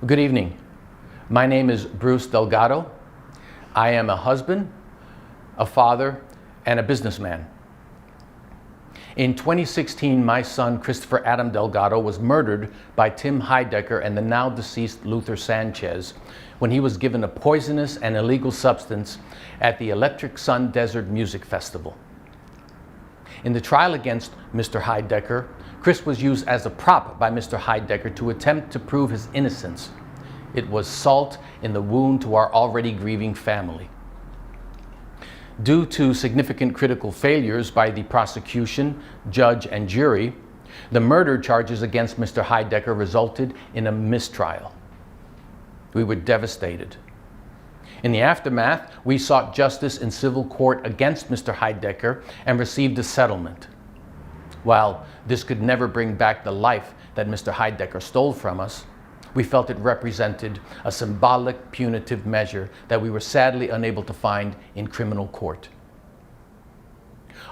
Good evening. My name is Bruce Delgado. I am a husband, a father, and a businessman. In 2016, my son, Christopher Adam Delgado, was murdered by Tim Heidecker and the now deceased Luther Sanchez when he was given a poisonous and illegal substance at the Electric Sun Desert Music Festival. In the trial against Mr. Heidecker, Chris was used as a prop by Mr. Heidecker to attempt to prove his innocence. It was salt in the wound to our already grieving family. Due to significant critical failures by the prosecution, judge, and jury, the murder charges against Mr. Heidecker resulted in a mistrial. We were devastated. In the aftermath, we sought justice in civil court against Mr. Heidecker and received a settlement. While this could never bring back the life that Mr. Heidecker stole from us, we felt it represented a symbolic punitive measure that we were sadly unable to find in criminal court.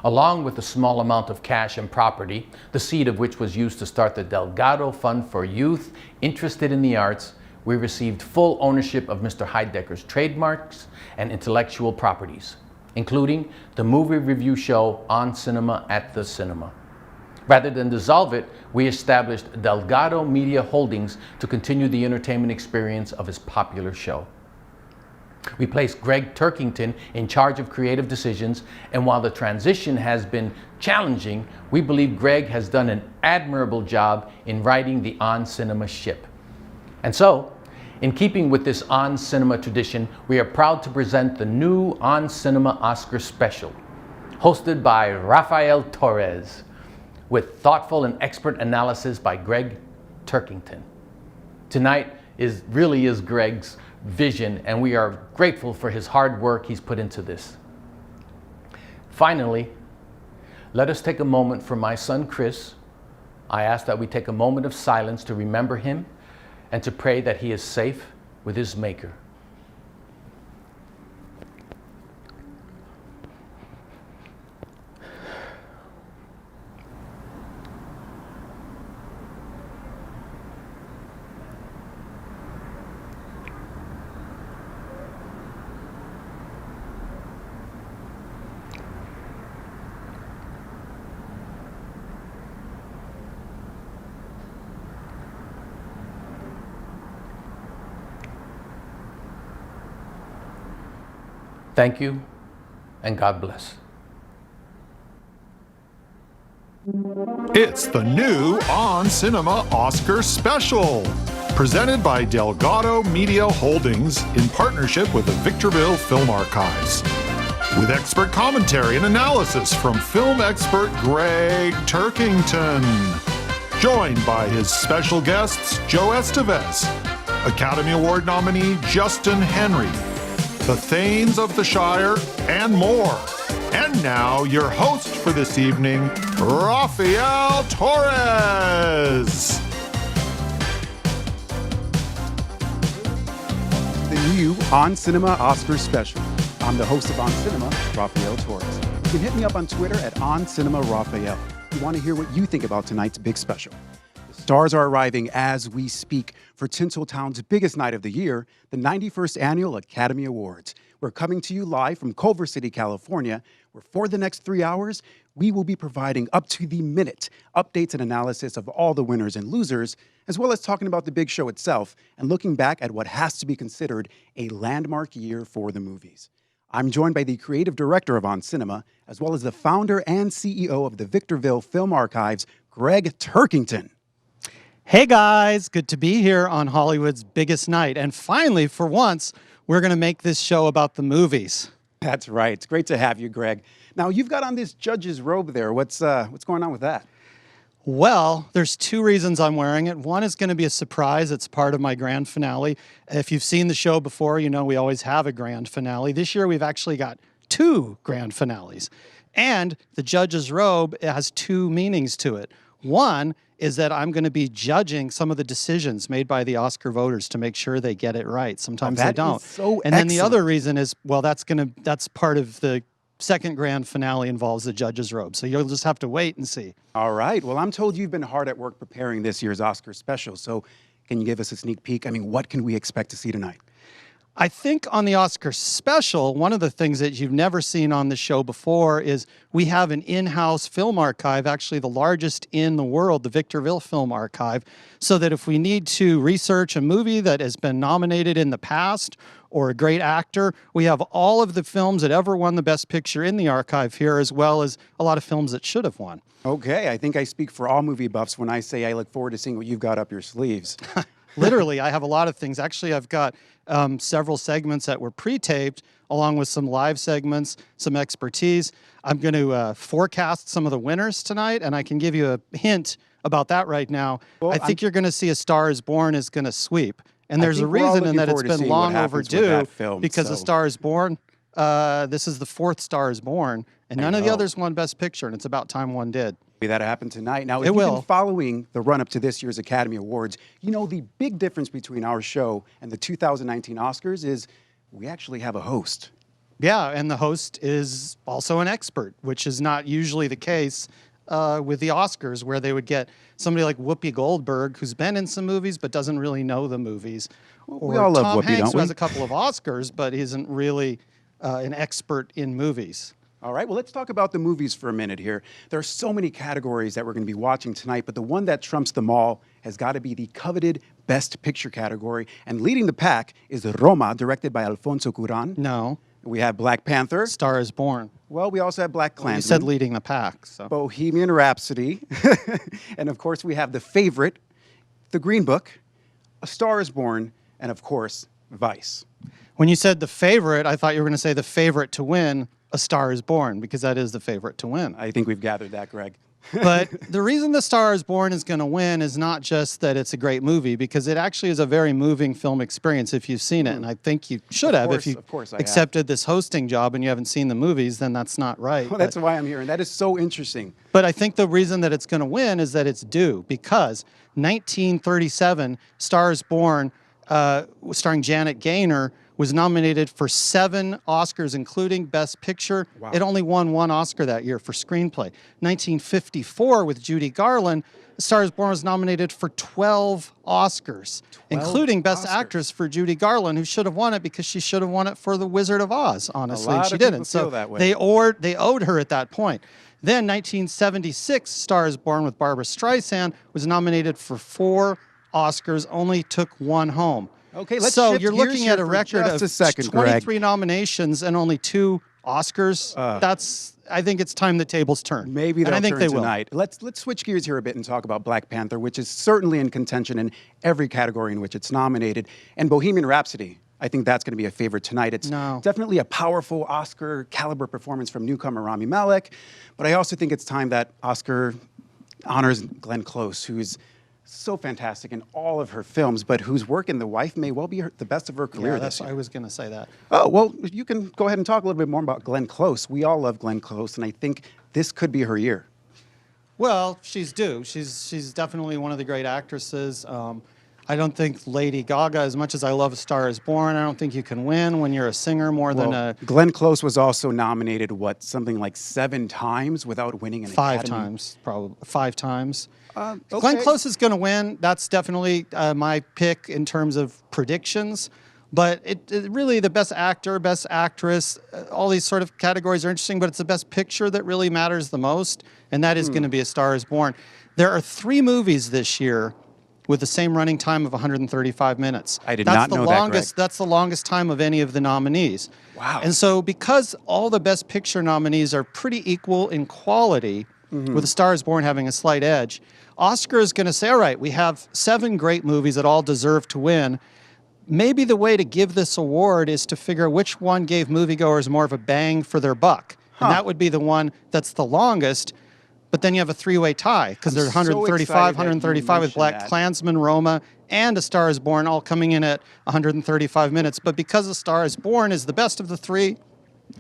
Along with a small amount of cash and property, the seed of which was used to start the Delgado Fund for Youth Interested in the Arts, we received full ownership of Mr. Heidecker's trademarks and intellectual properties, including the movie review show On Cinema at the Cinema. Rather than dissolve it, we established Delgado Media Holdings to continue the entertainment experience of his popular show. We placed Greg Turkington in charge of creative decisions, and while the transition has been challenging, we believe Greg has done an admirable job in righting the On Cinema ship. And so, in keeping with this On Cinema tradition, we are proud to present the new On Cinema Oscar special, hosted by Rafael Torres, with thoughtful and expert analysis by Greg Turkington. Tonight really is Greg's vision, and we are grateful for his hard work he's put into this. Finally, let us take a moment for my son Chris. I ask that we take a moment of silence to remember him and to pray that he is safe with his Maker. Thank you, and God bless. It's the new On Cinema Oscar Special, presented by Delgado Media Holdings in partnership with the Victorville Film Archives. With expert commentary and analysis from film expert Greg Turkington, joined by his special guests Joe Estevez, Academy Award nominee Justin Henry, the Thanes of the Shire, and more. And now, your host for this evening, Rafael Torres. The new On Cinema Oscar Special. I'm the host of On Cinema, Rafael Torres. You can hit me up on Twitter at OnCinemaRafael if you want to hear what you think about tonight's big special. Stars are arriving as we speak for Tinseltown's biggest night of the year, the 91st Annual Academy Awards. We're coming to you live from Culver City, California, where for the next 3 hours, we will be providing up-to-the-minute updates and analysis of all the winners and losers, as well as talking about the big show itself and looking back at what has to be considered a landmark year for the movies. I'm joined by the creative director of On Cinema, as well as the founder and CEO of the Victorville Film Archives, Greg Turkington. Hey guys, good to be here on Hollywood's biggest night. And finally, for once, we're going to make this show about the movies. That's right. It's great to have you, Greg. Now, you've got on this judge's robe there. What's going on with that? Well, there's two reasons I'm wearing it. One is going to be a surprise. It's part of my grand finale. If you've seen the show before, you know we always have a grand finale. This year, we've actually got 2 grand finales. And the judge's robe has 2 meanings to it. One is that I'm going to be judging some of the decisions made by the Oscar voters to make sure they get it right. Sometimes they don't. So and then the other reason is, well, that's part of the second grand finale involves the judge's robe. So you'll just have to wait and see. All right. Well, I'm told you've been hard at work preparing this year's Oscar special. So Can you give us a sneak peek? I mean, what can we expect to see tonight? I think on the Oscar special, one of the things that you've never seen on the show before is we have an in-house film archive, actually the largest in the world, the Victorville Film Archive, so that if we need to research a movie that has been nominated in the past or a great actor, we have all of the films that ever won the Best Picture in the archive here, as well as a lot of films that should have won. Okay, I think I speak for all movie buffs when I say I look forward to seeing what you've got up your sleeves. Literally, I have a lot of things. Actually, I've got several segments that were pre-taped, along with some live segments, some expertise. I'm going to forecast some of the winners tonight, and I can give you a hint about that right now. Well, I think you're going to see A Star Is Born is going to sweep. And there's a think we're all reason in looking that it's forward to been seeing what long happens with overdue that film, because A so- Star Is Born, this is the fourth Star Is Born, and none of the know. others won Best Picture, and it's about time one did. That happened tonight. Now, if It you've will. been following the run-up to this year's Academy Awards, you know the big difference between our show and the 2019 Oscars is we actually have a host. Yeah, and the host is also an expert, which is not usually the case with the Oscars, where they would get somebody like Whoopi Goldberg, who's been in some movies but doesn't really know the movies, or we all love Tom Whoopi, Hanks, don't who we? has a couple of Oscars but isn't really an expert in movies. All right, well, let's talk about the movies for a minute here. There are so many categories that we're going to be watching tonight, but the one that trumps them all has got to be the coveted Best Picture category. And leading the pack is Roma, directed by Alfonso Cuarón. No, We have Black Panther. Star Is Born. Well, we also have Black You Klansman. said leading the pack, so. Bohemian Rhapsody. And of course, we have The Favorite, The Green Book, A Star Is Born, and of course, Vice. When you said the favorite, I thought you were going to say the favorite to win, A Star Is Born, because that is the favorite to win. I think we've gathered that, Greg. But the reason The Star Is Born is going to win is not just that it's a great movie, because it actually is a very moving film experience if you've seen it. And I think you should have. course, If you of course I have. accepted this hosting job and you haven't seen the movies, then that's not right. Well, that's why I'm here, and that is so interesting. But I think the reason that it's going to win is that it's due, because 1937, Star Is Born, starring Janet Gaynor, was nominated for 7 Oscars, including Best Picture. Wow. It only won 1 Oscar that year for screenplay. 1954, with Judy Garland, A Star Is Born was nominated for 12 Oscars, including Best Oscars. Actress for Judy Garland, who should have won it because she should have won it for The Wizard of Oz, honestly. lot and she of people didn't. feel So that way. they owed her at that point. Then 1976, Star Is Born with Barbara Streisand was nominated for 4 Oscars, only took 1 home. Okay, let's So shift you're gears looking here at a for record just of a second, Greg. 23 nominations and only 2 Oscars. I think it's time the tables turn. Maybe and they'll I think turn they will. tonight. Let's switch gears here a bit and talk about Black Panther, which is certainly in contention in every category in which it's nominated. And Bohemian Rhapsody, I think that's going to be a favorite tonight. It's No. definitely a powerful Oscar caliber performance from newcomer Rami Malek, but I also think it's time that Oscar honors Glenn Close, who's so fantastic in all of her films, but whose work in The Wife may well be the best of her career Yeah, this that's, year. I was going to say that. Oh, well, you can go ahead and talk a little bit more about Glenn Close. We all love Glenn Close, and I think this could be her year. Well, she's due. She's definitely one of the great actresses. I don't think Lady Gaga, as much as I love A Star Is Born, I don't think you can win when you're a singer more than Well, a Glenn Close was also nominated, something like 7 times without winning an 5 Academy. times, probably 5 times. Okay. Glenn Close is going to win. That's definitely my pick in terms of predictions. But it really, the best actor, best actress, all these sort of categories are interesting, but it's the best picture that really matters the most, and that is going to be A Star Is Born. There are 3 movies this year with the same running time of 135 minutes. I did That's not the know that, longest, Greg. That's the longest time of any of the nominees. Wow. And so because all the Best Picture nominees are pretty equal in quality, with A Star Is Born having a slight edge, Oscar is going to say, all right, we have 7 great movies that all deserve to win. Maybe the way to give this award is to figure which one gave moviegoers more of a bang for their buck. And that would be the one that's the longest. But then you have a 3-way tie because there's so excited 135, that you 135 with mentioned Black that. Klansman, Roma, and A Star Is Born all coming in at 135 minutes. But because A Star Is Born is the best of the 3,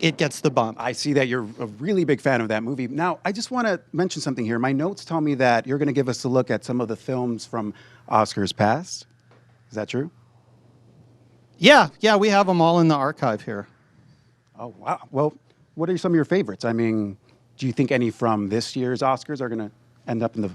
it gets the bump. I see that you're a really big fan of that movie. Now, I just want to mention something here. My notes tell me that you're going to give us a look at some of the films from Oscars past. Is that true? Yeah, we have them all in the archive here. Oh, wow. Well, what are some of your favorites? I mean, do you think any from this year's Oscars are going to end up in the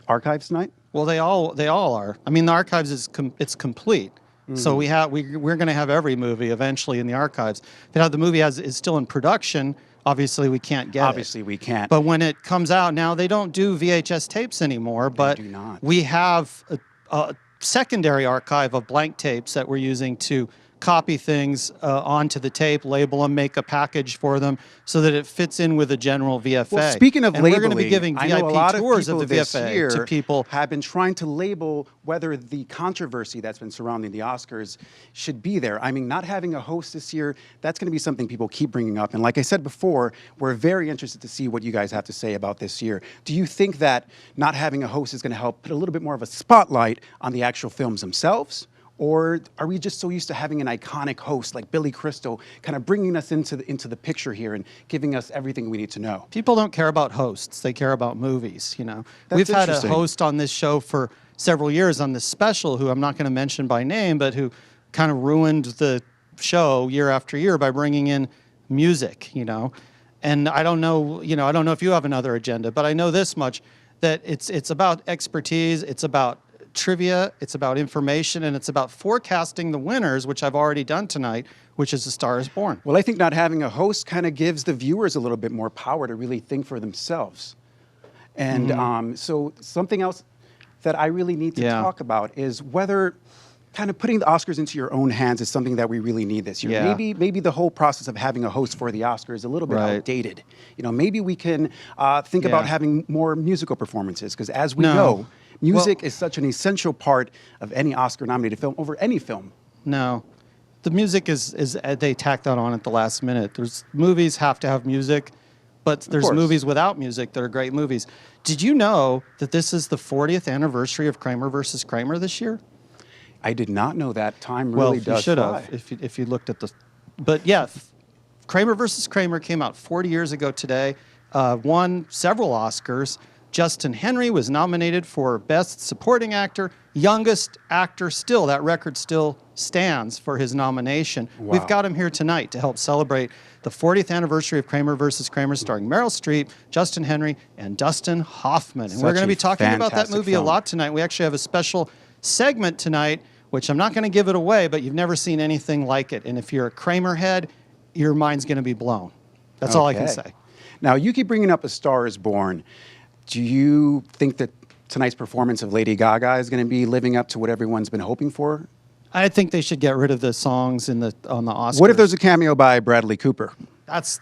archives tonight? Well, they all are. I mean, the archives it's complete. So we're going to have every movie eventually in the archives. Now the movie is still in production. Obviously, we can't get Obviously, we can't. But when it comes out, now they don't do VHS tapes anymore. But do not. we have a secondary archive of blank tapes that we're using to copy things onto the tape, label them, make a package for them so that it fits in with a general VFA. Well, speaking of and labeling, we're going to be giving I know a VIP lot tours of of the this VFA year to people. have been trying to label whether the controversy that's been surrounding the Oscars should be there. I mean, not having a host this year, that's going to be something people keep bringing up. And like I said before, we're very interested to see what you guys have to say about this year. Do you think that not having a host is going to help put a little bit more of a spotlight on the actual films themselves? Or are we just so used to having an iconic host like Billy Crystal kind of bringing us into the picture here and giving us everything we need to know? People don't care about hosts; they care about movies. You know, That's we've had a interesting. host on this show for several years on this special, who I'm not going to mention by name, but who kind of ruined the show year after year by bringing in music. You know, and I don't know. You know, I don't know if you have another agenda, but I know this much: that it's about expertise. It's about trivia, it's about information, and it's about forecasting the winners, which I've already done tonight, which is A Star is Born. Well, I think not having a host kind of gives the viewers a little bit more power to really think for themselves. And so something else that I really need to talk about is whether kind of putting the Oscars into your own hands is something that we really need this year. Yeah. Maybe the whole process of having a host for the Oscars is a little bit Right. outdated. You know, maybe we can think about having more musical performances, because as we No. know, music Well- is such an essential part of any Oscar-nominated film over any film. No, the music is they tack that on at the last minute. There's movies have to have music, but there's course. movies without music that are great movies. Did you know that this is the 40th anniversary of Kramer versus Kramer this year? I did not know that. Time really you does should fly. have if you looked at the. But yeah, Kramer versus Kramer came out 40 years ago today. Won several Oscars. Justin Henry was nominated for Best Supporting Actor, youngest actor still. That record still stands for his nomination. We've Wow. got him here tonight to help celebrate the 40th anniversary of Kramer versus Kramer, starring Meryl Streep, Justin Henry, and Dustin Hoffman. And we're Such going to a be talking about that fantastic movie film. a lot tonight. We actually have a special segment tonight, which I'm not going to give it away, but you've never seen anything like it. And if you're a Kramer head, your mind's going to be blown. That's all I can Okay. say. Now, you keep bringing up A Star is Born. Do you think that tonight's performance of Lady Gaga is going to be living up to what everyone's been hoping for? I think they should get rid of the songs on the Oscars. What if there's a cameo by Bradley Cooper?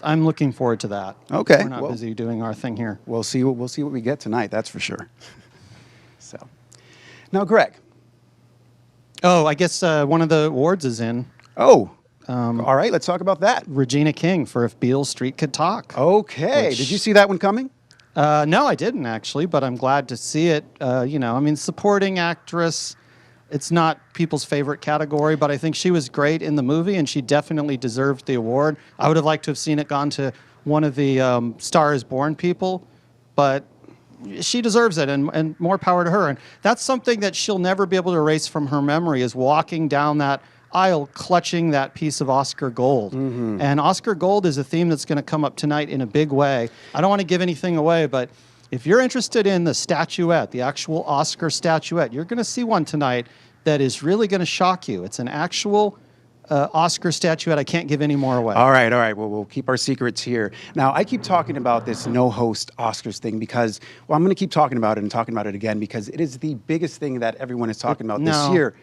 I'm looking forward to that. Okay, We're not well- busy doing our thing here. We'll see what we get tonight, that's for sure. So, now, Greg. Oh, I guess one of the awards is in. Oh, all right, let's talk about that. Regina King for If Beale Street Could Talk. Okay, Which- did you see that one coming? No, I didn't actually, but I'm glad to see it. You know, I mean, supporting actress, it's not people's favorite category, but I think she was great in the movie, and she definitely deserved the award. I would have liked to have seen it gone to one of the Star is Born people, but she deserves it, and more power to her. And that's something that she'll never be able to erase from her memory, is walking down that aisle clutching that piece of Oscar gold. And Oscar gold is a theme that's going to come up tonight in a big way. I don't want to give anything away, but if you're interested in the statuette, the actual Oscar statuette, you're going to see one tonight that is really going to shock you. It's an actual Oscar statuette. I can't give any more away. All right. Well, we'll keep our secrets here. Now, I keep talking about this no-host Oscars thing because, well, I'm going to keep talking about it and talking about it again because it is the biggest thing that everyone is talking about this No. year.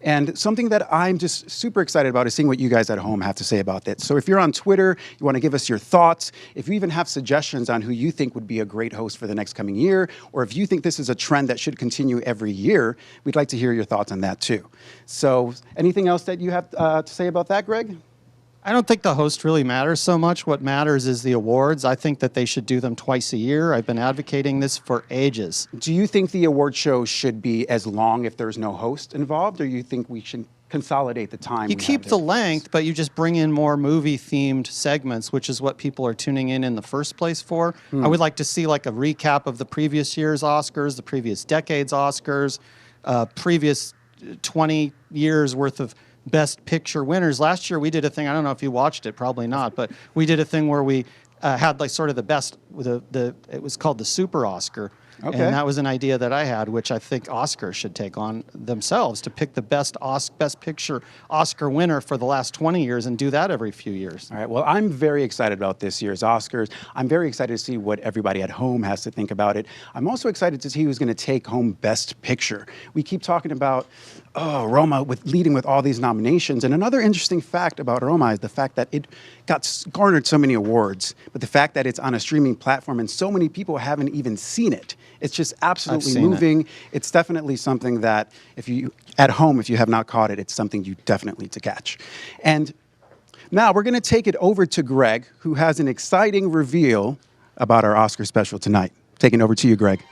And something that I'm just super excited about is seeing what you guys at home have to say about that. So if you're on Twitter, you want to give us your thoughts, if you even have suggestions on who you think would be a great host for the next coming year, or if you think this is a trend that should continue every year, we'd like to hear your thoughts on that too. So anything else that you have to say about that, Greg? I don't think the host really matters so much. What matters is the awards. I think that they should do them twice a year. I've been advocating this for ages. Do you think the award show should be as long if there's no host involved, or you think we should consolidate the time? You we keep have the there? length, but you just bring in more movie-themed segments, which is what people are tuning in the first place for. I would like to see like a recap of the previous year's Oscars, the previous decade's Oscars, previous 20 years worth of Best Picture winners. Last year we did a thing, I don't know if you watched it, probably not, but we did a thing where we had like sort of the best, it was called the Super Oscar, Okay. And that was an idea that I had, which I think Oscars should take on themselves to pick the best Picture Oscar winner for the last 20 years and do that every few years. All right. Well, I'm very excited about this year's Oscars. I'm very excited to see what everybody at home has to think about it. I'm also excited to see who's going to take home Best Picture. We keep talking about Roma leading with all these nominations. And another interesting fact about Roma is the fact that it garnered so many awards, but the fact that it's on a streaming platform and so many people haven't even seen it. It's just absolutely moving. It's definitely something that if you have not caught it, it's something you definitely need to catch. And now we're going to take it over to Greg, who has an exciting reveal about our Oscar special tonight. Taking over to you, Greg.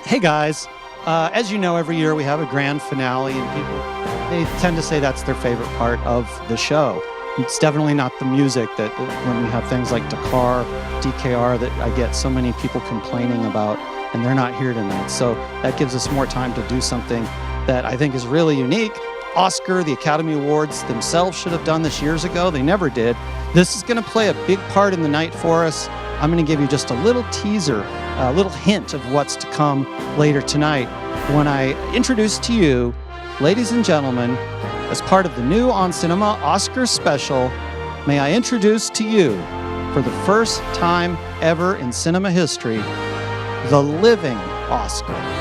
Hey guys, as you know, every year we have a grand finale, and they tend to say that's their favorite part of the show. It's definitely not the music that when we have things like Dakar, DKR, that I get so many people complaining about, and they're not here tonight. So that gives us more time to do something that I think is really unique. Oscar, the Academy Awards themselves should have done this years ago. They never did. This is going to play a big part in the night for us. I'm going to give you just a little teaser, a little hint of what's to come later tonight when I introduce to you, ladies and gentlemen, as part of the new On Cinema Oscar special, may I introduce to you, for the first time ever in cinema history, the living Oscar.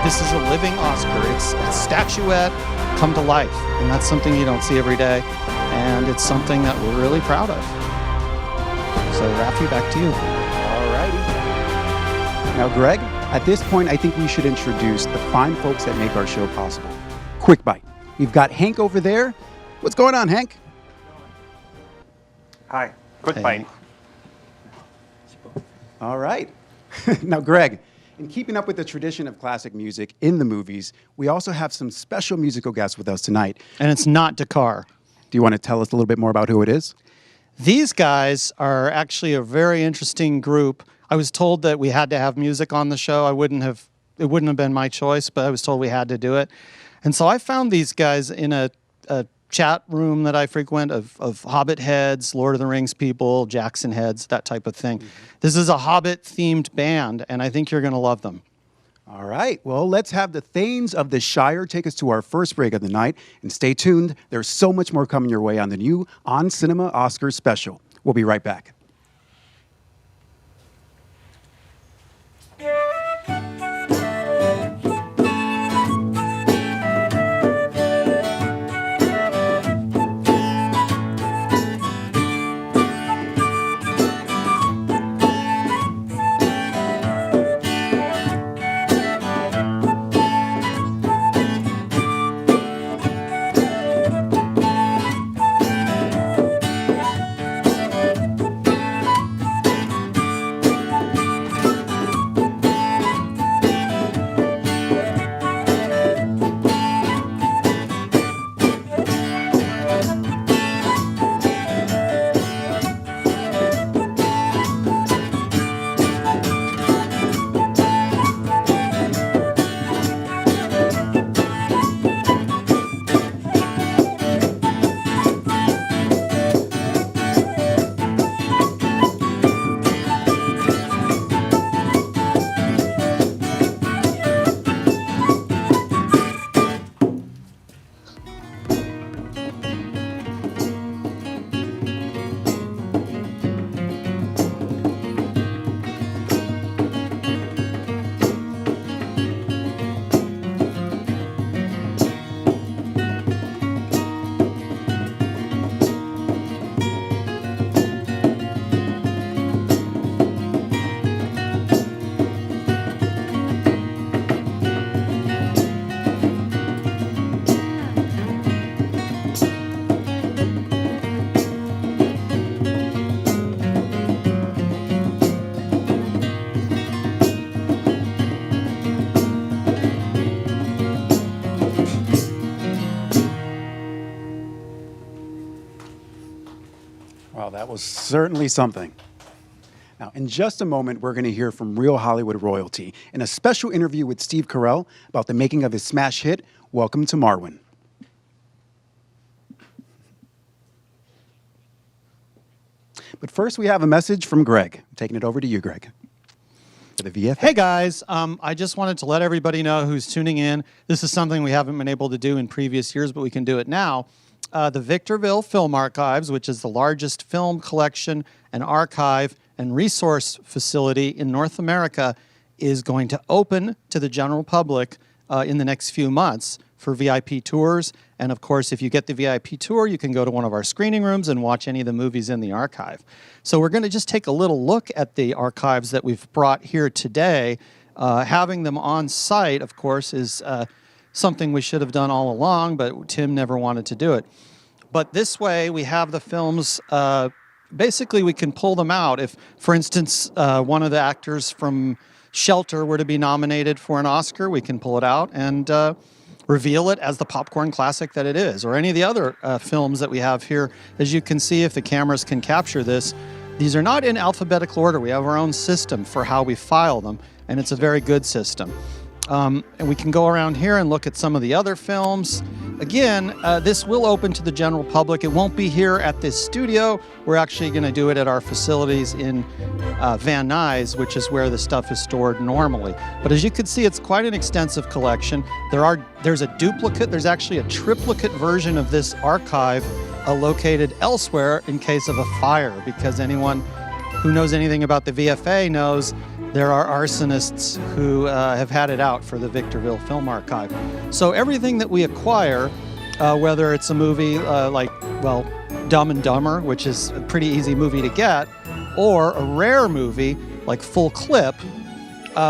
This is a living Oscar. It's a statuette come to life, and that's something you don't see every day, and it's something that we're really proud of. So, Rafi, back to you. All righty. Now, Greg, at this point, I think we should introduce the fine folks that make our show possible. Quick Bite. We've got Hank over there. What's going on, Hank? Hi, Quick Hey. Bite. All right. Now, Greg, in keeping up with the tradition of classic music in the movies, we also have some special musical guests with us tonight. And it's not Dakar. Do you want to tell us a little bit more about who it is? These guys are actually a very interesting group. I was told that we had to have music on the show. It wouldn't have been my choice, but I was told we had to do it. And so I found these guys in a chat room that I frequent of Hobbit heads, Lord of the Rings people, Jackson heads, that type of thing. This is a Hobbit-themed band, and I think you're going to love them. All right. Well, let's have the Thanes of the Shire take us to our first break of the night. And stay tuned. There's so much more coming your way on the new On Cinema Oscars special. We'll be right back. Well, that was certainly something. Now, in just a moment, we're going to hear from real Hollywood royalty in a special interview with Steve Carell about the making of his smash hit, Welcome to Marwen. But first, we have a message from Greg. I'm taking it over to you, Greg, for the VFX. Hey guys, I just wanted to let everybody know who's tuning in. This is something we haven't been able to do in previous years, but we can do it now. The Victorville Film Archives, which is the largest film collection and archive and resource facility in North America, is going to open to the general public in the next few months for VIP tours. And of course, if you get the VIP tour, you can go to one of our screening rooms and watch any of the movies in the archive. So we're going to just take a little look at the archives that we've brought here today. Having them on site, of course, is something we should have done all along, but Tim never wanted to do it. But this way, we have the films, basically we can pull them out. If, for instance, one of the actors from Shelter were to be nominated for an Oscar, we can pull it out and reveal it as the popcorn classic that it is, or any of the other films that we have here. As you can see, if the cameras can capture this, these are not in alphabetical order. We have our own system for how we file them, and it's a very good system. And we can go around here and look at some of the other films. Again, this will open to the general public. It won't be here at this studio. We're actually going to do it at our facilities in Van Nuys, which is where the stuff is stored normally. But as you can see, it's quite an extensive collection. There's a duplicate, there's actually a triplicate version of this archive located elsewhere in case of a fire, because anyone who knows anything about the VFA knows there are arsonists who have had it out for the Victorville Film Archive. So everything that we acquire, whether it's a movie like, well, Dumb and Dumber, which is a pretty easy movie to get, or a rare movie like Full Clip,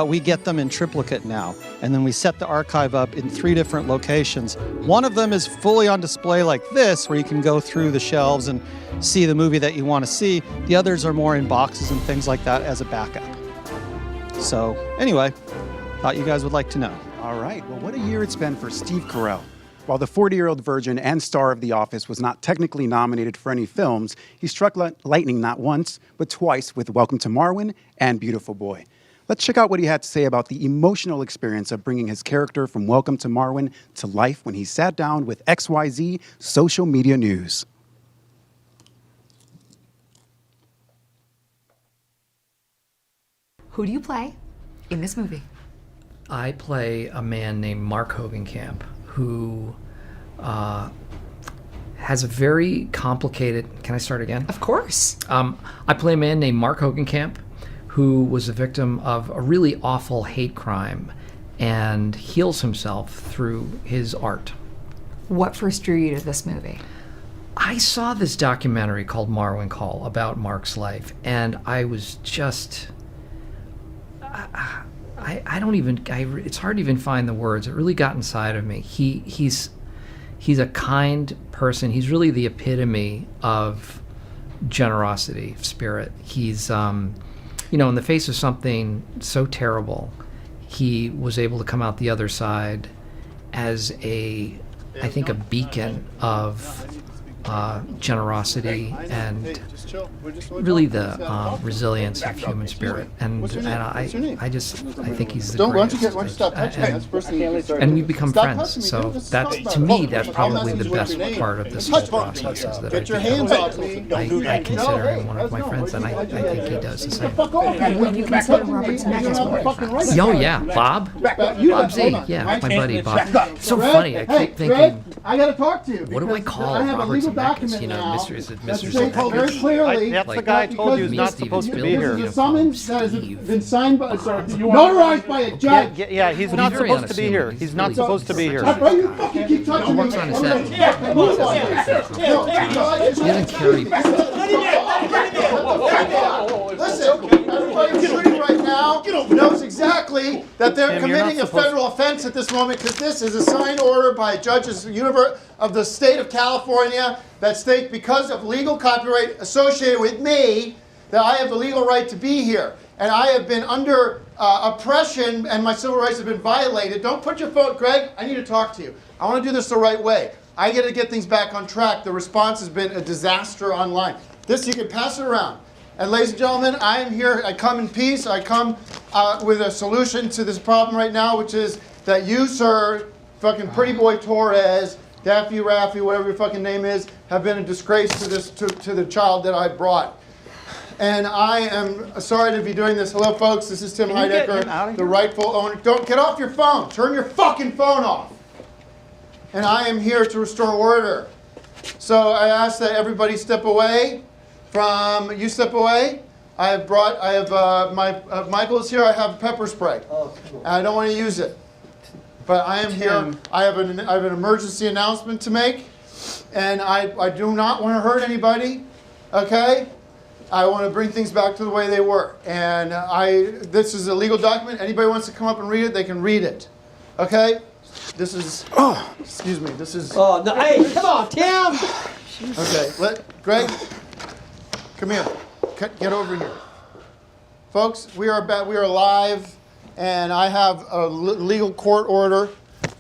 we get them in triplicate now. And then we set the archive up in 3 different locations. One of them is fully on display like this, where you can go through the shelves and see the movie that you want to see. The others are more in boxes and things like that as a backup. So anyway, thought you guys would like to know. All right, well, what a year it's been for Steve Carell. While the 40-year-old virgin and star of The Office was not technically nominated for any films, he struck lightning not once, but twice with Welcome to Marwen and Beautiful Boy. Let's check out what he had to say about the emotional experience of bringing his character from Welcome to Marwen to life when he sat down with XYZ Social Media News. Who do you play in this movie? I play a man named Mark Hogenkamp who has a very complicated... Can I start again? Of course. I play a man named Mark Hogenkamp who was a victim of a really awful hate crime and heals himself through his art. What first drew you to this movie? I saw this documentary called Marwen Call about Mark's life, and I was just... it's hard to even find the words. It really got inside of me. He's a kind person. He's really the epitome of generosity of spirit. He's, in the face of something so terrible, he was able to come out the other side as I think a beacon of generosity and really the resilience of human spirit, and I think he's the greatest. And we become friends. So that, to me, that's probably the best part of this whole process, is that I consider him one of my friends, and I think he does the same. And you consider Robert Zemeckis one of your friends? Oh yeah, Bob Z, yeah, my buddy Bob. It's so funny. I keep thinking, I gotta talk to you. what do I call Robert Zemeckis? Mr. Zemeckis. Very clearly, That's the guy I told you is not supposed to be here. There's a summons that has been signed by, notarized by a judge. Yeah, he's not very supposed to be here. unassuming. He's not supposed to be here. Why you fucking keep touching me? Works on his head. He doesn't carry. Listen, everybody in the street right now knows exactly that they're committing a federal offense at this moment, because this is a signed order by a judge of the state of California that states, because of legal copyright associated with me, that I have the legal right to be here. And I have been under oppression, and my civil rights have been violated. Don't put your phone, Greg, I need to talk to you. I want to do this the right way. I got to get things back on track. The response has been a disaster online. This, you can pass it around. And ladies and gentlemen, I am here. I come in peace. I come with a solution to this problem right now, which is that you, sir, fucking Pretty Boy Torres, Daffy Raffy, whatever your fucking name is, have been a disgrace to this to the child that I brought. And I am sorry to be doing this. Hello, folks. This is Tim Heidecker, the rightful owner. Don't get off your phone. Turn your fucking phone off. And I am here to restore order. So I ask that everybody step away. You step away. Michael is here. I have pepper spray. And I don't want to use it. But I am here. I have an emergency announcement to make. And I do not want to hurt anybody. Okay? I want to bring things back to the way they were. And this is a legal document. Anybody wants to come up and read it, they can read it. Okay? This is, excuse me, this is. Oh, no, hey, come on, Tim! Okay, Greg, come here. Get over here. Folks, we are live, and I have a legal court order,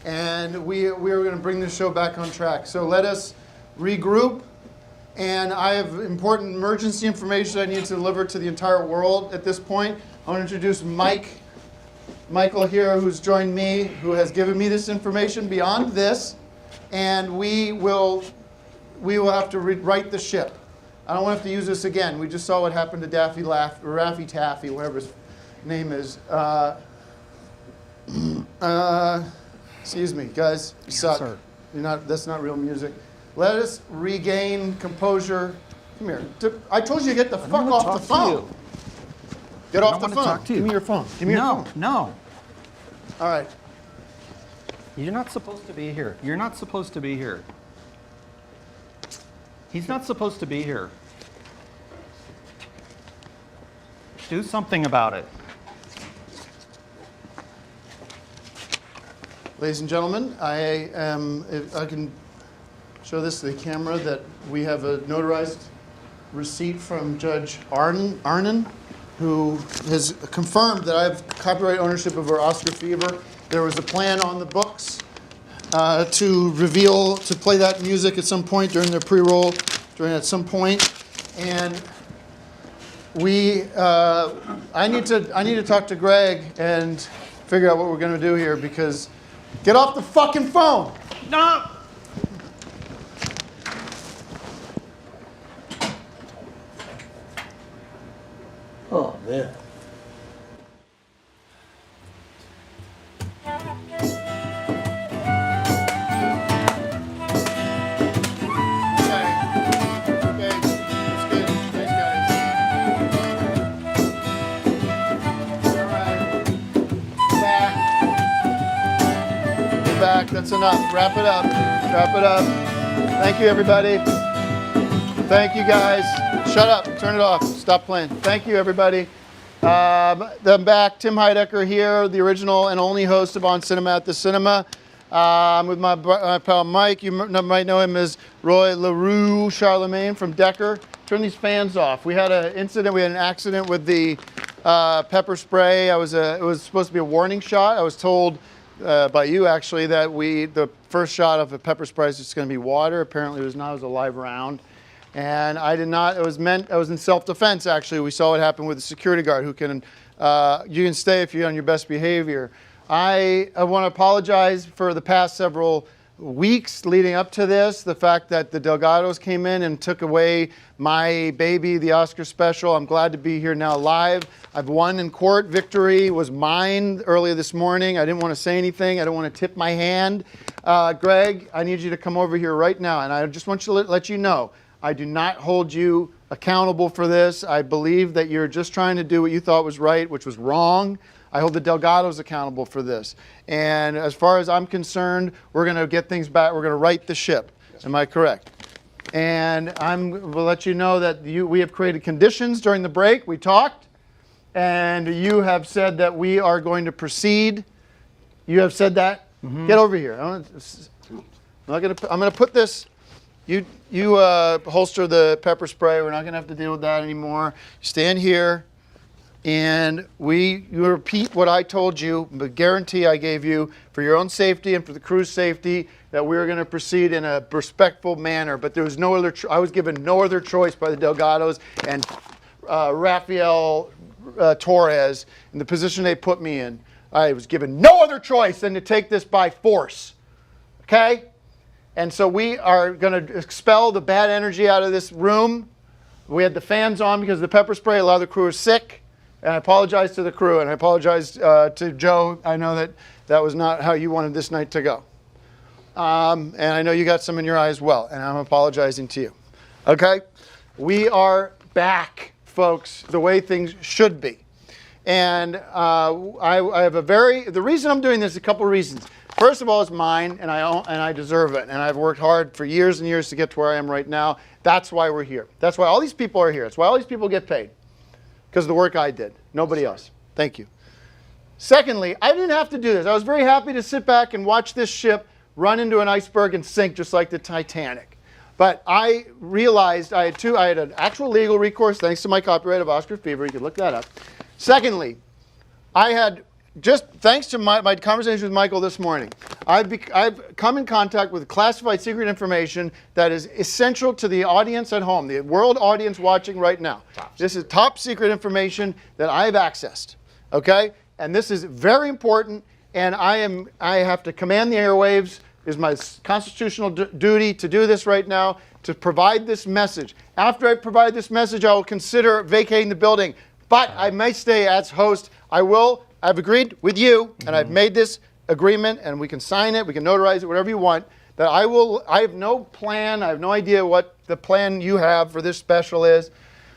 and we are going to bring this show back on track. So let us regroup, and I have important emergency information I need to deliver to the entire world at this point. I want to introduce Michael here, who's joined me, who has given me this information beyond this, and we will have to right the ship. I don't want to have to use this again. We just saw what happened to Raffy Taffy, whatever his name is. Excuse me, guys. You suck. Sir. That's not real music. Let us regain composure. Come here. I told you to get the fuck off the phone. Get off the phone. Give me your phone. Give me your phone. No. All right. You're not supposed to be here. You're not supposed to be here. He's not supposed to be here. Do something about it. Ladies and gentlemen, if I can show this to the camera, that we have a notarized receipt from Judge Arnon, who has confirmed that I have copyright ownership over Oscar Fever. There was a plan on the books to play that music at some point during their pre-roll, at some point, and I need to talk to Greg and figure out what we're going to do here, because get off the fucking phone. No. Oh, man. Okay, that's good. Thanks, guys. All right, back. That's enough. Wrap it up. Thank you, everybody. Thank you, guys. Shut up. Turn it off. Stop playing. Thank you, everybody. I'm back. Tim Heidecker here, the original and only host of On Cinema at the Cinema. I'm with my pal Mike. You might know him as Roy LaRue Charlemagne from Decker. Turn these fans off. We had an accident with the pepper spray. It was supposed to be a warning shot. I was told by you, actually, that the first shot of a pepper spray is just going to be water. Apparently it was not. It was a live round. And I did not, it was in self-defense, actually. We saw what happened with the security guard who can, you can stay if you're on your best behavior. I want to apologize for the past several weeks leading up to this, the fact that the Delgados came in and took away my baby, the Oscar special. I'm glad to be here now live. I've won in court. Victory was mine earlier this morning. I didn't want to say anything. I don't want to tip my hand. Greg, I need you to come over here right now, and I just want to let you know, I do not hold you accountable for this. I believe that you're just trying to do what you thought was right, which was wrong. I hold the Delgados accountable for this. And as far as I'm concerned, we're going to get things back. We're going to right the ship. Am I correct? And we'll let you know that we have created conditions during the break. We talked. And you have said that we are going to proceed. You have said that? Mm-hmm. Get over here. I'm going to put this. You holster the pepper spray. We're not going to have to deal with that anymore. Stand here, and you repeat what I told you, the guarantee I gave you for your own safety and for the crew's safety, that we were going to proceed in a respectful manner. But there was no other. I was given no other choice by the Delgados, and Rafael Torres in the position they put me in, I was given no other choice than to take this by force. Okay? And so we are going to expel the bad energy out of this room. We had the fans on because of the pepper spray. A lot of the crew are sick. And I apologize to the crew, and I apologize to Joe. I know that that was not how you wanted this night to go. And I know you got some in your eye as well, and I'm apologizing to you. Okay? We are back, folks, the way things should be. And I have the reason I'm doing this is a couple of reasons. First of all, it's mine, and I deserve it. And I've worked hard for years and years to get to where I am right now. That's why we're here. That's why all these people are here. That's why all these people get paid. Because of the work I did. Nobody else. Thank you. Secondly, I didn't have to do this. I was very happy to sit back and watch this ship run into an iceberg and sink just like the Titanic. But I realized I had an actual legal recourse thanks to my copyright of Oscar Fever. You can look that up. Secondly, I had, just thanks to my conversation with Michael this morning, I've come in contact with classified secret information that is essential to the audience at home, the world audience watching right now. This is top secret information that I've accessed, okay? And this is very important, and I have to command the airwaves. It is my constitutional duty to do this right now, to provide this message. After I provide this message, I will consider vacating the building. But I may stay as host. I've agreed with you, and I've made this agreement, and we can sign it, we can notarize it, whatever you want, that I have no plan, I have no idea what the plan you have for this special is,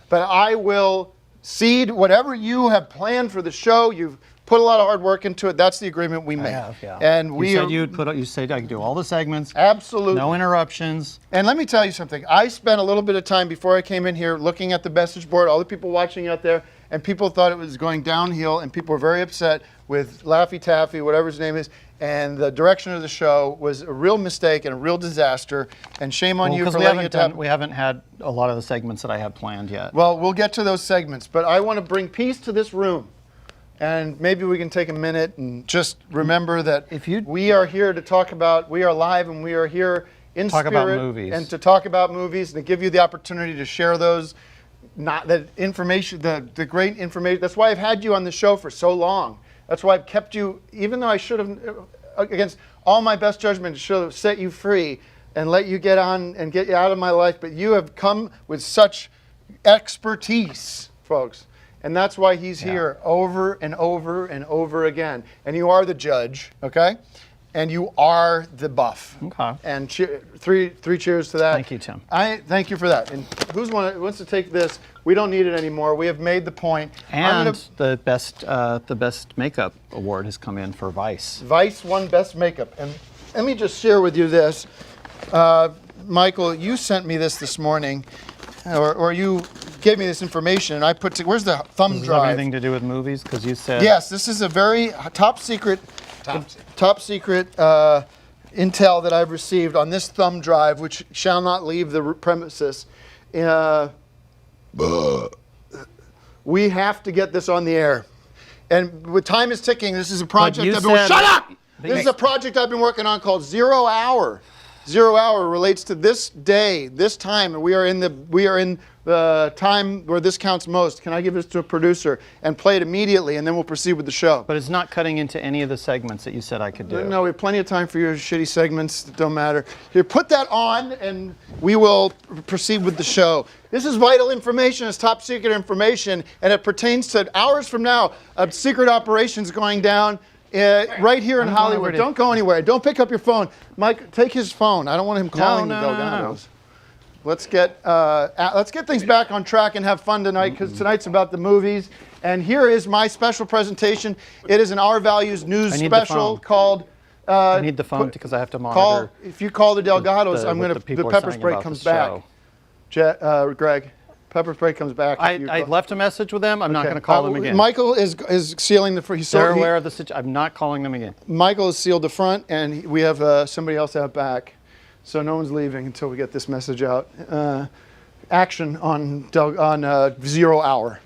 but I will cede whatever you have planned for the show. You've put a lot of hard work into it. That's the agreement we made. And you said I could do all the segments. Absolutely. No interruptions. And let me tell you something. I spent a little bit of time before I came in here looking at the message board, all the people watching out there, and people thought it was going downhill, and people were very upset with Laffy Taffy, whatever his name is, and the direction of the show was a real mistake and a real disaster, and shame on you for letting it happen. We haven't had a lot of the segments that I had planned yet. Well, we'll get to those segments, but I want to bring peace to this room. And maybe we can take a minute and just remember that we are here to talk about, we are live and we are here in spirit. About movies. And to talk about movies and to give you the opportunity to share those, the information, the great information. That's why I've had you on the show for so long. That's why I've kept you, even though I should have, against all my best judgment, should have set you free and let you get on and get you out of my life. But you have come with such expertise, folks. And that's why he's here over and over and over again. And you are the judge, okay? And you are the buff. Okay. And three cheers to that. Thank you, Tim. Thank you for that. And who wants to take this? We don't need it anymore. We have made the point. And the best makeup award has come in for Vice. Vice won best makeup. And let me just share with you this. Michael, you sent me this morning, or you gave me this information, and I where's the thumb Does this drive? have anything to do with movies? Because you said... Yes, this is a very top secret intel that I've received on this thumb drive, which shall not leave the premises. We have to get this on the air. And with time is ticking, this is a project shut up! This is a project I've been working on called 0 Hour. 0 Hour relates to this day, this time, and we are in the time where this counts most. Can I give this to a producer and play it immediately, and then we'll proceed with the show? But it's not cutting into any of the segments that you said I could do. No, we have plenty of time for your shitty segments that don't matter. Here, put that on, and we will proceed with the show. This is vital information. It's top secret information, and it pertains to hours from now of secret operations going down right here in Hollywood. Don't go anywhere. Don't pick up your phone. Mike, take his phone. I don't want him calling the Delgados. Let's get things back on track and have fun tonight, because tonight's about the movies. And here is my special presentation. It is an Our Values news special called... I need the phone because I have to monitor... If you call the Delgados, the pepper spray comes back. Greg, pepper spray comes back. I left a message with them. I'm not going to call them again. Michael is sealing the front. They're aware of the situation. I'm not calling them again. Michael has sealed the front, and we have somebody else out back. So no one's leaving until we get this message out. Action on 0 Hour.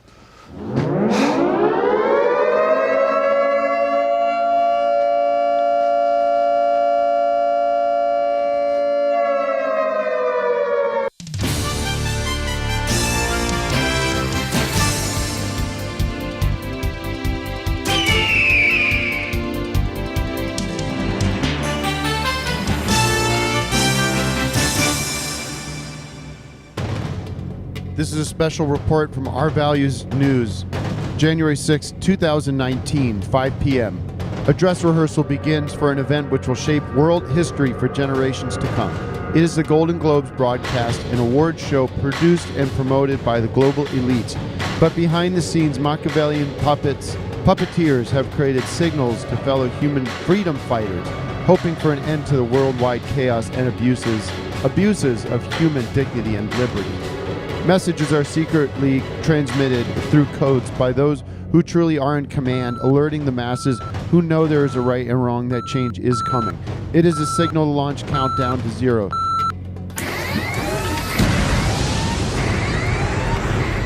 this is a special report from Our Values News, January 6, 2019, 5 p.m. A dress rehearsal begins for an event which will shape world history for generations to come. It is the Golden Globes broadcast, an awards show produced and promoted by the global elites. But behind the scenes, Machiavellian puppeteers have created signals to fellow human freedom fighters, hoping for an end to the worldwide chaos and abuses of human dignity and liberty. Messages are secretly transmitted through codes by those who truly are in command, alerting the masses who know there is a right and wrong that change is coming. It is a signal to launch countdown to zero.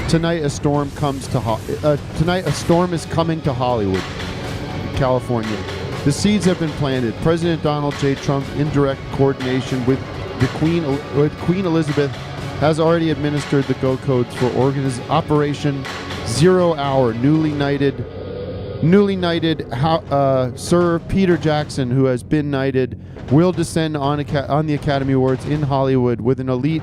Tonight a storm is coming to Hollywood, California. The seeds have been planted. President Donald J. Trump, in direct coordination with Queen Elizabeth, has already administered the go codes for Operation 0 Hour. Newly knighted Sir Peter Jackson, who has been knighted, will descend on the Academy Awards in Hollywood with an elite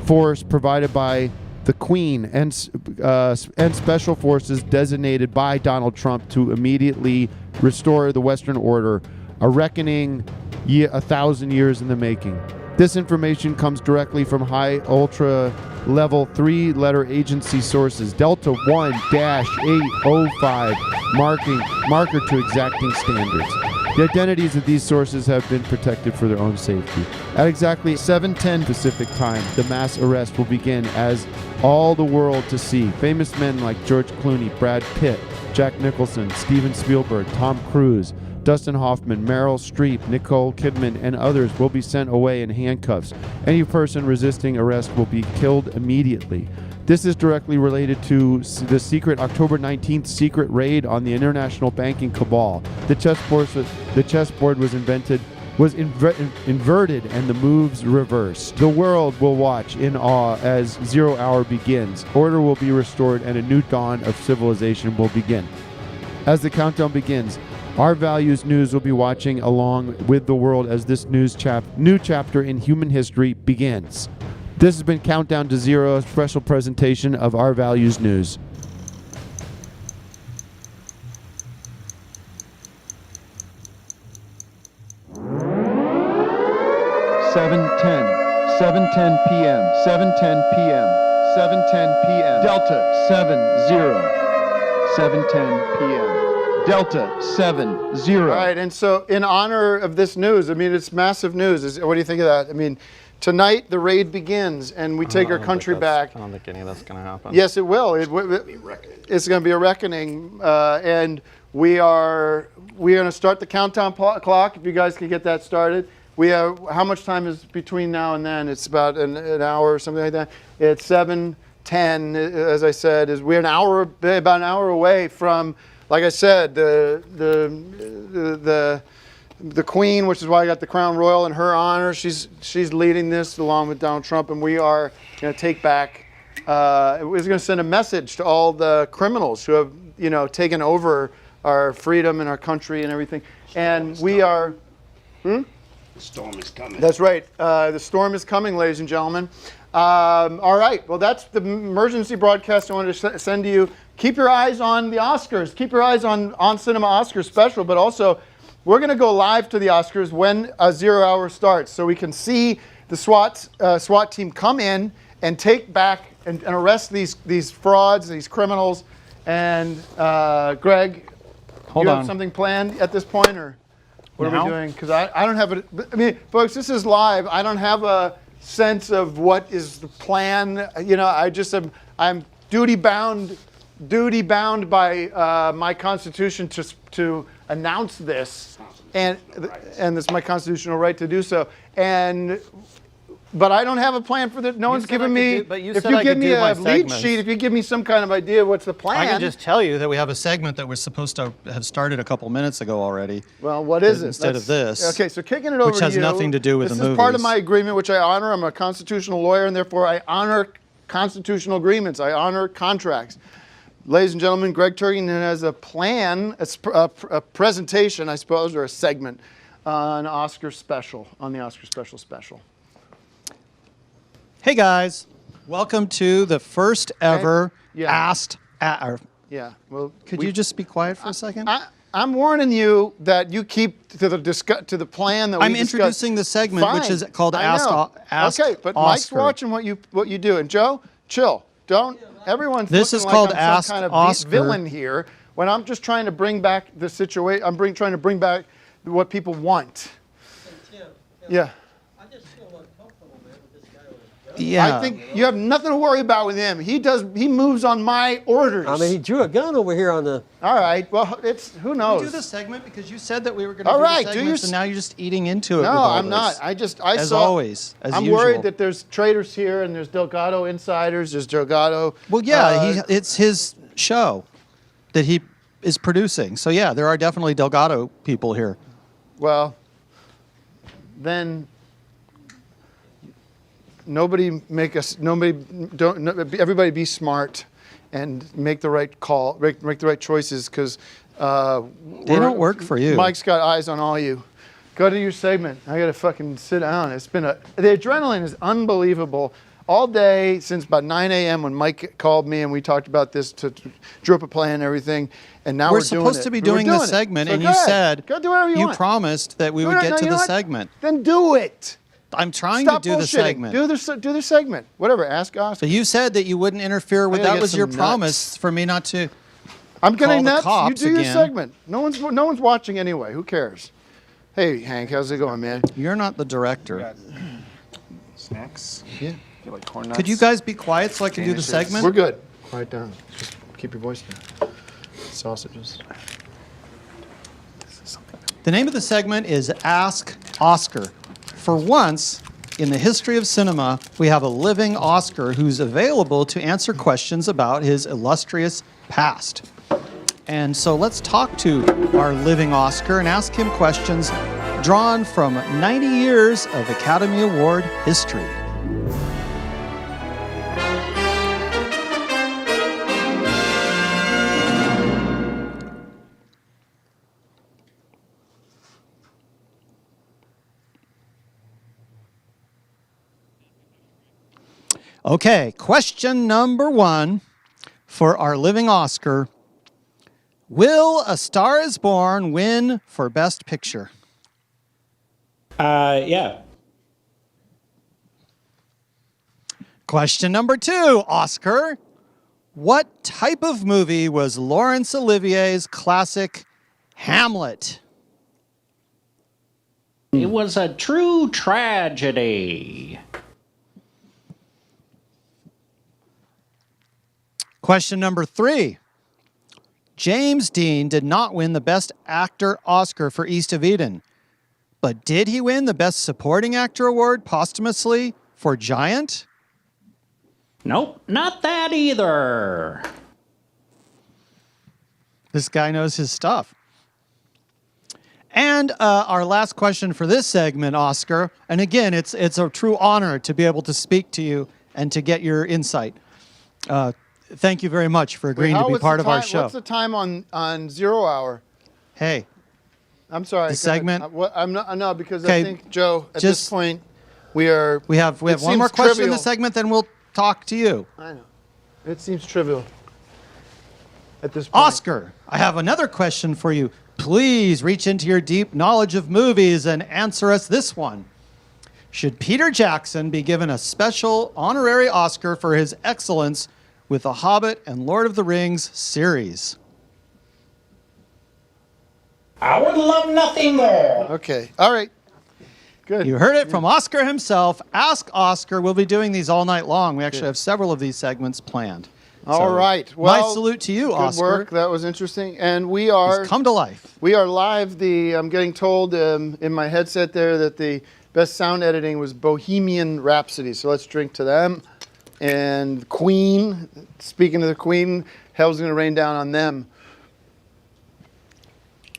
force provided by the Queen and special forces designated by Donald Trump to immediately restore the Western Order, a reckoning 1,000 years in the making. This information comes directly from high ultra level 3-letter agency sources, Delta 1-805, marker to exacting standards. The identities of these sources have been protected for their own safety. At exactly 7:10 Pacific time, the mass arrest will begin as all the world to see. Famous men like George Clooney, Brad Pitt, Jack Nicholson, Steven Spielberg, Tom Cruise, Dustin Hoffman, Meryl Streep, Nicole Kidman, and others will be sent away in handcuffs. Any person resisting arrest will be killed immediately. This is directly related to the secret October 19th secret raid on the international banking cabal. The chessboard was inverted and the moves reversed. The world will watch in awe as 0 Hour begins. Order will be restored and a new dawn of civilization will begin. As the countdown begins, Our Values News will be watching along with the world as this new chapter in human history begins. This has been Countdown to Zero, a special presentation of Our Values News. (7:10 p.m. 7:10 p.m. 7:10 p.m. Delta 7:10 p.m. Delta 7:0. All right, and so in honor of this news, I mean, it's massive news. What do you think of that? I mean, tonight the raid begins, and we take our country back. I don't think any of that's going to happen. Yes, it will. It's going to be a reckoning, and we are going to start the countdown clock. If you guys can get that started. We have, how much time is between now and then? It's about an hour or something like that. It's 7:10, as I said. We're about an hour away from, like I said, the Queen, which is why I got the Crown Royal in her honor. She's leading this along with Donald Trump, and we are going to take back. We're going to send a message to all the criminals who have, taken over our freedom and our country and everything. And we are. The storm is coming. That's right. The storm is coming, ladies and gentlemen. All right. Well, that's the emergency broadcast I wanted to send to you. Keep your eyes on the Oscars. Keep your eyes on Cinema Oscars special, but also we're going to go live to the Oscars when 0 Hour starts, so we can see the SWAT team come in and take back and arrest these frauds, these criminals. And Greg, you have something planned at this point, or what are we doing? Because I don't have it. I mean, folks, this is live. I don't have a sense of what is the plan. I'm duty bound by my Constitution to announce this, and it's my constitutional right to do so. But I don't have a plan for that. No one's given me. If you give me a lead sheet, if you give me some kind of idea what's the plan. I can just tell you that we have a segment that was supposed to have started a couple minutes ago already. Well, what is it? Instead of this. Okay, so kicking it over to you. Which has nothing to do with the movies. This is part of my agreement, which I honor. I'm a constitutional lawyer, and therefore I honor constitutional agreements. I honor contracts. Ladies and gentlemen, Greg Turkington has a plan, a presentation, I suppose, or a segment on Oscar special, on the Oscar special. Hey guys, Welcome to the first ever Yeah. Asked. Yeah. Well, Could you just be quiet for a second? I'm warning you that you keep to the plan that we I'm discussed. introducing the segment, which is called I Ask know. Ask Okay, but Mike's Oscar. watching what you do. And Joe, chill. Don't. Everyone's This looking is like called I'm Ask some kind of Oscar. villain here when I'm just trying to bring back the situation. Trying to bring back what people want. Yeah. Yeah. I think you have nothing to worry about with him. He moves on my orders. I mean, he drew a gun over here on the. All right. Well, who knows. Do the segment because you said that we were going to All do right, the do segment, your so now you're just eating into it. No, with all I'm not. this. I As saw. always, as I'm usual. worried that there's traitors here and there's Delgado insiders. There's Delgado. Well, yeah, it's his show that he is producing. So yeah, there are definitely Delgado people here. Well, then everybody be smart and make the right call, make the right choices because They don't work for you. Mike's got eyes on all you. Go to your segment. I gotta fucking sit down. The adrenaline is unbelievable. All day since about 9 a.m. when Mike called me and we talked about this, drew up a plan and everything, and now we're doing it. supposed to be doing the segment, So and go you ahead. said Go do whatever you want. promised that we would get to the segment. Then do it. I'm trying Stop to do the bullshitting. segment. Do the segment. Whatever. Ask Oscar. So you said that you wouldn't interfere with. I gotta That get was your some promise nuts. for me not to. I'm getting call the nuts. You cops do your again. segment. No one's watching anyway. Who cares? Hey, Hank, how's it going, man? You're not the director. Snacks? Yeah. You like corn nuts? Could you guys be quiet so I can do the Danishes. segment? We're good. Quiet down. Just keep your voice down. Sausages. The name of the segment is Ask Oscar. For once in the history of cinema, we have a living Oscar who's available to answer questions about his illustrious past. And so let's talk to our living Oscar and ask him questions drawn from 90 years of Academy Award history. Okay, question number 1 for our living Oscar. Will A Star is Born win for Best Picture? Yeah. Question number 2, Oscar. What type of movie was Laurence Olivier's classic Hamlet? It was a true tragedy. Question number 3. James Dean did not win the Best Actor Oscar for East of Eden, but did he win the Best Supporting Actor award posthumously for Giant? Nope, not that either. This guy knows his stuff. And our last question for this segment, Oscar, and again, it's a true honor to be able to speak to you and to get your insight. Thank you very much for agreeing to be part of our show. What's the time on 0 hour? Hey. I'm sorry. The segment? I'm not. No, because Okay, I think Joe. At just- this point, we are. We have it one more seems question in trivial. the segment, then we'll talk to you. I know. It seems trivial. At this point. Oscar, I have another question for you. Please reach into your deep knowledge of movies and answer us this one. Should Peter Jackson be given a special honorary Oscar for his excellence with The Hobbit and Lord of the Rings series? I would love nothing more. Okay. All right. Good. You heard it from Oscar himself. Ask Oscar. We'll be doing these all night long. We actually have several of these segments planned. All So, right. my Well, salute to you, good Oscar. work. That was interesting. And we are He's come to life. We are live. I'm getting told in my headset there that the best sound editing was Bohemian Rhapsody. So let's drink to them. And Queen. Speaking of the Queen, hell's going to rain down on them.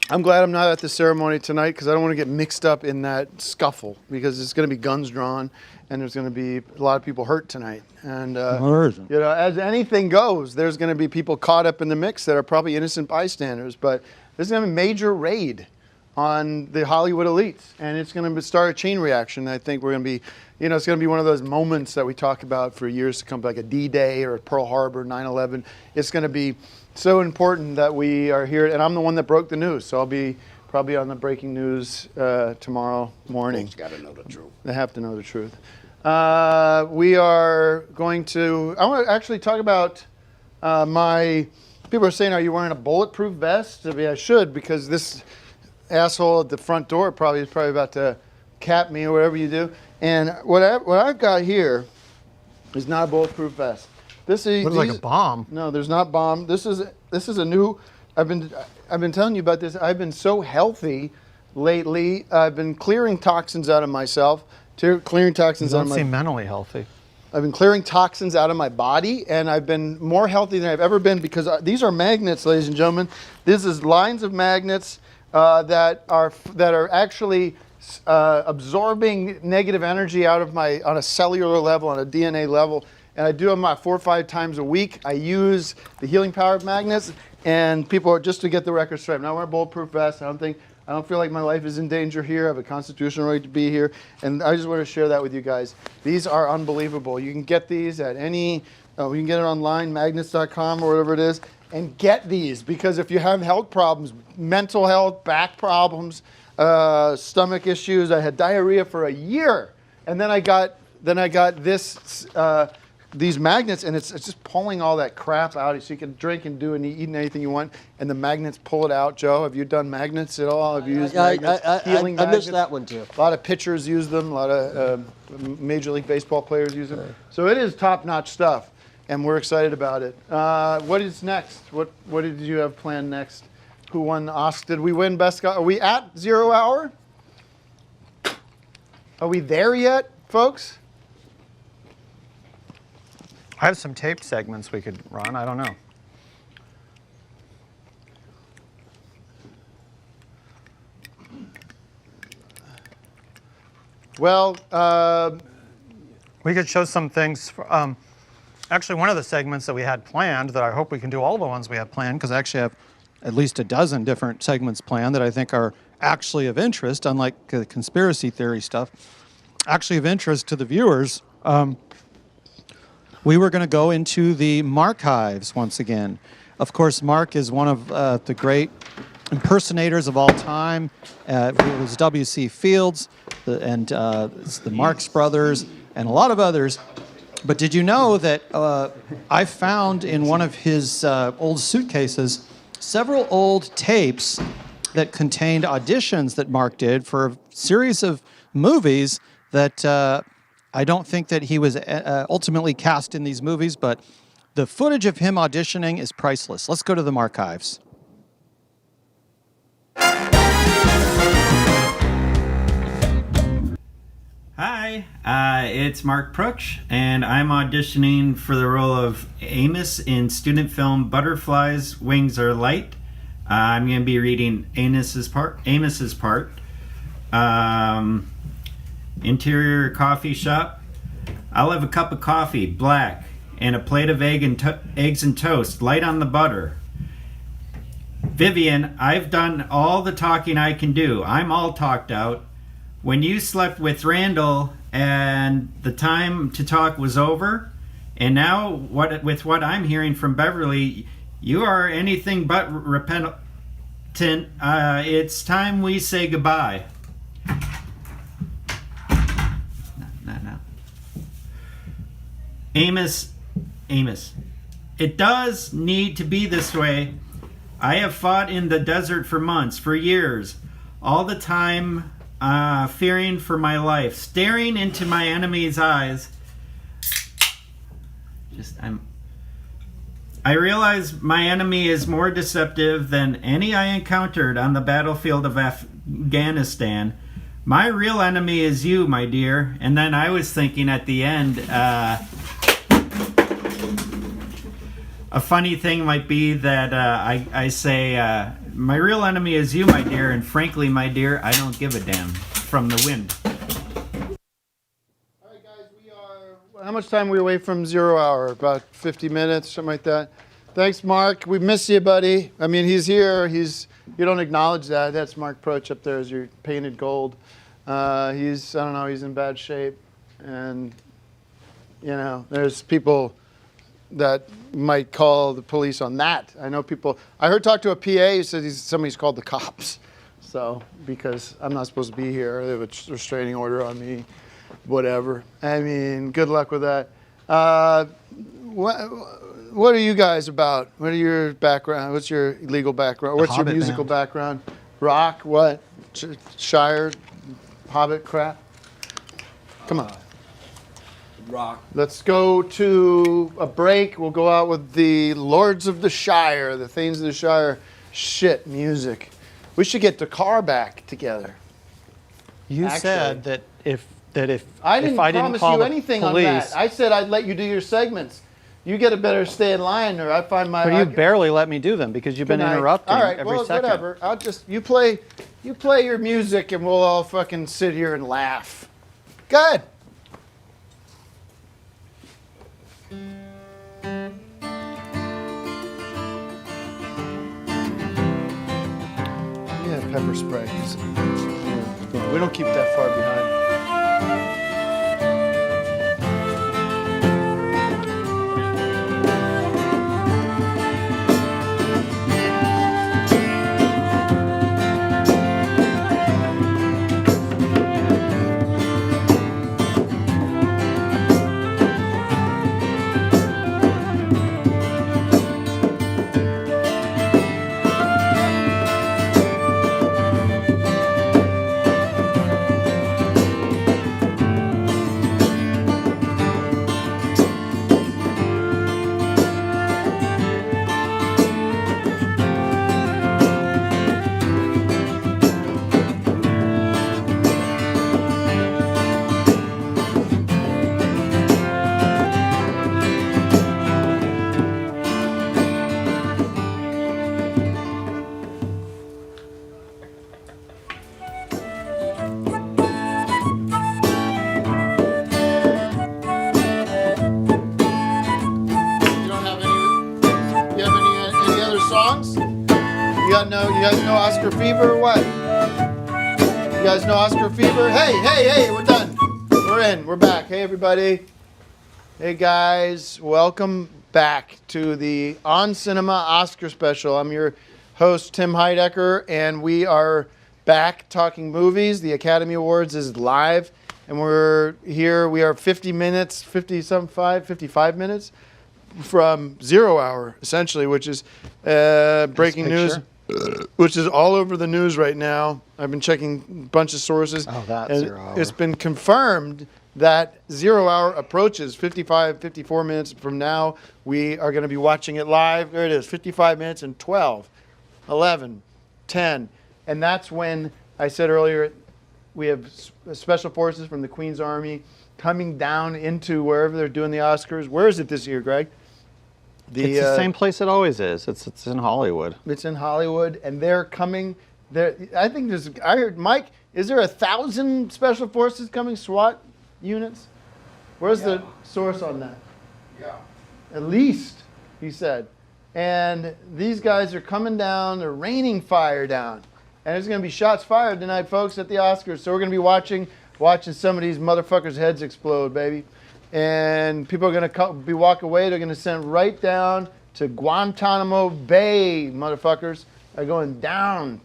I'm glad I'm not at the ceremony tonight because I don't want to get mixed up in that scuffle because there's going to be guns drawn and there's going to be a lot of people hurt tonight. And There isn't. you know, as anything goes, there's going to be people caught up in the mix that are probably innocent bystanders. But this is going to be a major raid on the Hollywood elites, and it's going to start a chain reaction. I think we're going to be, it's going to be one of those moments that we talk about for years to come, like a D-Day or Pearl Harbor, 9/11. It's going to be so important that we are here, and I'm the one that broke the news, so I'll be probably on the breaking news tomorrow morning. Folks got to know the truth. They have to know the truth. We are going to, I want to actually talk about people are saying, are you wearing a bulletproof vest? I mean, I should, because this asshole at the front door is probably about to cap me or whatever you do. And what I've got here is not a bulletproof vest. Looks like a bomb. No, there's not bomb. This is a new. I've been telling you about this. I've been so healthy lately. I've been clearing toxins out of myself. Clearing toxins out of my. You don't seem mentally healthy. I've been clearing toxins out of my body, and I've been more healthy than I've ever been because these are magnets, ladies and gentlemen. This is lines of magnets that are actually absorbing negative energy out of on a cellular level, on a DNA level. And I do them about 4 or 5 times a week. I use the healing power of magnets, and people are, just to get the record straight, I'm not wearing a bulletproof vest. I don't feel like my life is in danger here. I have a constitutional right to be here. And I just want to share that with you guys. These are unbelievable. You can get these at you can get it online, magnets.com or whatever it is, and get these, because if you have health problems, mental health, back problems, stomach issues, I had diarrhea for a year. And then I got this, these magnets, and it's just pulling all that crap out, so you can drink and do and eat anything you want, and the magnets pull it out. Joe, have you done magnets at all? Have you used magnets? Healing I magnets? missed that one too. A lot of pitchers use them. A lot of Major League Baseball players use them. So it is top-notch stuff, and we're excited about it. What is next? What did you have planned next? Who won the Oscar? Did we win Best Guy? Are we at 0 hour? Are we there yet, folks? I have some taped segments we could run. I don't know. Well, we could show some things. Actually, one of the segments that we had planned, that I hope we can do all the ones we have planned, because I actually have at least a dozen different segments planned that I think are actually of interest, unlike the conspiracy theory stuff, actually of interest to the viewers. We were going to go into the Marchives once again. Of course, Mark is one of the great impersonators of all time. It was W.C. Fields and it's the Marx Brothers and a lot of others. But did you know that I found in one of his old suitcases several old tapes that contained auditions that Mark did for a series of movies that I don't think that he was ultimately cast in these movies, but the footage of him auditioning is priceless. Let's go to the Marchives. Hi, it's Mark Pruksch, and I'm auditioning for the role of Amos in student film Butterflies Wings Are Light. I'm going to be reading Amos's part. Interior coffee shop. I'll have a cup of coffee, black, and a plate of eggs and toast, light on the butter. Vivian, I've done all the talking I can do. I'm all talked out. When you slept with Randall and the time to talk was over, and now with what I'm hearing from Beverly, you are anything but repentant. It's time we say goodbye. No. Amos, it does need to be this way. I have fought in the desert for months, for years, all the time fearing for my life, staring into my enemy's eyes. I realize my enemy is more deceptive than any I encountered on the battlefield of Afghanistan. My real enemy is you, my dear. And then I was thinking at the end, a funny thing might be that I say, my real enemy is you, my dear, and frankly, my dear, I don't give a damn, from the wind. All right, guys, how much time are we away from 0 hour? About 50 minutes, something like that. Thanks, Mark. We miss you, buddy. I mean, he's here. He's You don't acknowledge that. That's Mark Proch up there as your painted gold. He's, I don't know, he's in bad shape. And, you know, there's people that might call the police on that. I know people, I heard talk to a PA who said somebody's called the cops. So, because I'm not supposed to be here, they have a restraining order on me, whatever. I mean, good luck with that. What are you guys about? What are your background? What's your legal background? What's your musical background? Rock? What? Shire? Hobbit crap? Come on. Rock. Let's go to a break. We'll go out with the Lords of the Shire, the Thanes of the Shire shit music. We should get the car back together. You said that if I didn't promise call you the anything police, on that. I said I'd let you do your segments. You get a better stay in line, or I find my. But you barely let me do them because you've been interrupting all right, every well, second. whatever. I'll just you play your music, and we'll all fucking sit here and laugh. Go ahead. Yeah, pepper spray. We don't keep that far behind. You guys know Oscar Fever or what? You guys know Oscar Fever? Hey, we're done. We're in. We're back. Hey, everybody. Hey, guys. Welcome back to the On Cinema Oscar special. I'm your host, Tim Heidecker, and we are back talking movies. The Academy Awards is live, and we're here. We are 55 minutes from 0 Hour, essentially, which is breaking news. Which is all over the news right now. I've been checking a bunch of sources. Oh, that's and 0 Hour. It's been confirmed that 0 Hour approaches 54 minutes from now. We are going to be watching it live. There it is, 55 minutes and 12, 11, 10. And that's when I said earlier, we have special forces from the Queen's Army coming down into wherever they're doing the Oscars. Where is it this year, Greg? It's the same place it always is. It's in Hollywood. It's in Hollywood, and they're coming. I think there's. I heard, Mike. Is there 1,000 special forces coming? SWAT units? Where's the source on that? Yeah. At least, he said. And these guys are coming down. They're raining fire down, and there's going to be shots fired tonight, folks, at the Oscars. So we're going to be watching some of these motherfuckers' heads explode, baby. And people are going to walk away. They're going to send right down to Guantanamo Bay, motherfuckers. Are going down.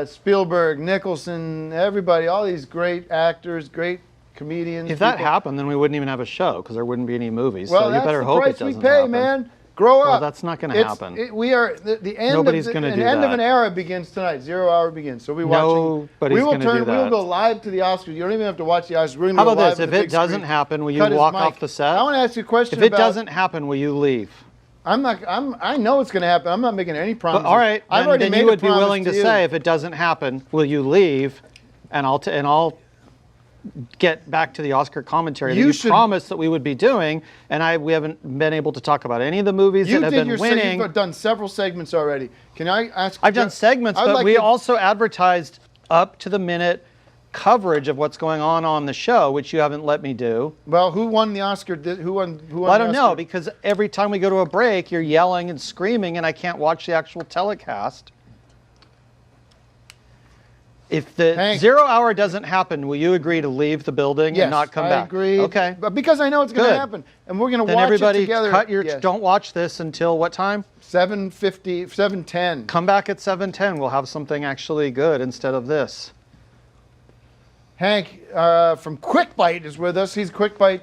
Spielberg, Nicholson, everybody, all these great actors, great comedians. If that happened, then we wouldn't even have a show because there wouldn't be any movies. Well, so you that's better the hope price it doesn't we pay, happen. man. Grow up. Well, that's not going to happen. We are the end. Nobody's of going to do the end of that. an era begins tonight. 0 Hour begins. So we watching. Nobody's We will going to do We will that. go live to the Oscars. You don't even have to watch the Oscars. We're going to How go about live this? on If the it big doesn't screen. happen, will you Cut his walk mic. off the set? I want to ask you a question. If it about, doesn't happen, will you leave? I know it's going to happen. I'm not making any promises. But, all right, I've already then made you a would be promise willing to you. say, if it doesn't happen, will you leave? And I'll get back to the Oscar commentary that you promised that we would be doing, and we haven't been able to talk about any of the movies that have been winning. You've done several segments already. Can I ask? I've done segments, but we also advertised up to the minute coverage of what's going on the show, which you haven't let me do. Well, who won the Oscar? Who won? Well, I don't know, because every time we go to a break, you're yelling and screaming, and I can't watch the actual telecast. If the Hank. 0 hour doesn't happen, will you agree to leave the building Yes, and not come I back? agree. Okay. But because I know it's going to Good. happen, and we're going to Then watch everybody it together. cut your. Yes. Don't watch this until what time? 7:50, 7:10. Come back at 7:10. We'll have something actually good instead of this. Hank from Quick Bite is with us. He's Quick Bite.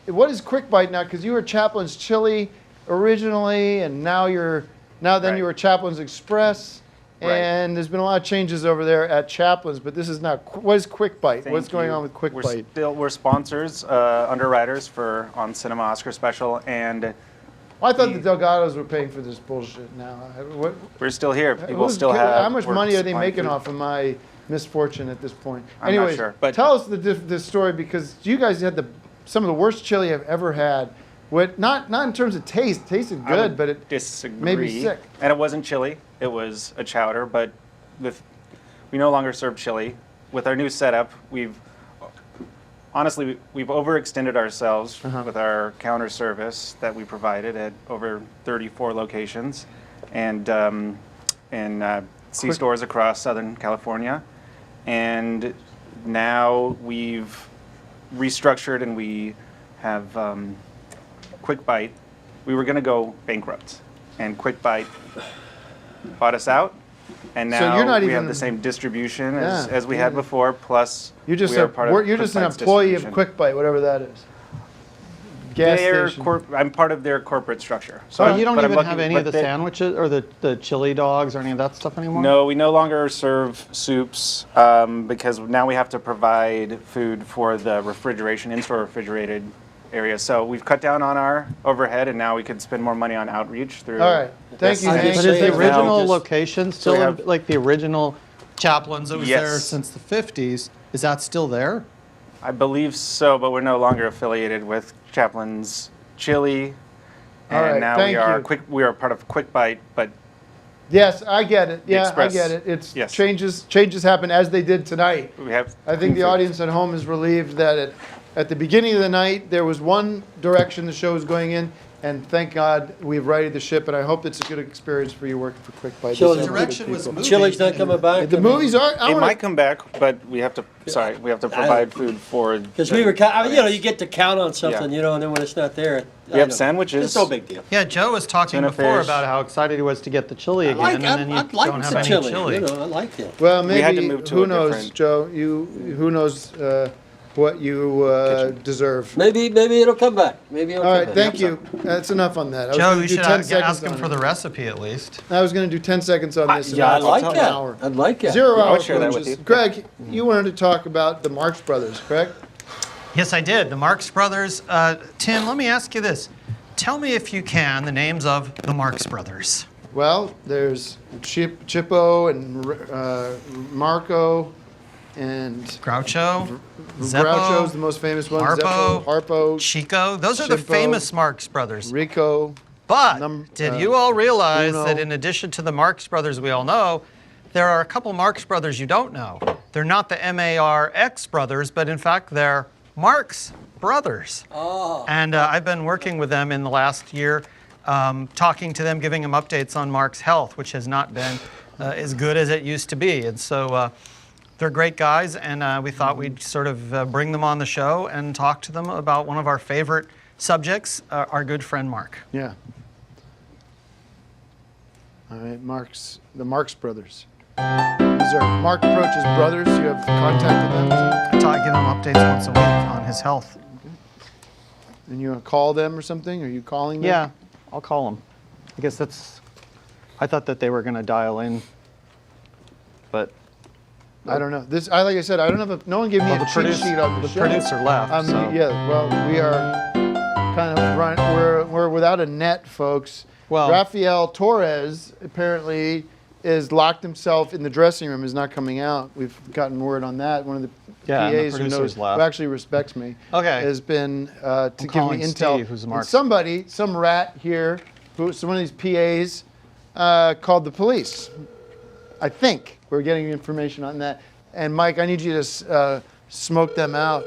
What is Quick Bite now? Because you were Chaplin's Chili originally, and now you were Chaplin's Express. And there's been a lot of changes over there at Chaplin's, but this is not. What is Quick Bite? What's going on with Quick Bite? We're sponsors, underwriters for On Cinema Oscar Special, and I thought the Delgados were paying for this bullshit now. we're still here. People still have. How much we're money are they supplying making food. off of my misfortune at this point? I'm not Anyways, sure, but- tell us the story, because you guys had some of the worst chili I've ever had. Not in terms of taste. It tasted I good, would but it disagree. made me sick. And it wasn't chili; it was a chowder. But we no longer serve chili. With our new setup, we've overextended ourselves with our counter service that we provided at over 34 locations, and C-stores across Southern California. And now we've restructured, and we have Quick Bite. We were going to go bankrupt, and Quick Bite bought us out, and So now you're not we even- have the same distribution Yeah. as we had before. Plus, You're just we are part of you're just an Quick Bite's employee of distribution. Quick Bite, whatever that is. Gas They're station. I'm part of their corporate structure. So you don't but I'm even lucky- have any but of the they- sandwiches or the chili dogs or any of that stuff anymore? No, we no longer serve soups because now we have to provide food for the refrigeration, in-store refrigerated area. So we've cut down on our overhead, and now we can spend more money on outreach through. All right. Thank you, But Hank. is the Now original just- location So still we have- like the original? Chaplain's that was there Yes. since the 50s. Is that still there? I believe so, but we're no longer affiliated with Chaplin's Chili. All And right, now thank you. we are part of Quick Bite, but Yes, I get it. Yeah, Express. I get it. It's Yes. changes happen as they did tonight. we have. I think the audience at home is relieved that at the beginning of the night there was one direction the show was going in, and thank God we've righted the ship. And I hope it's a good experience for you working for Quick Bite. Chili- This is Direction good was people. moving. Chili's not coming back. The movies are. It might come back, but we have to. Sorry, we have to provide food for. Because the we were, you audience. you get to count on something, Yeah. and then when it's not there, We have sandwiches. It's no big deal. Yeah, Joe was talking Tuna before fish. about How excited he was to get the chili again, I and then you like don't have some any chili. chili. I like it. Well, We had to maybe move to who a knows, different Joe? Who knows what you deserve. Maybe it'll come back. Maybe it'll All come right, back. thank you. That's enough on that. I was Joe, gonna you do should 10 seconds ask him on for it. the recipe at least. I was going to do 10 seconds on this. Yeah, I and like I'll tell that. an hour. I'd like that. 0 I'll hour share that with approaches. you. Greg, you wanted to talk about the Marx Brothers, correct? Yes, I did. The Marx Brothers. Tim, let me ask you this. Tell me, if you can, the names of the Marx Brothers. Well, there's Chippo and Marco and Groucho, Groucho's the Zeppo, most famous one. Harpo, Zeppo, Harpo, Chico. Those are the Chimpo, famous Marx Brothers. Rico. But did you all realize Uno. that in addition to the Marx Brothers we all know, there are a couple Marx Brothers you don't know. They're not the M-A-R-X brothers, but in fact they're Marx Brothers. Oh. And I've been working with them in the last year, talking to them, giving them updates on Mark's health, which has not been as good as it used to be. And so they're great guys, and we thought we'd sort of bring them on the show and talk to them about one of our favorite subjects, our good friend Mark. Yeah. All right, the Marx Brothers. These are Mark Approach's brothers. You have contact with them? I give him updates once a week on his health. And you call them or something? Are you calling them? Yeah, I'll call them. I guess I thought that they were going to dial in, but I don't know. Like I said, I don't have no one gave me a cheat sheet on the show. producer left. So. Yeah, well, we are kind of we're without a net, folks. Well, Rafael Torres apparently is locked himself in the dressing room, is not coming out. We've gotten word on that. One of the Yeah, and the PAs who producers knows, left. who actually respects me, Okay. has been to give me calling intel. Steve, who's And Mark's- some rat here, who's one of these PAs, called the police. I think we're getting information on that. And Mike, I need you to smoke them out.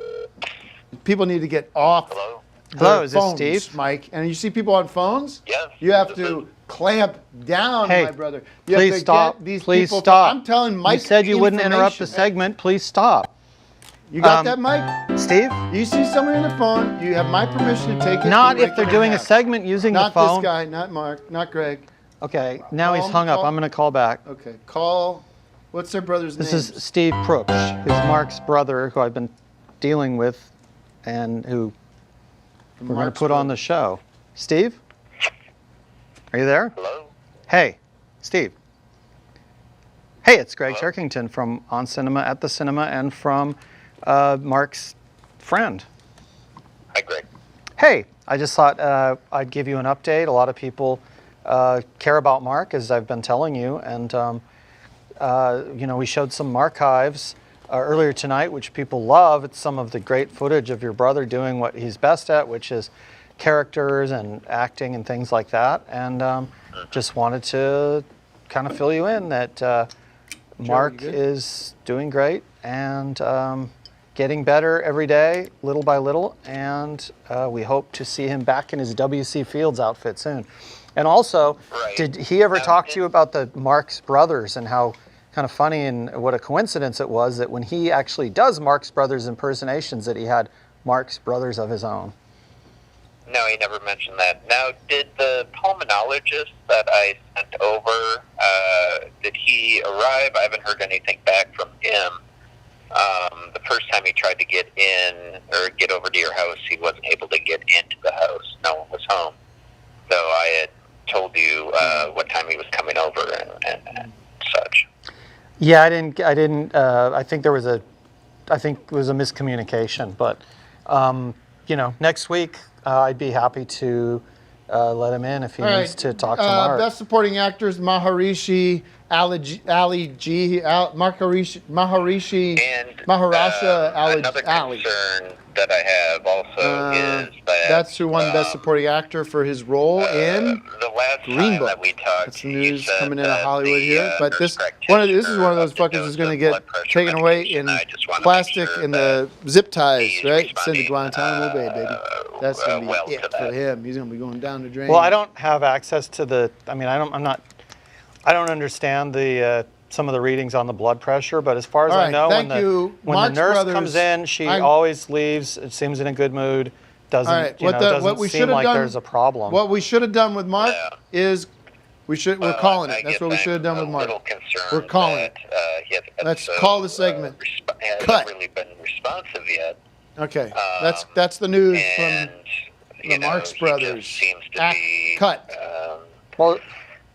People need to get off. Hello, their is this phones, Steve? Mike, and you see people on phones? Yes. You have to clamp down, Hey, my brother. You have please to stop. get these Please people stop. I'm telling Mike. You said you wouldn't interrupt the segment. Please stop. You got that, Mike? Steve? You see someone on the phone, you have my permission to take it. Not and if break they're it in doing a half. segment using Not the phone. this guy, not Mark, not Greg. Okay, now he's Call- hung up. call- I'm going to call back. Okay, call. What's their brother's name? This is Steve Prooch, who's Mark's brother, who I've been dealing with, and who we're going to Mark's put on brother. the show. Steve? Are you there? Hello? Hey, Steve. Hey, it's Greg Turkington from On Cinema, at the Cinema, and from Mark's friend. Hi, Greg. Hey, I just thought I'd give you an update. A lot of people care about Mark, as I've been telling you, and you know, we showed some archives earlier tonight, which people love. It's some of the great footage of your brother doing what he's best at, which is characters and acting and things like that. And just wanted to kind of fill you in that Mark is doing great and getting better every day, little by little, and we hope to see him back in his W.C. Fields outfit soon. And also, did he ever talk to you about the Marx Brothers and how kind of funny and what a coincidence it was that when he actually does Marx Brothers impersonations that he had Marx Brothers of his own? No, he never mentioned that. Now, did the pulmonologist that I sent over, did he arrive? I haven't heard anything back from him. The first time he tried to get in or get over to your house, he wasn't able to get into the house. No one was home. So I had told you what time he was coming over and such. Yeah, I didn't. I think there was a, I think it was a miscommunication. But you know, next week I'd be happy to let him in if he needs to talk to Mark. Best supporting actors: Maharishi Maharishi, Maharasha Another concern that I have also is that that's who won Best Supporting Actor for his role in the last Green time Book. that we talked, That's the news said coming in that of Hollywood the, here. But nurse this is one of those fuckers who's going to get taken away in plastic in the zip ties, right? Sent to Guantanamo Bay, baby. That's going to be it for him. He's going to be going down the drain. Well, I don't have access to the. I mean, I don't understand the some of the readings on the blood pressure, but as far as I know, when the nurse comes in, she always leaves. It seems in a good mood. Doesn't doesn't seem like there's a problem. What we should have done with Mark is we're calling it. That's what we should have done with Mark. We're calling it. Let's call the segment. Cut. Hasn't really been responsive yet. Okay, that's the news from the Marx Brothers. Seems to be cut. Well,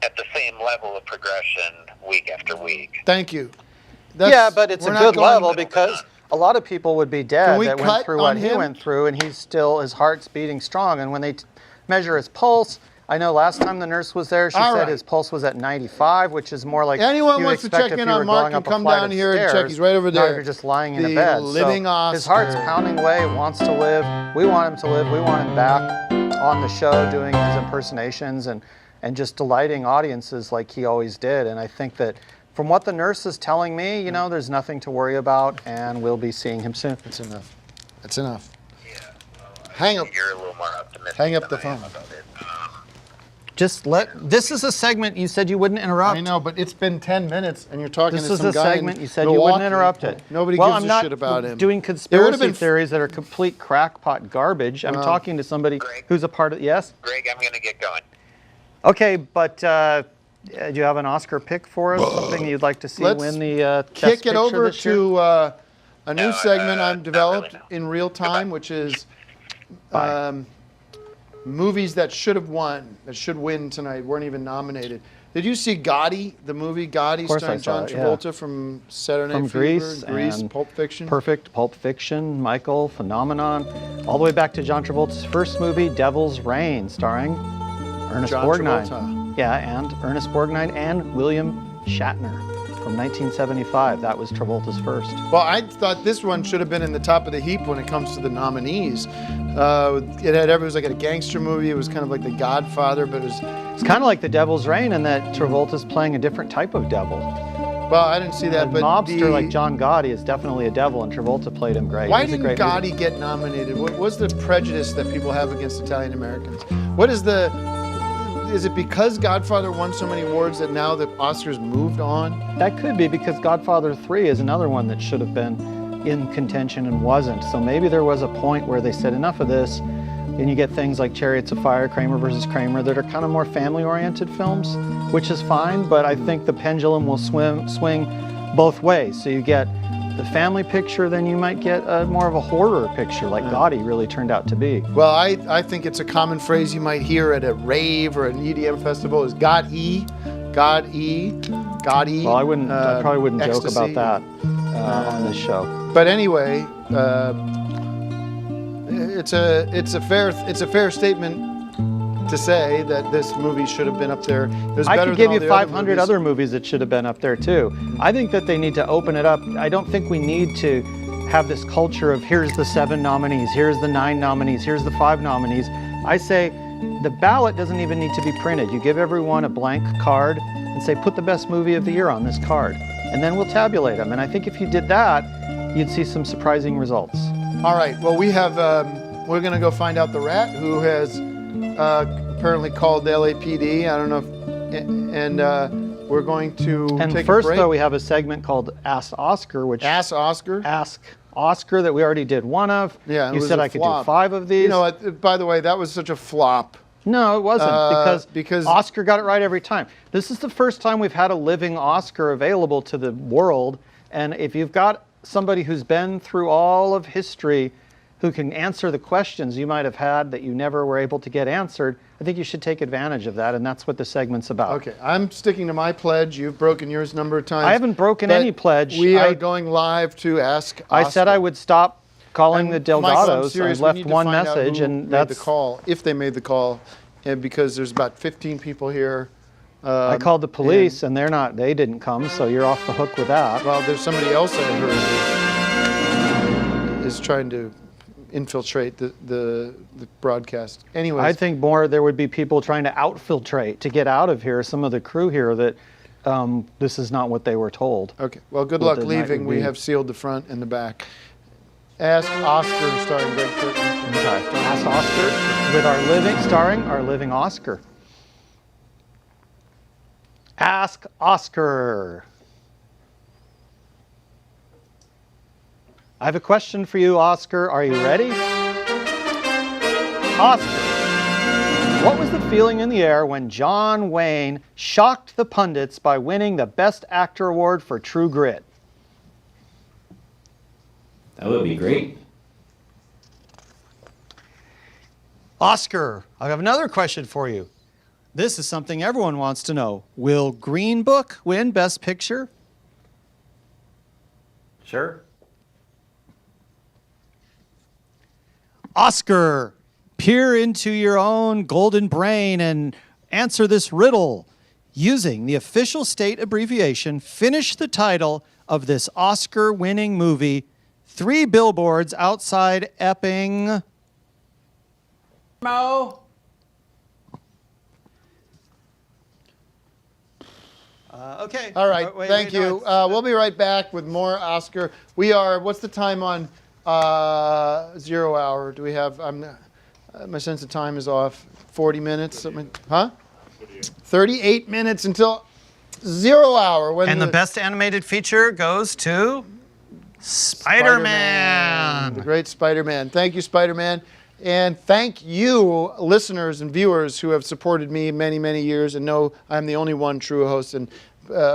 at the same level of progression week after week. Thank you. Yeah, but it's a good level because a lot of people would be dead that went through what he went through, and he's still, his heart's beating strong. And when they measure his pulse, I know last time the nurse was there, she said his pulse was at 95, which is more like anyone wants to check in on Mark and come down here and check. He's right over there. Not if you're just lying in a bed. Living Oscar. His heart's pounding away, wants to live. We want him to live. We want him back on the show doing his impersonations and just delighting audiences like he always did. And I think that from what the nurse is telling me, you know, there's nothing to worry about, and we'll be seeing him soon. That's enough. That's enough. Yeah. Well, hang up. You're a little more optimistic. Hang up the phone. Just this is a segment you said you wouldn't interrupt. I know, but it's been 10 minutes and you're talking this to some is a guy segment in you said Milwaukee. you wouldn't interrupt it. Nobody well, gives I'm a not shit about him. doing conspiracy theories that are complete crackpot garbage. I'm talking to somebody who's a part of, yes? Greg, I'm going to get going. Okay, but do you have an Oscar pick for us? Something you'd like to see win the Best kick it Picture over this year? to a new segment I've developed in real time, which is movies that should have won, that should win tonight, weren't even nominated. Did you see Gotti, the movie Gotti, starring John Travolta from Saturday Night Fever, Grease, Pulp Fiction? Perfect, Pulp Fiction, Michael, Phenomenon, all the way back to John Travolta's first movie, Devil's Reign, starring Ernest Borgnine. Travolta. Yeah, and Ernest Borgnine and William Shatner from 1975. That was Travolta's first. Well, I thought this one should have been in the top of the heap when it comes to the nominees. It was like a gangster movie. It was kind of like The Godfather, but it's kind of like The Devil's Reign in that Travolta's playing a different type of devil. Well, I didn't see that, but mobster like John Gotti is definitely a devil, and Travolta played him great. Why didn't Gotti get nominated? What was the prejudice that people have against Italian Americans? What is the is it because Godfather won so many awards that now the Oscars moved on? That could be because Godfather 3 is another one that should have been in contention and wasn't. So maybe there was a point where they said enough of this, and you get things like Chariots of Fire, Kramer versus Kramer, that are kind of more family-oriented films, which is fine, but I think the pendulum will swing both ways. So you get the family picture, then you might get more of a horror picture like Gotti really turned out to be. Well, I think it's a common phrase you might hear at a rave or an EDM festival is God-E. Well, I probably wouldn't joke about that on this show. But anyway, it's a fair statement to say that this movie should have been up there. I could give you 500 other movies that should have been up there too. I think that they need to open it up. I don't think we need to have this culture of here's the 7 nominees, here's the 9 nominees, here's the 5 nominees. I say the ballot doesn't even need to be printed. You give everyone a blank card and say put the best movie of the year on this card, and then we'll tabulate them. And I think if you did that, you'd see some surprising results. All right, well, we have, we're gonna go find out the rat who has apparently called the LAPD. I don't know if, we're going to And take first, a break. though, we have a segment called Ask Oscar, which Ask Oscar that we already did one of. Yeah, it you was said a I could flop. do 5 of these. You know, by the way, that was such a flop. No, it wasn't, because Oscar got it right every time. This is the first time we've had a living Oscar available to the world, and if you've got somebody who's been through all of history who can answer the questions you might have had that you never were able to get answered, I think you should take advantage of that, and that's what the segment's about. Okay, I'm sticking to my pledge. You've broken yours a number of times. I haven't broken but any pledge. We are going live to Ask Oscar. I said I would stop calling the Michael, I'm Delgados. serious. I We left need to one find out message, who and made that's the call, if they made the call, and because there's about 15 people here. I called the police, and they didn't come, so you're off the hook with that. Well, there's somebody else I heard is trying to infiltrate the broadcast. Anyways, I think there would be people trying to outfiltrate to get out of here. Some of the crew here that this is not what they were told. Okay. Well, good What luck the night leaving. would We be. have sealed the front and the back. Ask Oscar, starring Greg Turkington. Okay. Ask Oscar with starring our living Oscar. Ask Oscar. I have a question for you, Oscar. Are you ready? Oscar, what was the feeling in the air when John Wayne shocked the pundits by winning the Best Actor Award for True Grit? That would be great. Oscar, I have another question for you. This is something everyone wants to know. Will Green Book win Best Picture? Sure. Oscar, peer into your own golden brain and answer this riddle. Using the official state abbreviation, finish the title of this Oscar-winning movie, 3 Billboards Outside Epping. Mo. Okay. All right. Wait, Thank you. We'll be right back with more Oscar. We are. What's the time on 0 hour? Do we have? My sense of time is off. 40 minutes. Something. Huh? 38 minutes until 0 hour. When And the best animated feature goes to Spider-Man. The great Spider-Man. Thank you, Spider-Man. And thank you, listeners and viewers who have supported me many, many years and know I'm the only one true host, and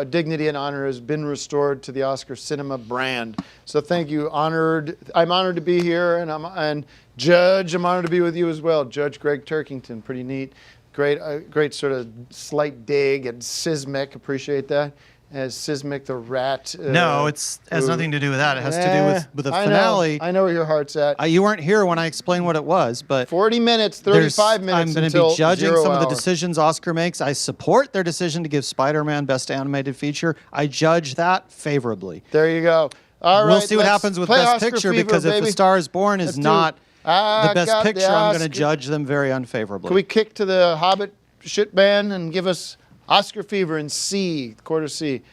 dignity and honor has been restored to the Oscar Cinema brand. So thank you. I'm honored to be here, and Judge, I'm honored to be with you as well. Judge Greg Turkington, pretty neat. Great sort of slight dig at Sismic. Appreciate that. As Sismic the rat. No, it has nothing to do with that. It has to do with the finale. I know where your heart's at. You weren't here when I explained what it was, but 40 minutes, 35 minutes I'm going to until be judging 0 some of the hour. decisions Oscar makes. I support their decision to give Spider-Man Best Animated Feature. I judge that favorably. There you go. All right. We'll see what let's happens with play Best Oscar Picture, Fever, because if baby. The Star is Born Let's is do not the Best got the Picture, I'm going to Oscar. judge them very unfavorably. Can we kick to the Hobbit shit band and give us Oscar Fever in C, quarter C?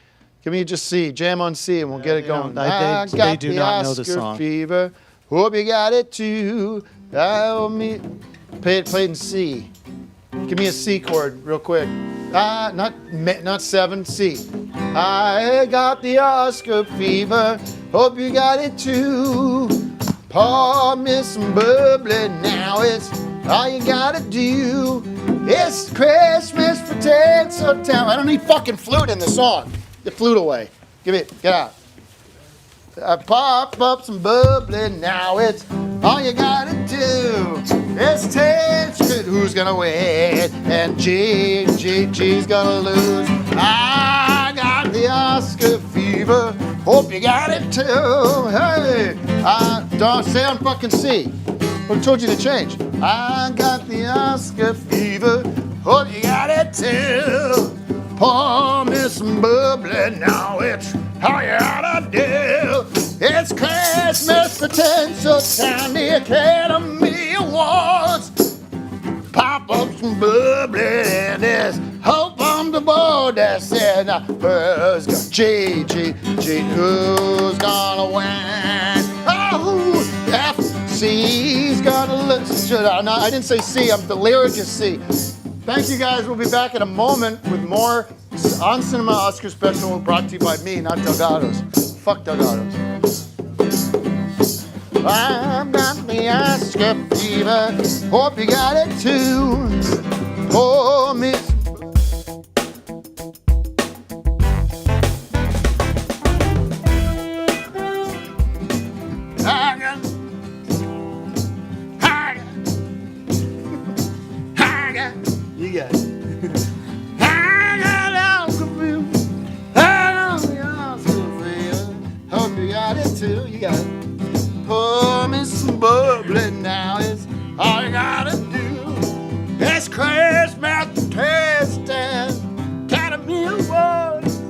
Give me just C, jam on C, and we'll get it going. They do not know the Oscar song. Fever. Hope you got it too. Play it in C. Give me a C chord real quick. Not 7, C. I got the Oscar fever. Hope you got it too. Pour me some bubbly now. It's all you gotta do. It's Christmas for Tinseltown. I don't need fucking flute in the song. Get flute away. Get out. I pop up some bubbly now. It's all you gotta do. It's Tinseltown. Who's gonna win? And G's gonna lose. I got the Oscar fever. Hope you got it too. Hey, don't say on fucking C. Who told you to change? I got the Oscar fever. Hope you got it too. Pour me some bubbly now. It's all you gotta do. It's Christmas for Tinseltown, the Academy Awards. Pop up some bubbly and there's hope on the board that said, G, who's gonna win? Oh, F, C's gonna listen. No, I didn't say C, the lyric is C. Thank you guys, we'll be back in a moment with more On Cinema Oscar Special brought to you by me, not Delgado's. Fuck Delgado's. I've got the Oscar fever. Hope you got it too. Oh, miss. You got it. I got Oscar fever. I got the Oscar fever. Hope you got it too. You got it. Pour me some bubbly now, it's all you gotta do. It's Christmas Tinseltown, Academy Awards.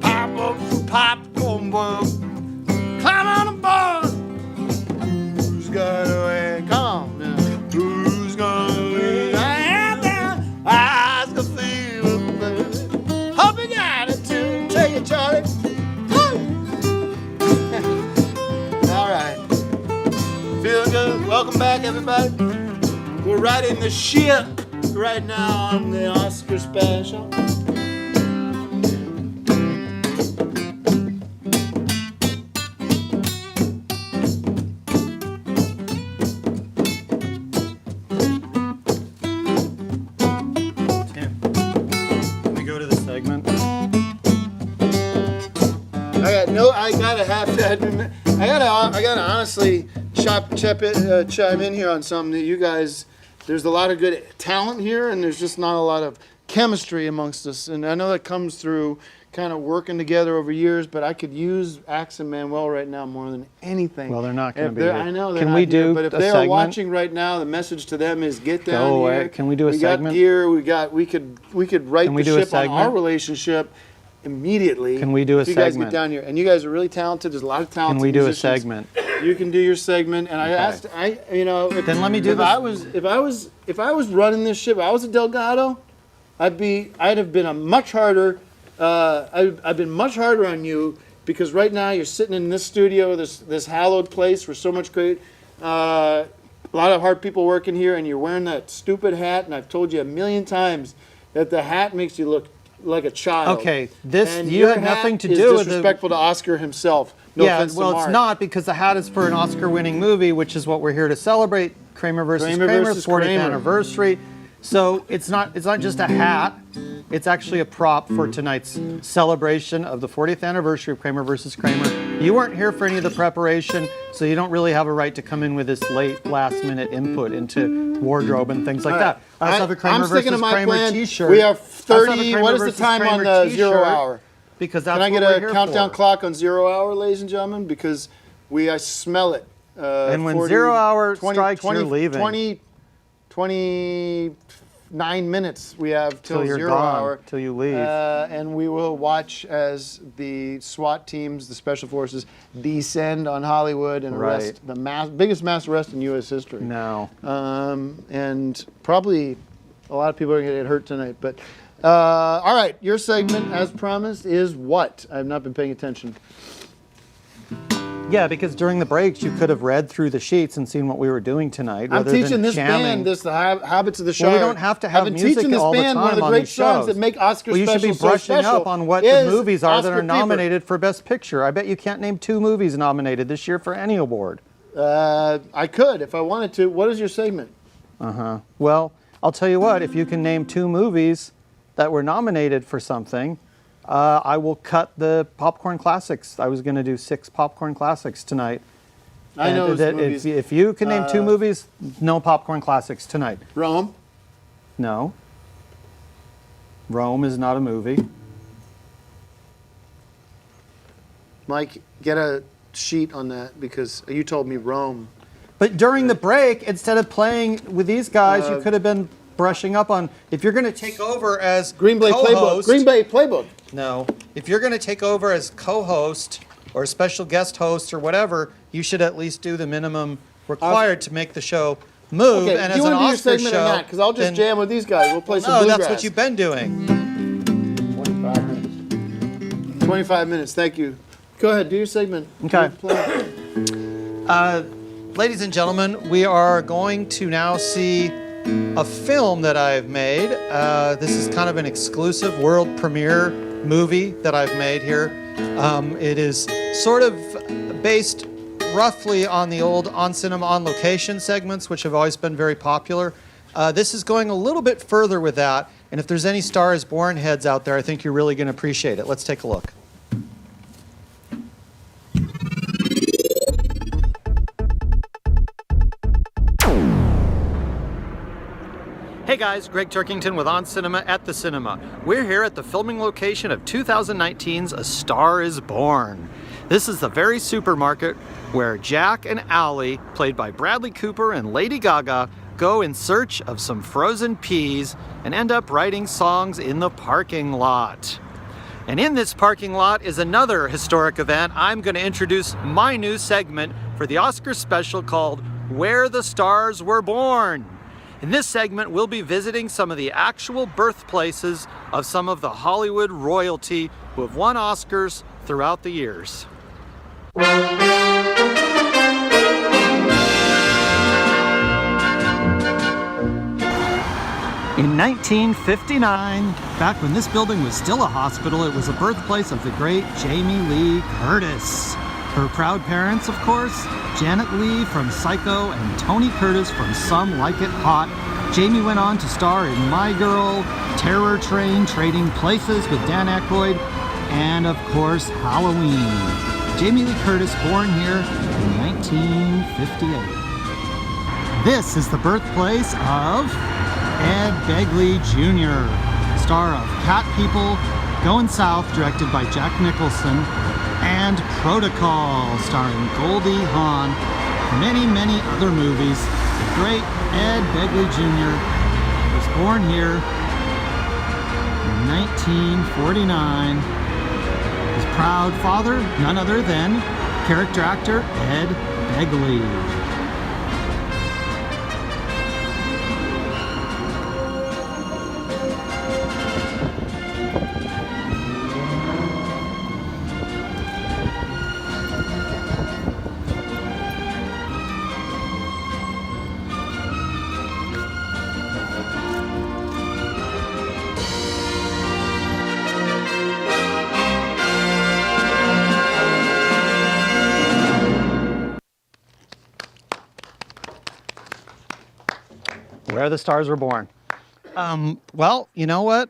Pop up some popcorn, bug. Climb on board. Who's gonna win? Come on, man. Who's gonna win? I am the Oscar fever, baby. Hope you got it too. Take it, Charlie. All right. Feel good. Welcome back, everybody. We're riding the ship right now on the Oscar special. Tim, can we go to the segment? I gotta honestly chime in here on something that you guys. There's a lot of good talent here, and there's just not a lot of chemistry amongst us. And I know that comes through kind of working together over years. But I could use Axe and Manuel right now more than anything. Well, they're not going to be here. I know they're Can not we here, do but if a they are segment? watching right now, the message to them is get down Go away. here. Can we do a segment? We got gear. We could right Can we the do a ship on our segment? relationship immediately. Can we do a if you guys segment? get down here, and you guys are really talented. There's a lot of talented Can we do a musicians. segment? You can do your segment, and Then let me do this. If I was running this ship, if I was a Delgado, I'd have been a much harder. I've been much harder on you because right now you're sitting in this studio, this hallowed place where so much great, a lot of hard people working here, and you're wearing that stupid hat. And I've told you a million times that the hat makes you look like a child. Okay, And you your had nothing hat to is do with the. disrespectful to Oscar himself. No Yeah, offense to well, Mark. it's not because the hat is for an Oscar-winning movie, which is what we're here to celebrate. Kramer versus Kramer Kramer, versus 40th Kramer. anniversary. So it's not just a hat. It's actually a prop for tonight's celebration of the 40th anniversary of Kramer versus Kramer. You weren't here for any of the preparation, so you don't really have a right to come in with this late, last-minute input into wardrobe and things like that. I also have a Kramer I'm sticking versus to my Kramer plan. T-shirt. We have I also have a 30. Kramer What is the versus time on Kramer the 0 T-shirt, hour? Because that's Can I what get we're a here countdown for. clock on 0 hour, ladies and gentlemen? Because I smell it. And when 0 hour strikes, you're leaving. 29 minutes we have till you're 0 gone, hour. till you leave. And we will watch as the SWAT teams, the special forces, descend on Hollywood and arrest the biggest mass arrest in U.S. history. No. And probably a lot of people are going to get hurt tonight. But all right, your segment, as promised, is what? I have not been paying attention. Yeah, because during the breaks you could have read through the sheets and seen what we were doing tonight. I'm rather teaching than this jamming. band the Habits of the Shire. Well, we don't have to have I've been music teaching this all the band time one of the on great these songs shows. that make Oscar Well, you should be special so brushing special up on what is the movies are that Oscar are Fever. nominated for Best Picture. I bet you can't name 2 movies nominated this year for any award. I could if I wanted to. What is your segment? Well, I'll tell you what. If you can name 2 movies that were nominated for something, I will cut the popcorn classics. I was going to do 6 popcorn classics tonight. I know And those movies. if you can name 2 movies, no popcorn classics tonight. Rome. No. Rome is not a movie. Mike, get a sheet on that because you told me Rome. But during the break, instead of playing with these guys, you could have been brushing up on. If you're going to take over as Green Bay co-host, Playbook. Green Bay Playbook. No. If you're going to take over as co-host or special guest host or whatever, you should at least do the minimum required to make the show move. Okay, and do as you an want to do your Oscar segment show, or not? Because I'll just then- jam with these guys. We'll play some No, bluegrass. that's what you've been doing. 25 minutes. Thank you. Go ahead. Do your segment. Okay. Play. Ladies and gentlemen, we are going to now see a film that I've made. This is kind of an exclusive world premiere movie that I've made here. It is sort of based roughly on the old On Cinema On Location segments, which have always been very popular. This is going a little bit further with that, and if there's any Star is Born heads out there, I think you're really going to appreciate it. Let's take a look. Hey guys, Greg Turkington with On Cinema at the Cinema. We're here at the filming location of 2019's A Star is Born. This is the very supermarket where Jack and Allie, played by Bradley Cooper and Lady Gaga, go in search of some frozen peas and end up writing songs in the parking lot. And in this parking lot is another historic event. I'm going to introduce my new segment for the Oscar special called Where the Stars Were Born. In this segment, we'll be visiting some of the actual birthplaces of some of the Hollywood royalty who have won Oscars throughout the years. In 1959, back when this building was still a hospital, it was the birthplace of the great Jamie Lee Curtis. Her proud parents, of course, Janet Leigh from Psycho and Tony Curtis from Some Like It Hot. Jamie went on to star in My Girl, Terror Train, Trading Places with Dan Aykroyd, and of course, Halloween. Jamie Lee Curtis, born here in 1958. This is the birthplace of Ed Begley Jr., star of Cat People, Going South, directed by Jack Nicholson, and Protocol, starring Goldie Hawn, many, many other movies. The great Ed Begley Jr. was born here in 1949. His proud father, none other than character actor Ed Begley. Where the Stars Were Born. Well, you know what?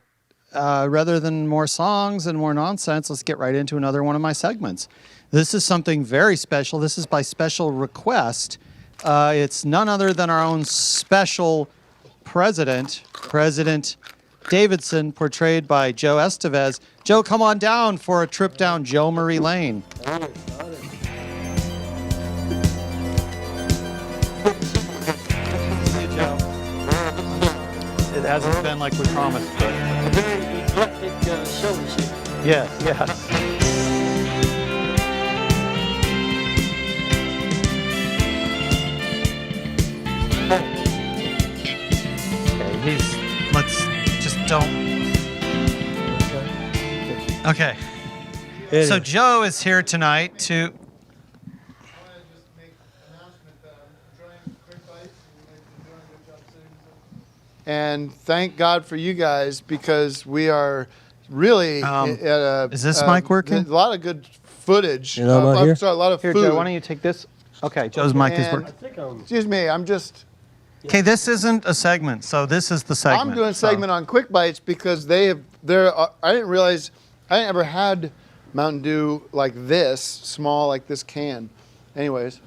Rather than more songs and more nonsense, let's get right into another one of my segments. This is something very special. This is by special request. It's none other than our own special president, President Davidson, portrayed by Joe Estevez. Joe, come on down for a trip down Joe Marie Lane. It hasn't been like we promised, but... A very eclectic show this year. Yes, yes. Okay, let's just don't... Okay. So Joe is here tonight to... and thank God for you guys because we are really is this mic working? A lot of good footage. You know about here? Sorry, a lot of Here, food. Joe, why don't you take this? Okay, Joe's mic is And- working. Excuse me, I'm just. Okay, this isn't a segment, so this is the segment. I'm doing a segment on Quick Bites because I didn't realize I never had Mountain Dew like this, small like this can. Anyways,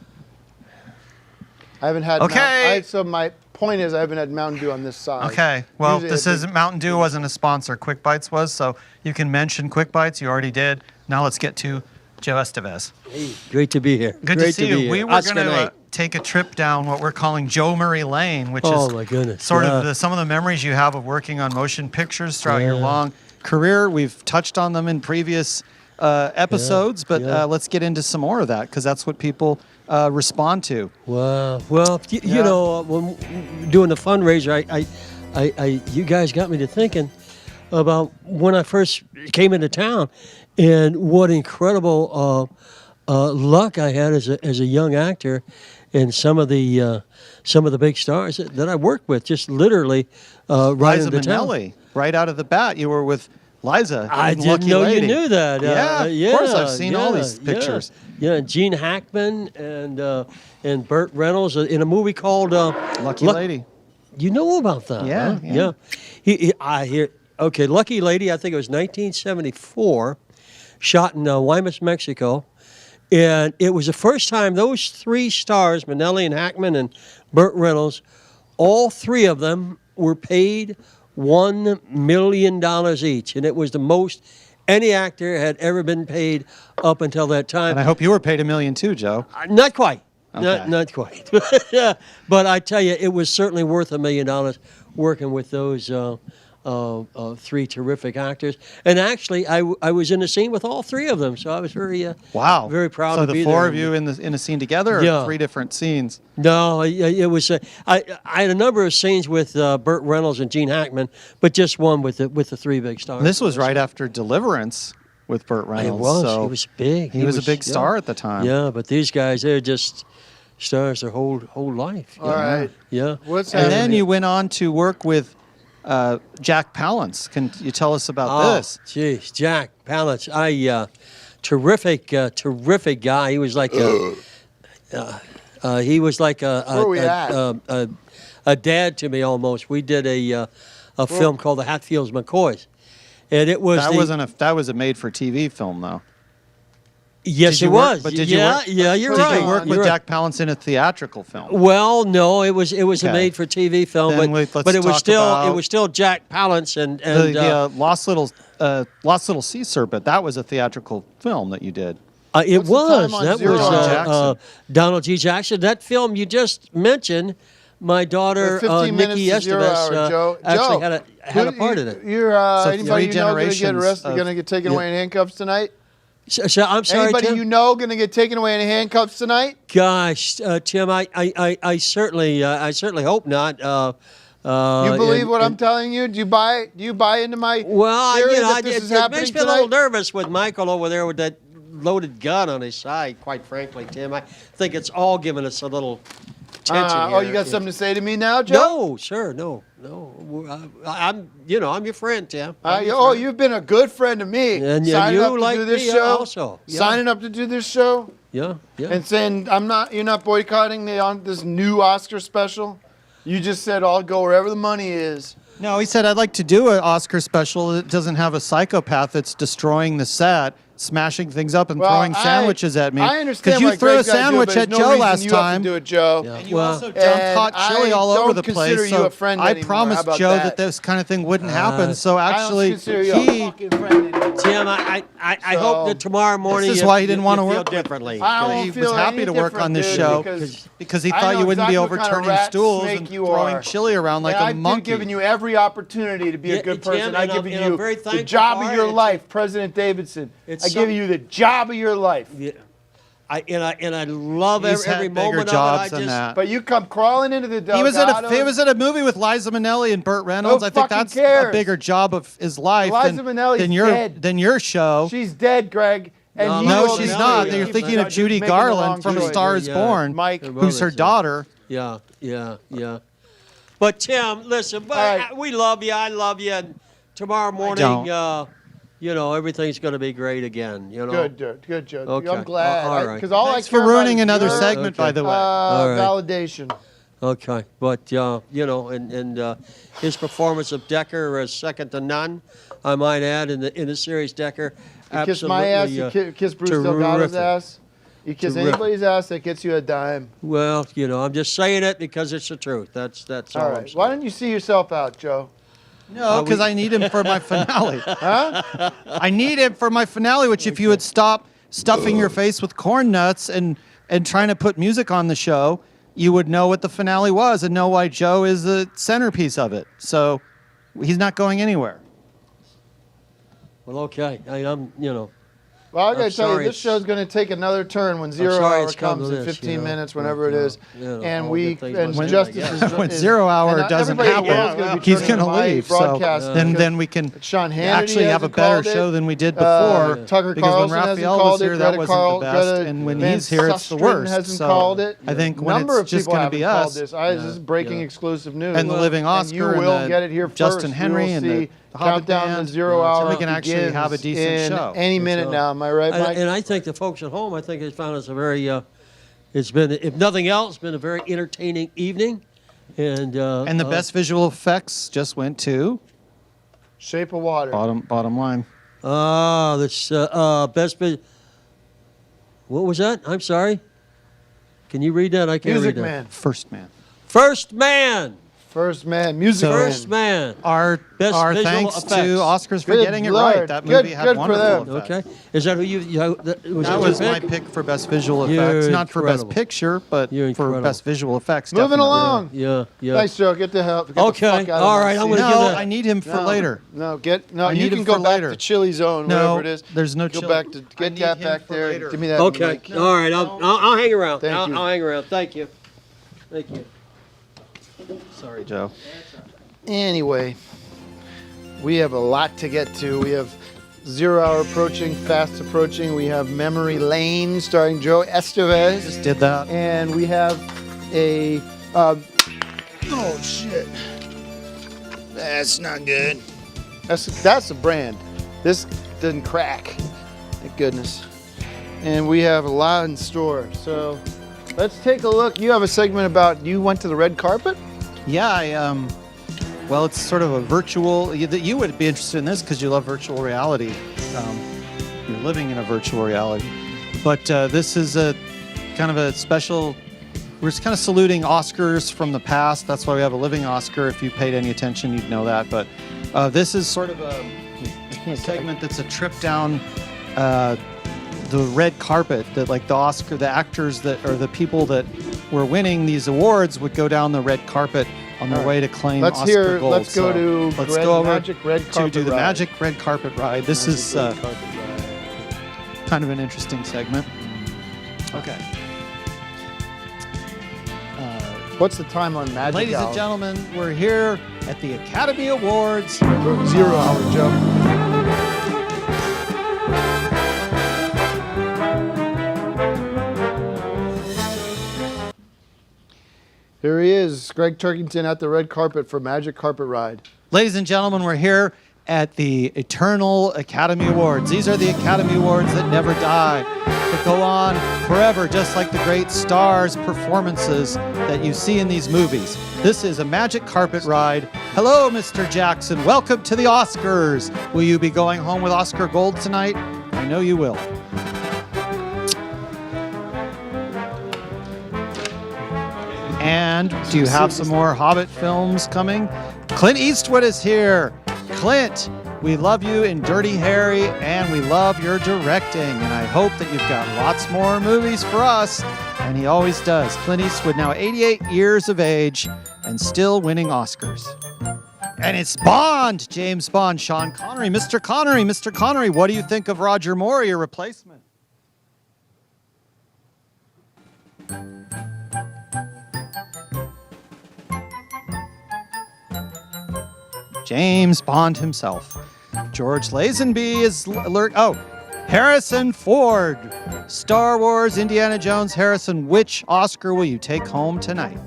I haven't had. Okay. So my point is, I haven't had Mountain Dew on this size. Okay, well, Usually this I isn't Mountain Dew wasn't a sponsor. Quick Bites was, so you can mention Quick Bites. You already did. Now let's get to Joe Estevez. Hey, great to be here. Good Great to see be you. here. We were Oscar going to night. take a trip down what we're calling Joe Murray Lane, which Oh, is my goodness, sort yeah. of some of the memories you have of working on motion pictures throughout your Yeah. long career. We've touched on them in previous episodes, but let's get into some more of that because that's what people respond to. Wow. Well, you know, when doing the fundraiser, you guys got me to thinking about when I first came into town and what incredible luck I had as a young actor, and some of the big stars that I worked with, just literally right Liza into town. Minnelli, right out of the bat, you were with Liza. I in didn't Lucky know Lady. you knew that. Yeah, of course I've seen all these pictures. Yeah, Gene Hackman and Burt Reynolds in a movie called Lucky Lady. You know about that? Yeah, huh? yeah. I hear. Okay, Lucky Lady. I think it was 1974, shot in Guaymas, Mexico, and it was the first time those three stars, Minnelli and Hackman and Burt Reynolds, all three of them were paid $1 million each, and it was the most any actor had ever been paid up until that time. And I hope you were paid $1 million too, Joe. Not quite. Okay. Not quite. But I tell you, it was certainly worth $1 million working with those three terrific actors. And actually, I was in the scene with all three of them, so I was very very proud So to be the there. four of you in a scene together, or Yeah. three different scenes? No, it was. I had a number of scenes with Burt Reynolds and Gene Hackman, but just one with the three big stars. This was right after Deliverance with Burt Reynolds. It was. So He was big. He was a big star at the time. Yeah, but these guys, they're just stars their whole life. All right. Yeah. What's And then happening? you went on to work with Jack Palance. Can you tell us about this? Geez, Jack Palance. Terrific guy. He was like Where we at? a dad to me almost. We did a film called The Hatfields McCoys, and it was that was a made-for-TV film though. Yes, Did you it work- was. But did you work? Yeah, you're did right. you work with You're right. Jack Palance in a theatrical film? Well, no, it was a Okay. made-for-TV film, Then but let's it was talk still about Jack Palance and the Lost Little Sea Serpent. That was a theatrical film that you did. It What's the time was. on That Zero was Hour? Jackson. Donald G. Jackson. That film you just mentioned, my daughter 15 minutes Nikki to 0 hour, Estevez Joe. actually Joe, had a part in it. You're So anybody three you know going to get generations arrested, of- going to get taken away in handcuffs tonight? So I'm sorry, Anybody Tim? you know going to get taken away in handcuffs tonight? Gosh, Tim, I certainly hope not. You believe what I'm telling you? Do you buy into my Well, theory you know, that this is it happening makes me a little tonight? nervous with Michael over there with that loaded gun on his side. Quite frankly, Tim, I think it's all giving us a little tension here. Oh, you got something to say to me now, Joe? No, sir, no. I'm your friend, Tim. You've been a good friend to me. And signing you up to like do this me show, also. Yeah. signing up to do this show, Yeah. and saying you're not boycotting this new Oscar special. You just said I'll go wherever the money is. No, he said I'd like to do an Oscar special that doesn't have a psychopath that's destroying the set, smashing things up and throwing sandwiches at me. I understand Because you why threw a Greg's gotta do it, sandwich but at there's no Joe reason last you have to time. do it, Joe. And you also dumped hot chili all over the place. Consider you So a friend I anymore. How promised about Joe that? that this kind of thing wouldn't happen. So actually, I don't consider you a fucking friend anymore. Tim, I hope that tomorrow morning This is you- why he didn't you want to feel work differently. I don't He feel was happy any to work different, on this dude, show because he I thought know you wouldn't be exactly what kind of overturning rat stools snake and you throwing are. chili around like And a I've monkey. been giving you every opportunity to be a good Tim, person. I've and given I'm you very the thankful job for of it. your It's- life, President Davidson. It's I give you the job of your life. Yeah. I love He's had every bigger moment jobs of it. than that. But you come crawling into the He was Delgados. at a movie with Liza Minnelli and Burt Reynolds. Who I think fucking that's cares? a bigger job of his life Liza Minnelli's dead. than your show. She's dead, Greg. And you No, will she's be- not. you're You're thinking of just Judy making the wrong Garland from A choice. Star Is Born, Mike, who's her daughter. Yeah. But Tim, listen, but we love you. I love you. And tomorrow morning, everything's going to be great again. Good, Joe. Okay. I'm glad. All right. Because all Thanks I care for ruining about another is your, segment, by the way. All right. Validation. Okay, but and his performance of Decker is second to none. I might add in the series, Decker. You kiss my ass, you kiss Bruce Delgado's ass. You kiss anybody's ass that gets you a dime. Well, I'm just saying it because it's the truth. That's all. All right. Why don't you see yourself out, Joe? No, because I need him for my finale. Huh? I need him for my finale, which if you would stop stuffing your face with corn nuts and trying to put music on the show, you would know what the finale was and know why Joe is the centerpiece of it. So he's not going anywhere. Well, okay. I'm. Well, I got I'm to tell you, sorry this show's going to take another turn when zero sorry hour it's come comes to in this, 15 minutes, whenever it Yeah, is. yeah, And all we good things and must justice end, I is guess. When 0 hour and doesn't everybody in the happen, world's he's turning going to my leave. So broadcast then because we can Sean Hannity actually have a hasn't better called it. show than we did before. Tucker because Carlson when hasn't Raphael called was it. here, that Greta wasn't the best, Greta and when Van he's here, it's the Susteren worst. hasn't So called it. I think when Number it's of just people going to be haven't called us, this. This is breaking exclusive news. and the Living Oscar, and you will and get it here Justin first. Henry, You will and see the Hobbit countdown Band, to 0 hour so we can actually have a begins decent in show. any minute now. Am I right, Mike? And I think the folks at home, I think they found us a very. It's been, if nothing else, been a very entertaining evening, and the best visual effects just went to Shape of Water. Bottom line. This best. What was that? I'm sorry. Can you read that? I can't Music read that. Man. First Man. First Man. First Man. Music Man. First Man. Our Best visual thanks effects. to Oscars for Good getting it Lord. right. That Good- movie had good for wonderful them. effects. Okay. Is that who you? That That was my pick for best visual effects, You're not for best incredible. picture, but You're for incredible. best visual effects. Moving definitely. along. Yeah. Thanks, Joe. Get the hell. Get the Okay, fuck out of all my right, I'm seat. gonna give No, that- I need him for later. No, I you need can him go for back later. to Chili Zone, No, whatever it is. there's no Go chili. back to I get need that him back for there. later. Give me that. Okay. mic. All right. I'll hang around. Thank I'll you. hang around. Thank you. Thank you. Sorry, Joe. Anyway, we have a lot to get to. We have 0 hour approaching, fast approaching. We have Memory Lane starring Joe Estevez. Just did that. And we have a. Oh, shit. That's not good. That's a brand. This doesn't crack. Thank goodness. And we have a lot in store. So let's take a look. You have a segment about you went to the red carpet? Yeah, well, it's sort of a virtual. You would be interested in this because you love virtual reality. You're living in a virtual reality. But this is a kind of a special. We're just kind of saluting Oscars from the past. That's why we have a living Oscar. If you paid any attention, you'd know that. But this is sort of a segment that's a trip down the red carpet. That like the Oscar, the actors that or the people that were winning these awards would go down the red carpet on their way to claim Oscar gold. Let's go to let's go over Magic Red to Carpet do the Ride. Magic Red Carpet Ride. This is kind of an interesting segment. Okay. What's the time on Magic Ladies Hour? and gentlemen, we're here at the Academy Awards. 0 hour, Joe. Here he is, Greg Turkington at the red carpet for Magic Carpet Ride. Ladies and gentlemen, we're here at the Eternal Academy Awards. These are the Academy Awards that never die, that go on forever, just like the great stars' performances that you see in these movies. This is a Magic Carpet Ride. Hello, Mr. Jackson. Welcome to the Oscars. Will you be going home with Oscar Gold tonight? I know you will. And do you have some more Hobbit films coming? Clint Eastwood is here. Clint, we love you in Dirty Harry, and we love your directing. And I hope that you've got lots more movies for us. And he always does. Clint Eastwood, now 88 years of age, and still winning Oscars. And it's Bond, James Bond, Sean Connery. Mr. Connery, what do you think of Roger Moore, your replacement? James Bond himself. George Lazenby is alert. Oh, Harrison Ford. Star Wars, Indiana Jones, Harrison. Which Oscar will you take home tonight?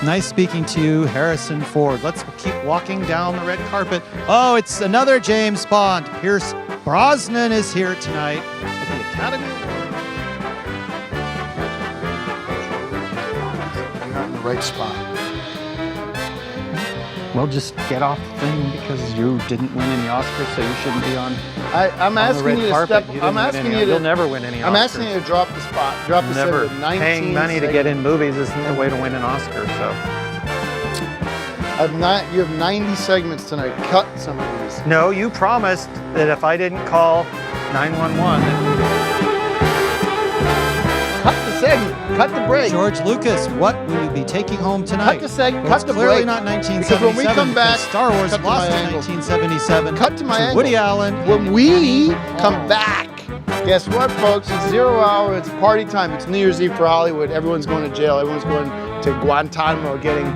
Nice speaking to you, Harrison Ford. Let's keep walking down the red carpet. Oh, it's another James Bond. Pierce Brosnan is here tonight at the Academy Awards. You're not in the right spot. Well, just get off the thing because you didn't win any Oscars, so you shouldn't be on. I'm on the asking red you to carpet. step. You I'm didn't win asking any. you to. You'll never win any Oscars. I'm asking you to drop the spot. Drop the Never. segment. 19 Paying money to get in movies isn't the way to win an Oscar. So. You have 90 segments tonight. Cut some of these. No, you promised that if I didn't call 911, cut the segment. Cut the break. George Lucas, what will you be taking home tonight? Cut the segment. Well, Cut the clearly break. not Because 1977. when we come back, Star Wars cut to lost my in angle. 1977. Cut to my angle. Woody Allen. When we come back, guess what, folks? It's 0 hour. It's party time. It's New Year's Eve for Hollywood. Everyone's going to jail. Everyone's going to Guantanamo, getting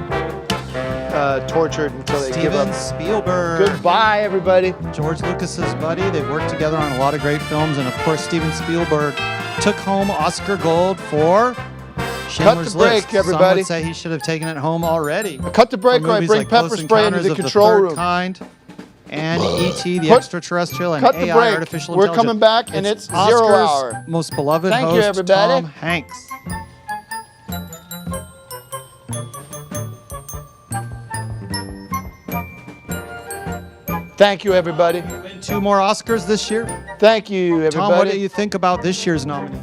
tortured until they give up. Steven Spielberg. Goodbye, everybody. George Lucas's buddy. They've worked together on a lot of great films, and of course, Steven Spielberg took home Oscar Gold for Schindler's Cut the break, List. everybody. Some would say he should have taken it home already. Cut the break For or I movies bring like pepper Close spray into Encounters the of control Third room. Kind, and E.T. the Cut- Extraterrestrial, and cut the AI break. Artificial We're Intelligence. coming back, and it's 0 Oscars' hour. most beloved Thank host, you, everybody. Tom Hanks. Thank you, everybody. Win 2 more Oscars this year. Thank you, everybody. Tom, what do you think about this year's nominee?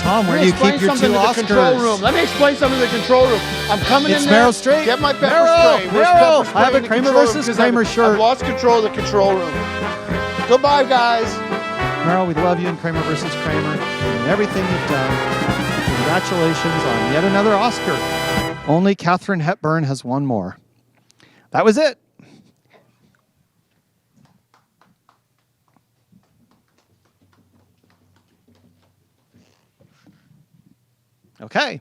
Tom, where do you keep your 2 Oscars? Let me explain something to the control room. I'm coming It's in there. Meryl Streep. Get my pepper Meryl, spray. Where's Meryl. pepper spray I have a in the Kramer control room? versus 'Cause Kramer shirt. I've lost control of the control room. Goodbye, guys. Meryl, we love you in Kramer versus Kramer and everything you've done. Congratulations on yet another Oscar. Only Katharine Hepburn has one more. That was it. Okay.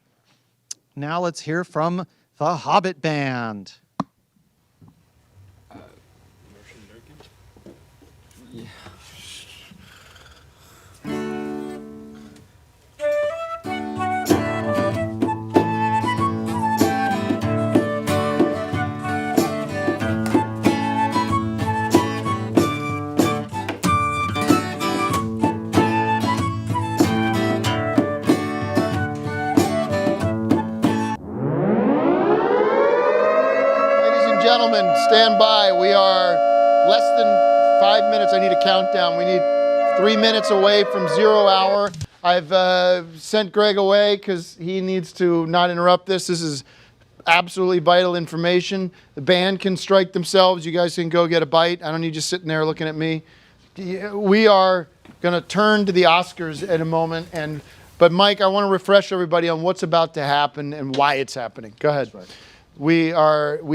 Now let's hear from the Hobbit Band. Gentlemen, stand by. We are less than 5 minutes. I need a countdown. We need 3 minutes away from 0 hour. I've sent Greg away because he needs to not interrupt this. This is absolutely vital information. The band can strike themselves. You guys can go get a bite. I don't need you sitting there looking at me. We are going to turn to the Oscars in a moment. But Mike, I want to refresh everybody on what's about to happen and why it's happening. Go ahead. You've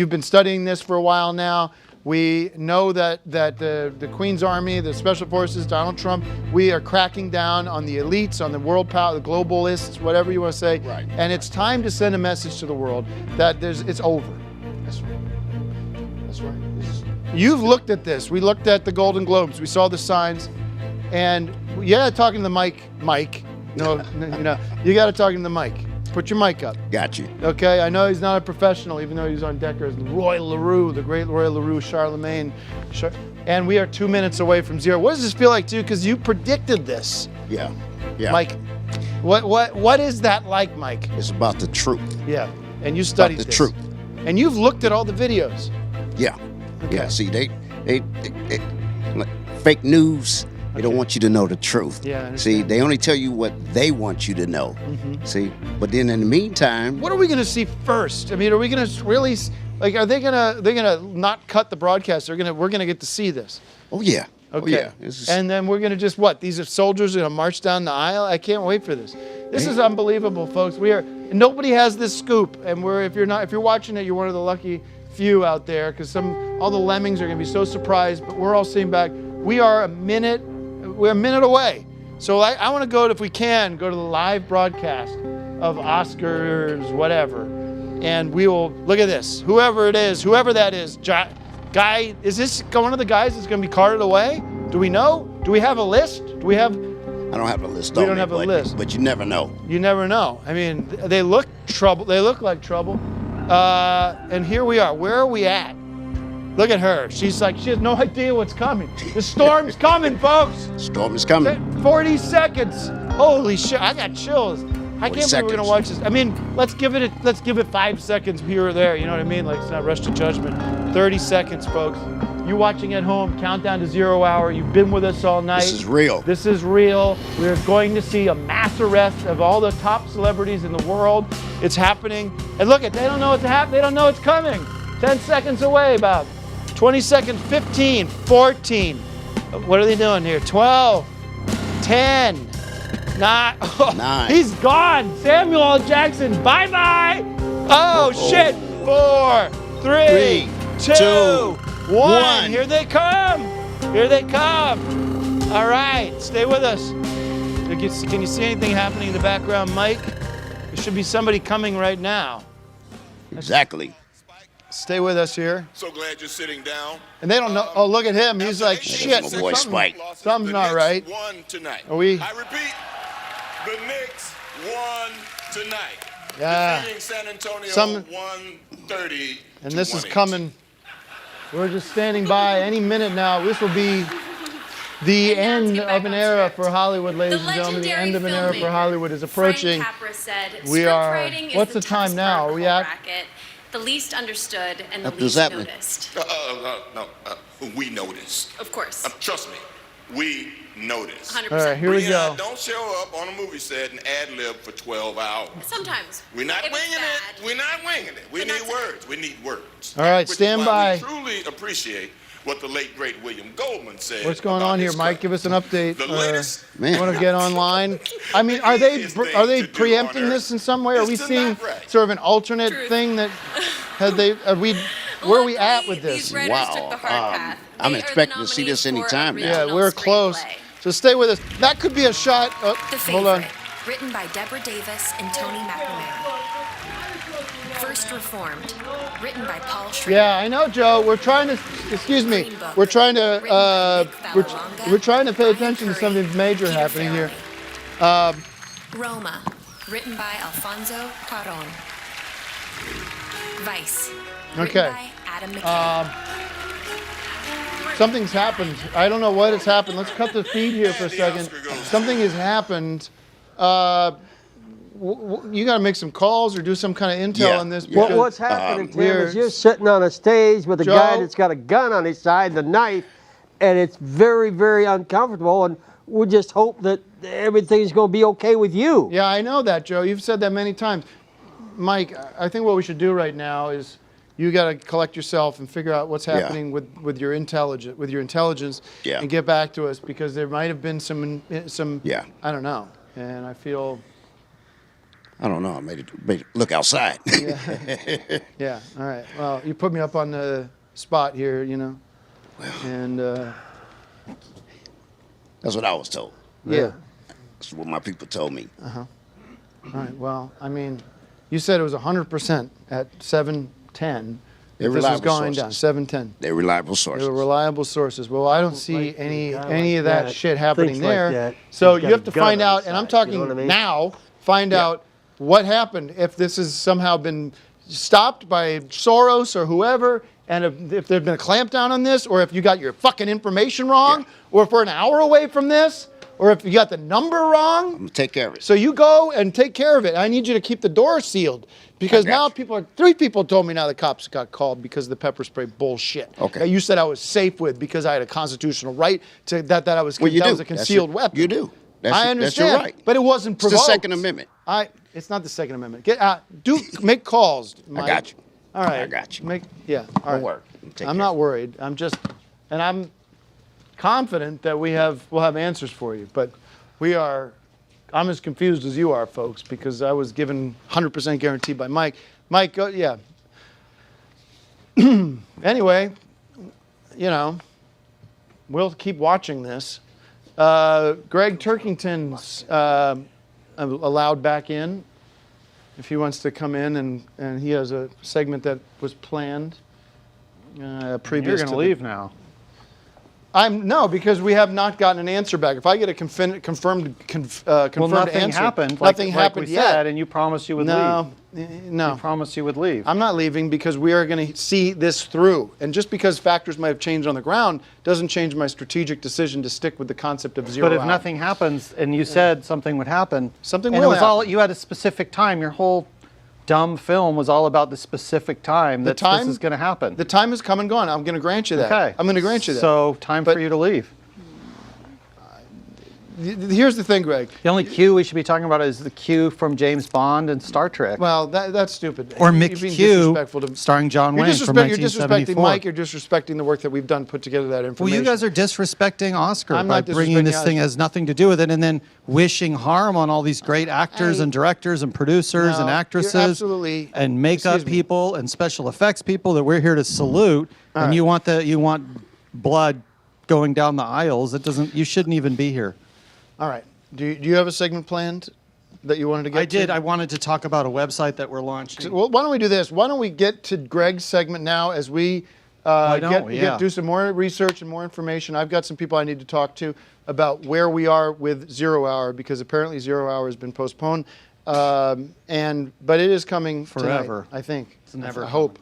been studying this for a while now. We know that the Queen's Army, the Special Forces, Donald Trump, we are cracking down on the elites, on the world power, the globalists, whatever you want to say. Right. And it's time to send a message to the world that it's over. That's right. That's right. You've looked at this. We looked at the Golden Globes. We saw the signs. And talking to the mic, Mike. No, you got to talk to the mic. Put your mic up. Got you. Okay, I know he's not a professional, even though he's on Deckers. Roy LaRue, the great Roy LaRue, Charlemagne. And we are 2 minutes away from 0. What does this feel like to you? Because you predicted this. Yeah. Mike, what is that like, Mike? It's about the truth. Yeah, and you studied about the this. truth. And you've looked at all the videos. Yeah. Okay. Yeah, see, they like, fake news. They don't want you to know the truth. Yeah, see, they only tell you what they want you to know. Mm-hmm. See, but then in the meantime, what are we going to see first? I mean, are we going to really are they going to not cut the broadcast? We're going to get to see this. Oh yeah. Okay. Oh, yeah. And then we're going to just these are soldiers going to march down the aisle. I can't wait for this. This is unbelievable, folks. Nobody has this scoop, and if you're watching it, you're one of the lucky few out there because all the lemmings are going to be so surprised. But we're all sitting back. We're a minute away. So I want to go, if we can, go to the live broadcast of Oscars, whatever. And we will, look at this. Whoever that is, is this one of the guys that's going to be carted away? Do we know? Do we have a list? Do we have I don't have a list We on don't me, have a but, list. But you never know. You never know. I mean, they look trouble. They look like trouble. And here we are. Where are we at? Look at her. She's like, she has no idea what's coming. The storm's coming, folks. Storm is coming. 40 seconds. Holy shit! I got chills. I can't believe we're gonna watch this. I mean, let's give it 5 seconds here or there. You know what I mean? Like, it's not rush to judgment. 30 seconds, folks. You watching at home, countdown to 0 hour. You've been with us all night. This is real. This is real. We're going to see a mass arrest of all the top celebrities in the world. It's happening. And look at, they don't know what's happening. They don't know it's coming. 10 seconds away, about 20 seconds, 15, 14. What are they doing here? 12, 10, 9. Oh, 9. He's gone. Samuel L. Jackson, bye-bye. Oh, shit. 4, 3, 2, 1. Here they come. Here they come. All right, stay with us. Can you see anything happening in the background, Mike? There should be somebody coming right now. Exactly. Stay with us here. So glad you're sitting down. And they don't know. Oh, look at him. He's like, shit. my boy Spike. Something's not right. Won tonight. Are we? I repeat, the Knicks won tonight. Yeah. Defeating San Antonio 130. And this is coming. We're just standing by any minute now. This will be the end of an era for Hollywood, ladies and gentlemen. The end of an era for Hollywood is approaching. Frank Capra said, We are. "Scriptwriting is What's the the time toughest now? Are we at? bracket, the least understood and the What does least that mean? noticed." We noticed. Of course. Trust me, we noticed. 100%. All right, here we go. Don't show up on a movie set and ad-lib for 12 hours. Sometimes. We're not If it's winging bad. it. We're not winging it. We need words. We need words. All right, Which stand is why by. We truly appreciate what the late great William Goldman said. What's going about on here, his Mike? Give us an update. The latest- You want to get online? I mean, are they preempting this in some way? Are we seeing sort of an alternate thing that where are we at with this? Wow. I'm expecting to see this any time now. Yeah, we're close. So stay with us. That could be a shot. Oh, The hold on. Favorite, written by Deborah Davis and Tony McNamara. First Reformed, written by Paul Schrader. Yeah, I know, Joe. We're trying to. Excuse me. We're trying to. We're trying to pay attention to something major happening here. Roma, written by Alfonso Cuarón. Vice, written Okay. by Adam McKay. Something's happened. I don't know what has happened. Let's cut the feed here for a second. Something has happened. You got to make some calls or do some kind of intel on this. Well, because what's happening, Tim, we're- is you're sitting on a stage with a Joe? guy that's got a gun on his side, the knife, and it's very, very uncomfortable. And we just hope that everything's going to be okay with you. Yeah, I know that, Joe. You've said that many times. Mike, I think what we should do right now is you got to collect yourself and figure out what's happening with your intelligence, and get back to us, because there might have been some I don't know, and I feel. I don't know. I made it look outside. Yeah. All right. Well, you put me up on the spot here, you know. And that's what I was told. Yeah. That's what my people told me. All right. Well, I mean, you said it was 100% at 7:10. They're This was reliable going down sources. 7:10. They're reliable sources. They were reliable sources. Well, I don't see any of that shit happening thinks like there. that. So He's you got have a to gun find on out, his and I'm side, talking you know what I mean? now. Find out what happened, if this has somehow been stopped by Soros or whoever, and if there's been a clampdown on this, or if you got your fucking information wrong, or if we're an hour away from this, or if you got the number wrong. I'm gonna take care of it. So you go and take care of it. I need you to keep the door sealed, because now three people told me now the cops got called because of the pepper spray bullshit. Okay. That you said I was safe with because I had a constitutional right to that I was Well, you that do. was a That's concealed your- weapon. you do. That's I your- understand, that's your right. but it wasn't It's the provoked. Second Amendment. It's not the Second Amendment. Make calls, Mike. I got you. All right. I got you. All right. worry. I'm not worried. I'm confident that we'll have answers for you. But I'm as confused as you are, folks, because I was given 100% guarantee by Mike. Mike, yeah. Anyway, we'll keep watching this. Greg Turkington's allowed back in if he wants to come in, and he has a segment that was planned previous. You're going to leave now. No, because we have not gotten an answer back. If I get a confirmed nothing answer, happened. Nothing like happened we yet. said, and you promised you would leave. No. You promised you would leave. I'm not leaving because we are going to see this through. And just because factors might have changed on the ground doesn't change my strategic decision to stick with the concept of 0 But if hour. nothing happens, and you said something would happen, something and will it was all happen. you had a specific time. Your whole dumb film was all about the specific time that this is going to happen. The time has come and gone. I'm going to grant you that. Okay. I'm going to grant you that. So time for you to leave. Here's the thing, Greg. The only Q we should be talking about is the Q from James Bond and Star Trek. Well, that's stupid. Or You're Mick being Q, disrespectful to- starring John You're Wayne from You're disrespecting 1974. Mike. You're disrespecting the work that we've done, put together that Well, information. you guys are disrespecting Oscar I'm by not bringing this disrespecting thing Oscar. has nothing to do with it, and then wishing harm on all these great actors and directors and producers No, and you're actresses absolutely- and makeup excuse me. people and special effects people that we're here to salute. All and right. you want blood going down the aisles. It doesn't. You shouldn't even be here. All right. Do you have a segment planned that you wanted to get to? I did. I wanted to talk about a website that we're launching. Well, why don't we do this? Why don't we get to Greg's segment now as we do some more research and more information. I've got some people I need to talk to about where we are with 0 hour, because apparently 0 hour has been postponed. But it is coming Forever. tonight, I think. It's never I hope.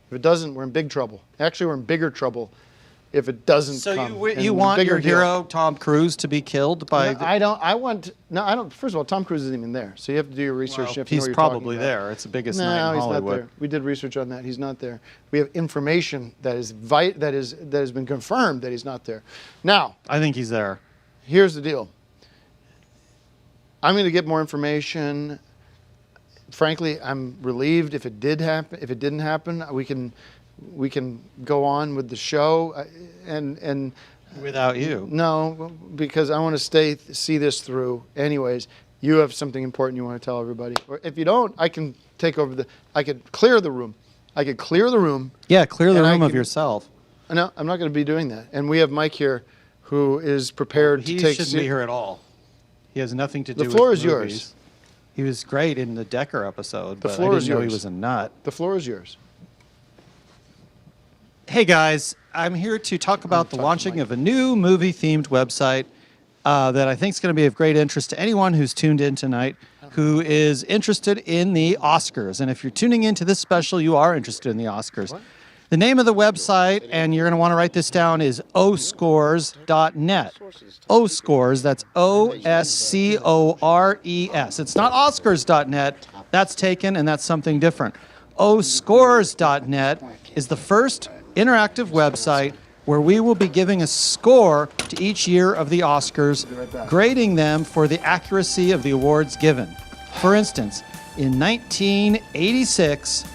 If it doesn't, we're in big trouble. Actually, we're in bigger trouble if it doesn't So come. you And want bigger your deal. hero Tom Cruise to be killed by? No, I don't. First of all, Tom Cruise isn't even there, so you have to do your research. Well, you have to know he's what you're talking probably about. there. It's the biggest no, night in he's Hollywood. not there. We did research on that. He's not there. We have information that has been confirmed that he's not there. Now, I think he's there. here's the deal. I'm going to get more information. Frankly, I'm relieved if it did happen. If it didn't happen, we can go on with the show, and without you. No, because I want to see this through. Anyways, you have something important you want to tell everybody. Or if you don't, I can take over I could clear the room. Yeah, clear the and I room of can- yourself. No, I'm not going to be doing that. And we have Mike here, who is prepared He to take. shouldn't be here at all. He has nothing to do The with floor is movies. yours. He was great in the Decker episode, The but floor I is didn't know yours. he was a nut. The floor is yours. Hey guys, I'm here to talk about the launching of a new movie-themed website that I think is going to be of great interest to anyone who's tuned in tonight who is interested in the Oscars. And if you're tuning into this special, you are interested in the Oscars. The name of the website, and you're going to want to write this down, is oscores.net. Oscores, that's O-S-C-O-R-E-S. It's not oscars.net. That's taken, and that's something different. Oscores.net is the first interactive website where we will be giving a score to each year of the Oscars, grading them for the accuracy of the awards given. For instance, in 1986,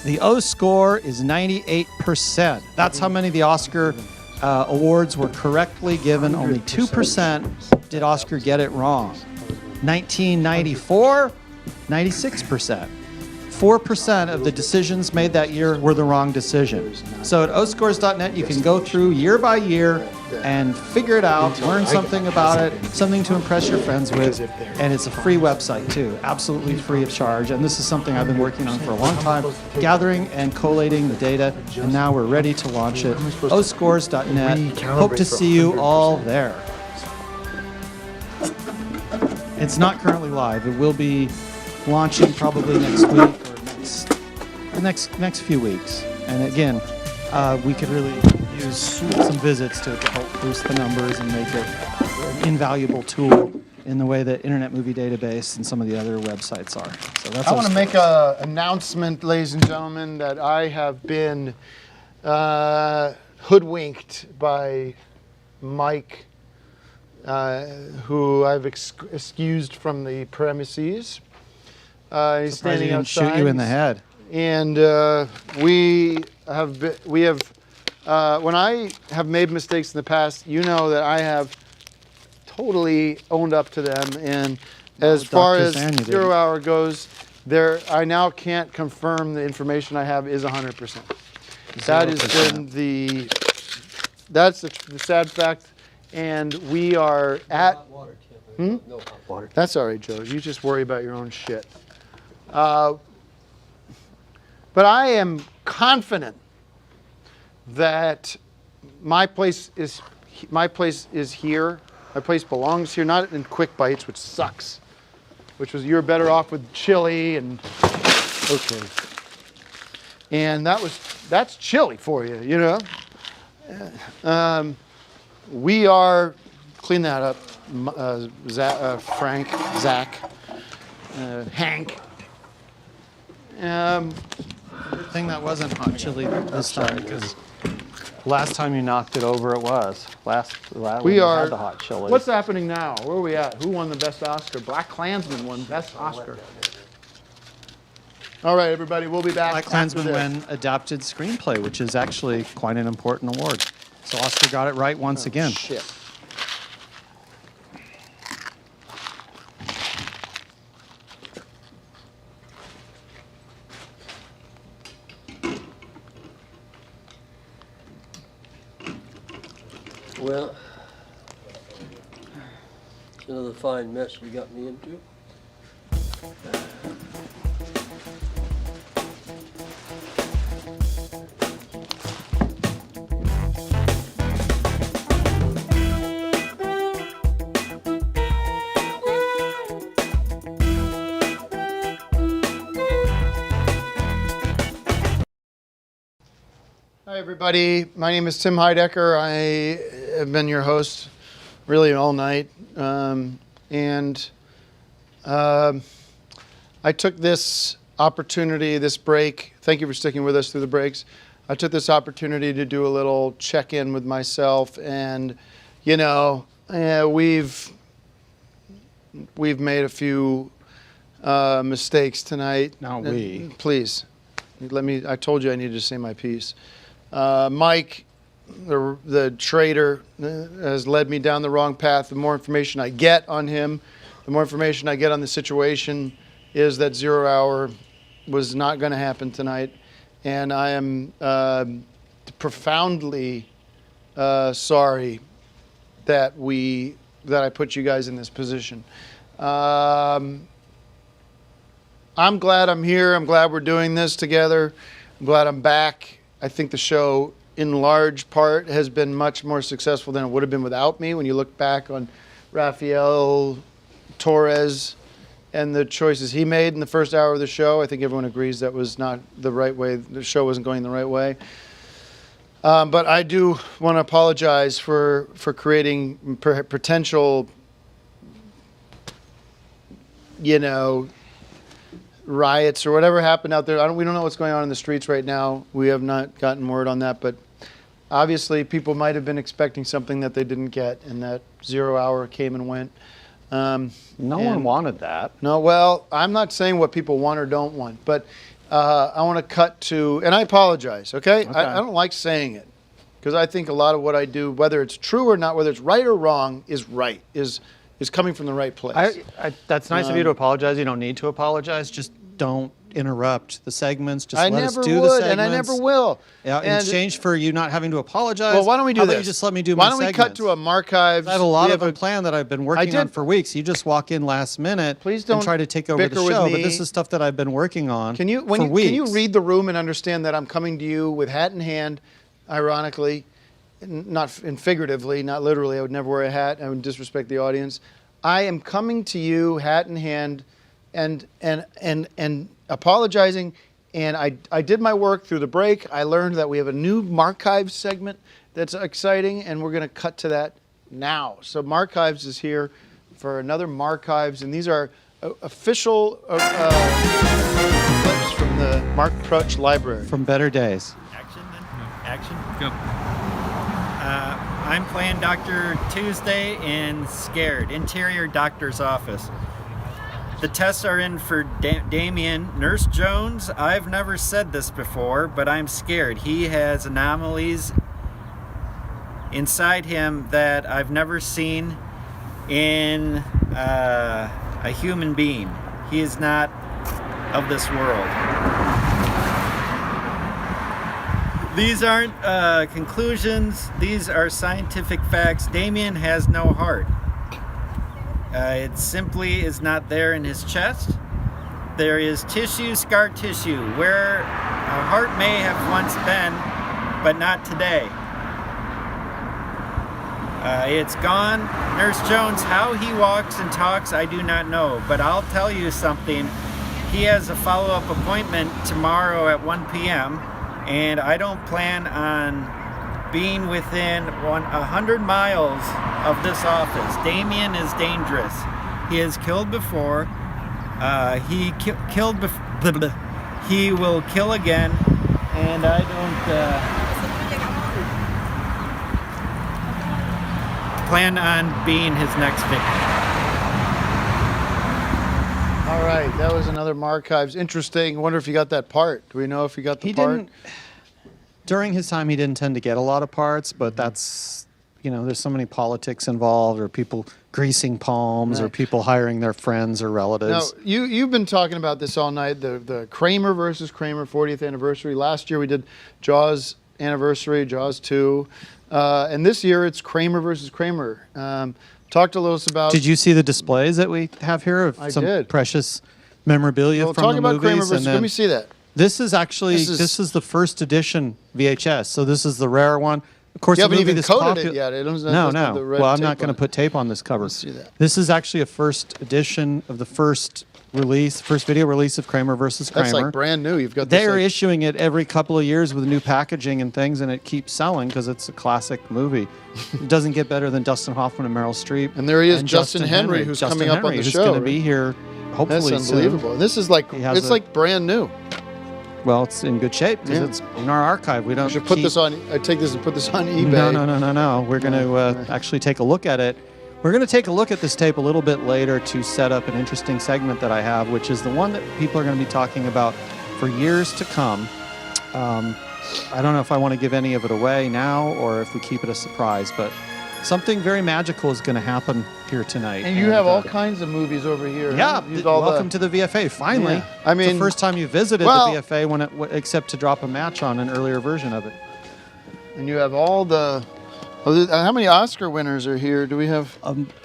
the O score is 98%. That's how many of the Oscar awards were correctly given. Only 2% did Oscar get it wrong. 1994, 96%. 4% of the decisions made that year were the wrong decision. So at oscores.net, you can go through year by year and figure it out, learn something about it, something to impress your friends with, and it's a free website too, absolutely free of charge. And this is something I've been working on for a long time, gathering and collating the data, and now we're ready to launch it. oscores.net. Hope to see you all there. It's not currently live. It will be launching probably next week or the next few weeks. And again, we could really use some visits to help boost the numbers and make it an invaluable tool in the way that Internet Movie Database and some of the other websites are. So that's I want to make an announcement, ladies and gentlemen, that I have been hoodwinked by Mike, who I've excused from the premises. He's Surprised he standing didn't outside. shoot you in the head. And we have when I have made mistakes in the past, you know that I have totally owned up to them. And as far as 0 hour goes, I now can't confirm the information I have is 100%. That has been that's the sad fact. And we are at. No hot water. That's all right, Joe. You just worry about your own shit. But I am confident that my place is my place is here. My place belongs here, not in Quick Bites, which sucks. You're better off with chili and okay. And that's chili for you, you know. We are clean that up, Frank, Zach, Hank. Good thing that wasn't hot chili this time, because last time you knocked it over, it was. Last we had the hot chili. What's happening now? Where are we at? Who won the best Oscar? Black Klansman won best Oscar. All right, everybody, we'll be back. Black Klansman win adapted screenplay, which is actually quite an important award. So Oscar got it right once again. Shit. Well, it's another fine mess you got me into. Hi, everybody. My name is Tim Heidecker. I have been your host really all night. I took this opportunity, this break. Thank you for sticking with us through the breaks. I took this opportunity to do a little check-in with myself. And, you know, we've made a few mistakes tonight. Not we. Please, I told you I needed to say my piece. Mike, the traitor, has led me down the wrong path. The more information I get on him, the more information I get on the situation, is that 0 Hour was not going to happen tonight. And I am profoundly sorry that I put you guys in this position. I'm glad I'm here. I'm glad we're doing this together. I'm glad I'm back. I think the show, in large part, has been much more successful than it would have been without me. When you look back on Rafael Torres and the choices he made in the first hour of the show, I think everyone agrees that was not the right way. The show wasn't going the right way. But I do want to apologize for creating potential, riots or whatever happened out there. We don't know what's going on in the streets right now. We have not gotten word on that, but obviously people might have been expecting something that they didn't get, and that 0 Hour came and went. No one wanted that. No, well, I'm not saying what people want or don't want, but I want to cut to, and I apologize, okay? I don't like saying it, because I think a lot of what I do, whether it's true or not, whether it's right or wrong, is right, is coming from the right place. That's nice of you to apologize. You don't need to apologize. Just don't interrupt the segments. Just I let never us do would, the segments. and I never will. Yeah, in exchange for you not having to apologize. Well, why don't we do how this? about you just let me do my segments? Why don't we cut to a Markives? I have a lot of them planned that I've been working on for weeks. You just walk in last minute and try to take over the show. But this is stuff that I've been working on for weeks. Can you read the room and understand that I'm coming to you with hat in hand, ironically, not figuratively, not literally. I would never wear a hat. I would disrespect the audience. I am coming to you, hat in hand, and apologizing. And I did my work through the break. I learned that we have a new Markives segment that's exciting, and we're going to cut to that now. So Markives is here for another Markives, and these are official clips from the Mark Prutch Library. From Better Days. Action, go. I'm playing Dr. Tuesday in Scared, Interior Doctor's Office. The tests are in for Damien. Nurse Jones, I've never said this before, but I'm scared. He has anomalies inside him that I've never seen in a human being. He is not of this world. These aren't conclusions. These are scientific facts. Damien has no heart. It simply is not there in his chest. There is tissue, scar tissue, where a heart may have once been, but not today. It's gone. Nurse Jones, how he walks and talks, I do not know. But I'll tell you something. He has a follow-up appointment tomorrow at 1 p.m. And I don't plan on being within 100 miles of this office. Damien is dangerous. He has killed before. He killed before. He will kill again. And I don't plan on being his next victim. All right, that was another Marchives. Interesting. I wonder if you got that part. Do we know if he got the part? During his time, he didn't tend to get a lot of parts, but that's, there's so many politics involved, or people greasing palms, or people hiring their friends or relatives. Now, you've been talking about this all night, the Kramer versus Kramer 40th anniversary. Last year we did Jaws anniversary, Jaws 2. And this year it's Kramer versus Kramer. Talk to us about... Did you see the displays that we have here of some precious memorabilia from the movies? Talk about Kramer versus... Let me see that. This is actually this is the first edition VHS. So this is the rare one. Of course, you the haven't movie even coded it yet. It doesn't no. have the red Well, I'm tape not going to put tape on this cover. Let's see that. This is actually a first edition of the first video release of Kramer versus Kramer. That's like brand new. You've got. They're issuing it every couple of years with new packaging and things, and it keeps selling because it's a classic movie. It doesn't get better than Dustin Hoffman and Meryl Streep. And there he is, Justin Henry, who's coming up on the show. Who's going to be here hopefully That's unbelievable. soon. This is like like brand new. Well, it's in good shape because it's in our archive. We don't. I should put this on. I take this and put this on eBay. No. We're going to actually take a look at it. We're going to take a look at this tape a little bit later to set up an interesting segment that I have, which is the one that people are going to be talking about for years to come. I don't know if I want to give any of it away now or if we keep it a surprise, but something very magical is going to happen here tonight. And you have all kinds of movies over here. Yeah, welcome to the VFA. Finally, Yeah. I mean, it's the first time you visited the VFA except to drop a match on an earlier version of it. And you have all the... how many Oscar winners are here? Do we have...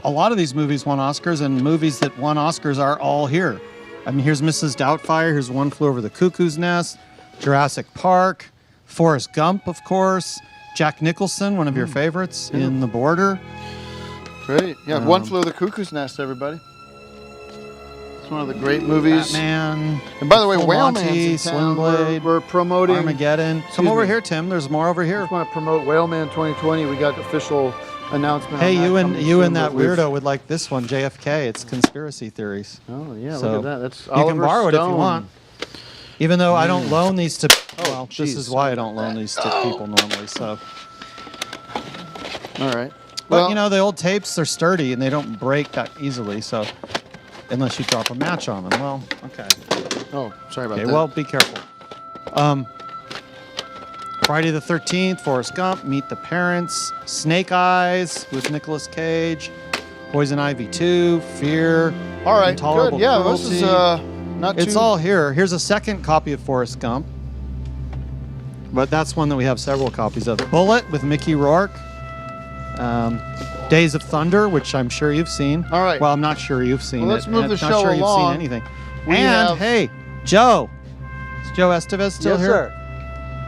a lot of these movies won Oscars, and movies that won Oscars are all here. I mean, here's Mrs. Doubtfire. Here's One Flew Over the Cuckoo's Nest. Jurassic Park. Forrest Gump, of course. Jack Nicholson, one of your favorites, in The Border. Great. Yeah, One Flew Over the Cuckoo's Nest, everybody. It's one of the great movies. Batman. And by the way, Full Whaleman's Monty, in town. Sling Blade, We're promoting... Armageddon. Come over here, Tim. There's more over here. I just want to promote Whaleman 2020. We got official announcement. Hey, on you and that weirdo would like this one, JFK. It's conspiracy theories. Oh, yeah, So look at that. That's you Oliver can borrow it if you Stone. want. Even though I don't loan these to... well, this geez. is why I don't loan these to people normally, so... All right. But, the old tapes are sturdy and they don't break that easily, so... unless you drop a match on them. Well, okay. Oh, sorry about Okay, that. well, be careful. Friday the 13th, Forrest Gump, Meet the Parents, Snake Eyes with Nicolas Cage, Poison Ivy 2, Fear, All right, Intolerable good. Yeah, Cruelty. this is not It's too... all here. Here's a second copy of Forrest Gump. But that's one that we have several copies of. Bullet with Mickey Rourke. Days of Thunder, which I'm sure you've seen. All right. Well, I'm not sure you've seen Well, let's it. move and the I'm show not sure you've along. seen anything. We and have- hey, Joe. Is Joe Estevez still Yes, here? sir.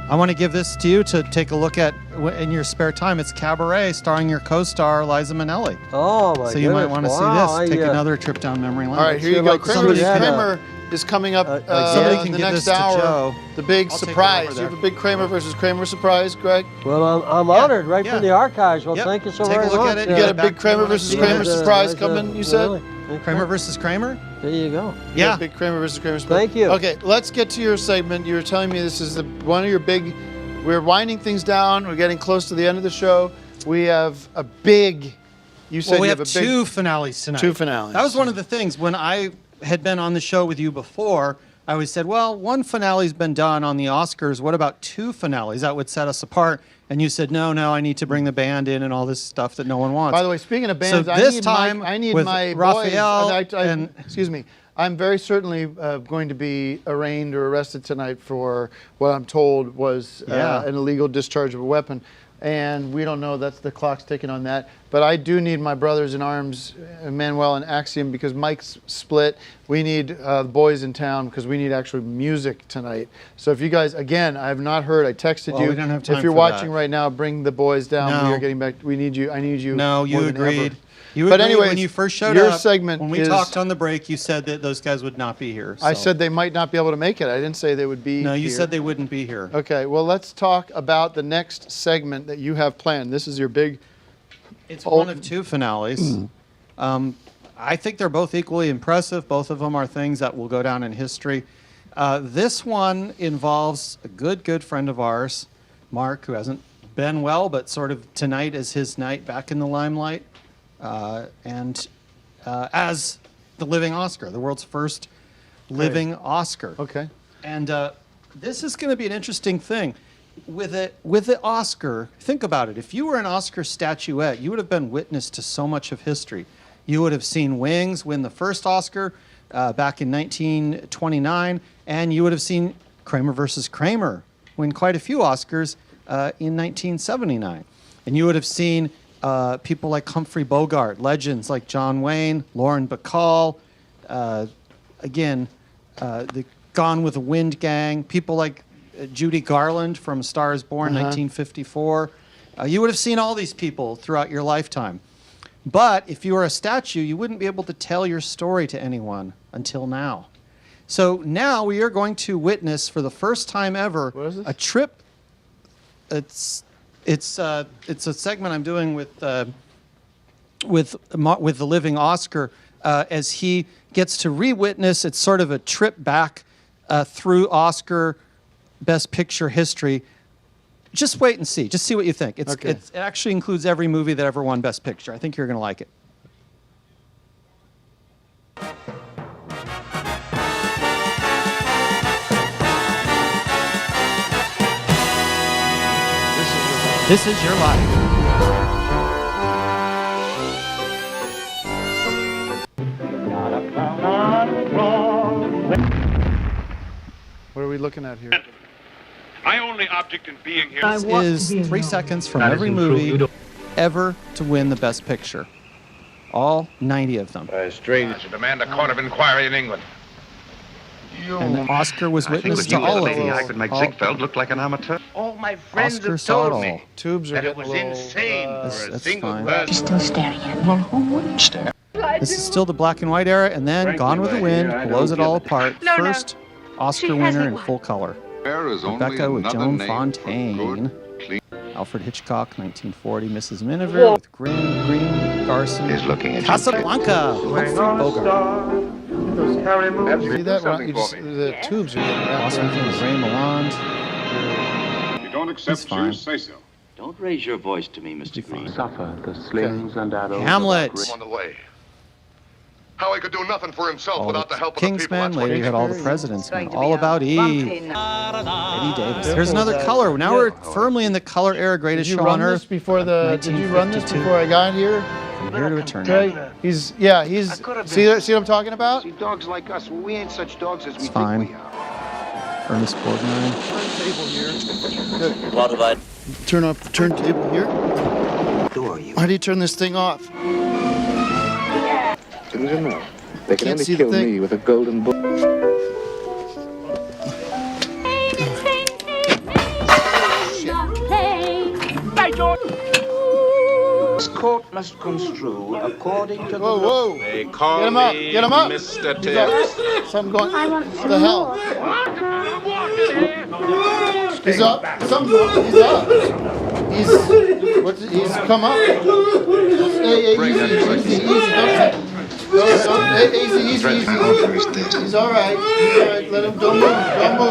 I want to give this to you to take a look at in your spare time. It's Cabaret, starring your co-star Liza Minnelli. Oh my So you might goodness. want to Wow, see this. Take I, another trip down memory lane. All right, here you go. Kramer is coming up somebody can the give next this to hour. Joe. The big I'll take it surprise. over You there. have a big Kramer versus Kramer surprise, Greg? Well, I'm honored right from the archives. Well, Yep. thank you so Take a very look much. at it. You got a big Kramer versus Kramer Liza- surprise Liza coming, you said? Minnelli. Kramer versus Kramer? There you go. You got a big Kramer versus Kramer surprise. Thank you. Okay, let's get to your segment. You were telling me this is one of your big... We're winding things down. We're getting close to the end of the show. We have a big... You said Well, we you have a big... two finales tonight. Two finales. That was one of the things when I had been on the show with you before. I always said, well, one finale's been done on the Oscars. What about two finales? That would set us apart. And you said, no, I need to bring the band in and all this stuff that no one wants. By the way, speaking of bands, so I this need time my, I need with my Raphael boys. and Excuse me. I'm very certainly going to be arraigned or arrested tonight for what I'm told was an illegal discharge of a weapon. and we don't know. That's the clock's ticking on that. But I do need my brothers in arms, Manuel and Axiom, because Mike's split. We need the boys in town because we need actual music tonight. So if you guys, again, I have not heard. I texted you. We don't have time if you're for watching that. right now, bring the boys down. No. We are getting back. We need you. I need you. No, you more than ever. agreed. You But agreed anyways, when you first showed your up. segment when we is- talked on the break, you said that those guys would not be here. I so. said they might not be able to make it. I didn't say they would be No, you here. said they wouldn't be here. Okay, well, let's talk about the next segment that you have planned. This is your big... It's one of two finales. I think they're both equally impressive. Both of them are things that will go down in history. This one involves a good friend of ours, Mark, who hasn't been well, but sort of tonight is his night back in the limelight. And as the living Oscar, the world's first living Oscar. Okay. And this is going to be an interesting thing. With the Oscar, think about it. If you were an Oscar statuette, you would have been witness to so much of history. You would have seen Wings win the first Oscar back in 1929, and you would have seen Kramer versus Kramer win quite a few Oscars in 1979. And you would have seen people like Humphrey Bogart, legends like John Wayne, Lauren Bacall, again, the Gone with the Wind gang, people like Judy Garland from Star is Born, 1954. You would have seen all these people throughout your lifetime. But if you were a statue, you wouldn't be able to tell your story to anyone until now. So now we are going to witness for the first time ever a trip. It's a segment I'm doing with the living Oscar as he gets to re-witness. It's sort of a trip back through Oscar Best Picture history. Just wait and see. Just see what you think. It actually includes every movie that ever won Best Picture. I think you're going to like it. This is your life. What are we looking at here? My only object in being here This is 3 seconds from every movie ever to win the Best Picture. All 90 of them. strange to demand a court of inquiry in England. And the Oscar was witness to all of them. I could make Ziegfeld look like an amateur. All my friends Oscar have saw it told all. me Tubes are that it getting was a little... insane for a That's single fine. person. Still staring at me. Well, who wouldn't stare? This is still the black and white era, and then Frankly, Gone with the my Wind dear, I blows don't it all give a- apart. No, no. First Oscar She winner hasn't in won. full color. There is only Rebecca with another Joan name Fontaine. for good, clean. Alfred Hitchcock, 1940. Mrs. Miniver with Green Garson. Is looking at you, Casablanca. Humphrey Bogart. See that? Ron? You just, the tubes are getting wrapped Oscar around. with Ray Milland. You don't He's fine. say so. Don't raise your voice to me, Mr. Green. Suffer the slings and arrows. Hamlet. On the way. How he could do nothing for himself All without the the help of the people. Kingsman. That's what Later he you had all the presidents. All about Eve. Eddie Davis. Here's another color. Now we're firmly in the color era. Did Greatest you show run on this earth. before the? Did you run this 1952. before I got here? From here to eternity. Okay. He's see what I'm talking about? See, dogs like us, we ain't such dogs as we It's fine. think we are. Ernest Borgnine. Turntable here. Turn off the turntable here. How do you turn this thing off? Didn't you know? They can Can't only see the kill thing. me with a golden bull. This court must construe according to Whoa, the whoa! They Get call him up! me Get him up! Mr. He's Tips. up. Something going. What the hell? He's up. Something. He's up. He's come up. Hey, easy. Easy. He's all right. Let him. Don't move.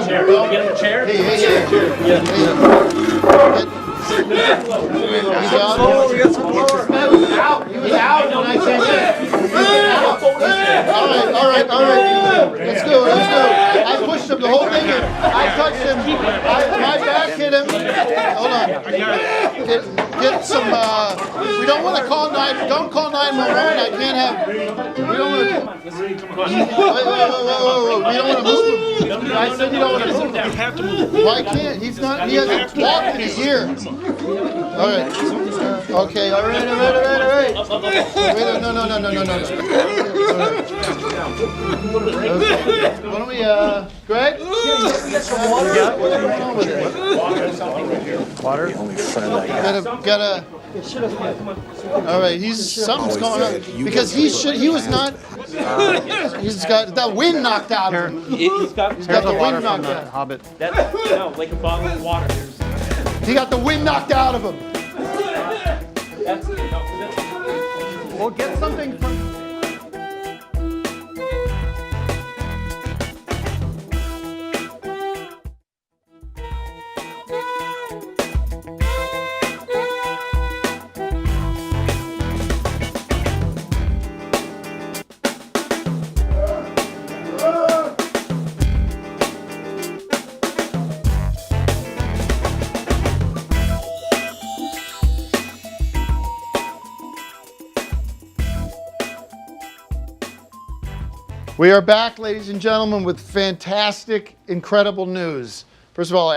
Get him a chair. Hey. He's out. He was out when I came in. All right. Let's go. I pushed him the whole thing. I touched him. My back hit him. Hold on. Get some. We don't want to call 911. don't call 911. I can't have. We don't want to. Wait. We don't want to move him. I said you don't want to move him. You have to move him. Why can't? He's not. He hasn't walked in a year. All right. Okay. All right. Wait. No. Okay. Why don't we, Greg? Get some water. What's going on with it? Water. Gotta. All right. Something's going on because he was not. He's got that wind knocked out of him. He's got the wind knocked out. Hobbit. No, like a bottle of water. He got the wind knocked out of him. We'll get something from. We are back, ladies and gentlemen, with fantastic, incredible news. First of all,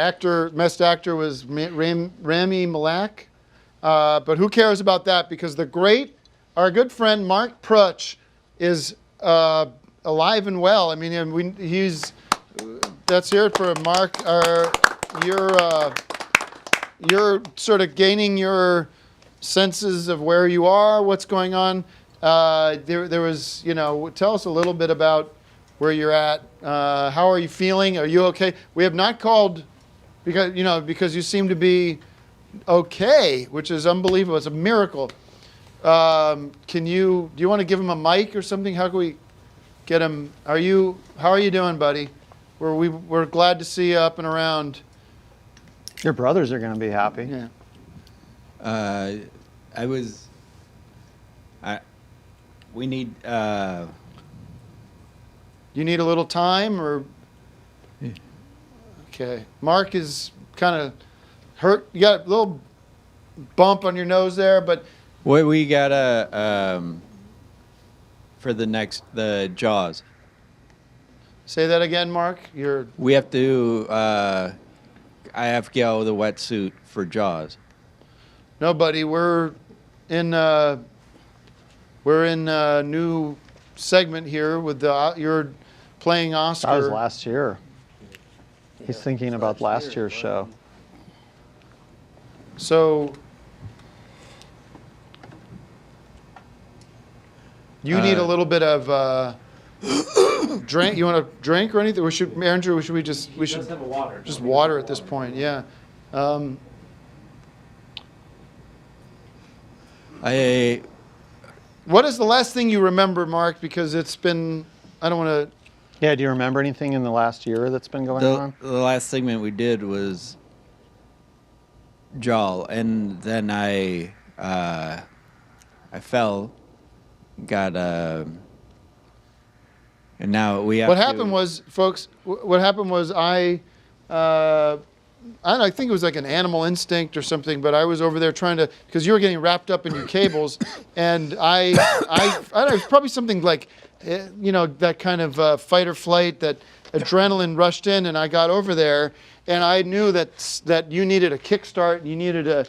best actor was Rami Malek, but who cares about that? Because our good friend Mark Pruch is alive and well. I mean, that's it for Mark. You're sort of gaining your senses of where you are, what's going on. There was, tell us a little bit about where you're at. How are you feeling? Are you okay? We have not called because you seem to be okay, which is unbelievable. It's a miracle. Do you want to give him a mic or something? How can we get him? How are you doing, buddy? We're glad to see you up and around. Your brothers are going to be happy. Yeah. We need. You need a little time, or? Okay. Mark is kind of hurt. You got a little bump on your nose there, but. We gotta for the Jaws. Say that again, Mark. We have to. I have to get out of the wetsuit for Jaws. No, buddy. We're in a new segment here with you're playing Oscar. That was last year. He's thinking about last year's show. So you need a little bit of drink. You want to drink or anything? Andrew, we should just have water. Just water at this point. Yeah. What is the last thing you remember, Mark? Because it's been, I don't want to. Yeah, do you remember anything in the last year that's been going on? The last segment we did was Jaws, and then I fell, and now we have What happened was, folks, I think it was like an animal instinct or something, but I was over there trying to, because you were getting wrapped up in your cables, and I don't know, it's probably something like, that kind of fight or flight, that adrenaline rushed in, and I got over there, and I knew that you needed a kickstart, you needed to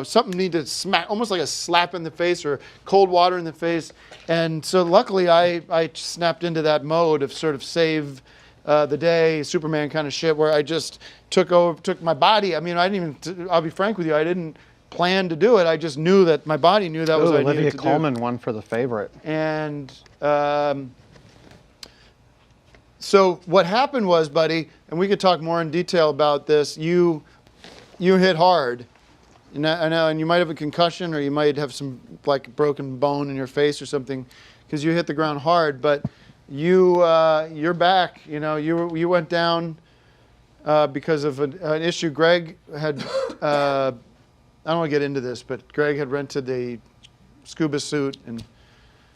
something needed to smack, almost like a slap in the face or cold water in the face, and so luckily I snapped into that mode of sort of save the day, Superman kind of shit, where I just took my body. I mean, I'll be frank with you, I didn't plan to do it. I just knew that my body knew that was what I needed to do. Olivia Colman won for The Favorite. And so what happened was, buddy, and we could talk more in detail about this, you hit hard. I know, and you might have a concussion, or you might have some like broken bone in your face or something, because you hit the ground hard, but you're back. You went down because of an issue. Greg had, I don't want to get into this, but Greg had rented a scuba suit, and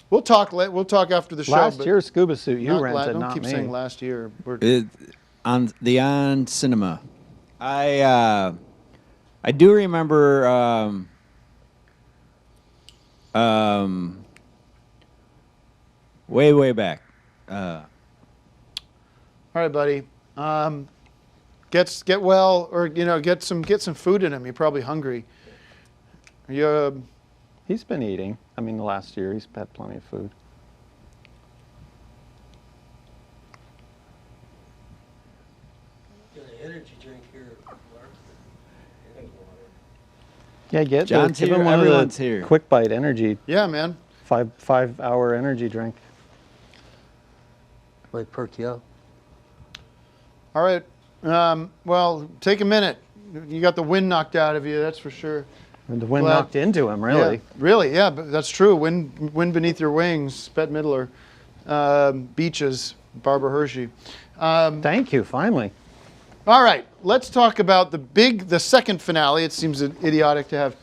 we'll talk after the show. Last year's scuba suit you rented, don't not keep me. saying last year. On Cinema. I do remember Way back. All right, buddy. Get well, or get some food in him. You're probably hungry. Are you? He's been eating. I mean, the last year he's had plenty of food. Energy drink here. Yeah, John's give here, him one everyone's of the here. Quick Bite energy. Yeah, man. 5-hour energy drink. Might perk you up. All right. Well, take a minute. You got the wind knocked out of you, that's for sure. And the wind knocked into him, really. Yeah, really, yeah, but that's true. Wind beneath your wings, Bette Midler. Beaches, Barbara Hershey. Thank you, finally. All right, let's talk about the second finale. It seems idiotic to have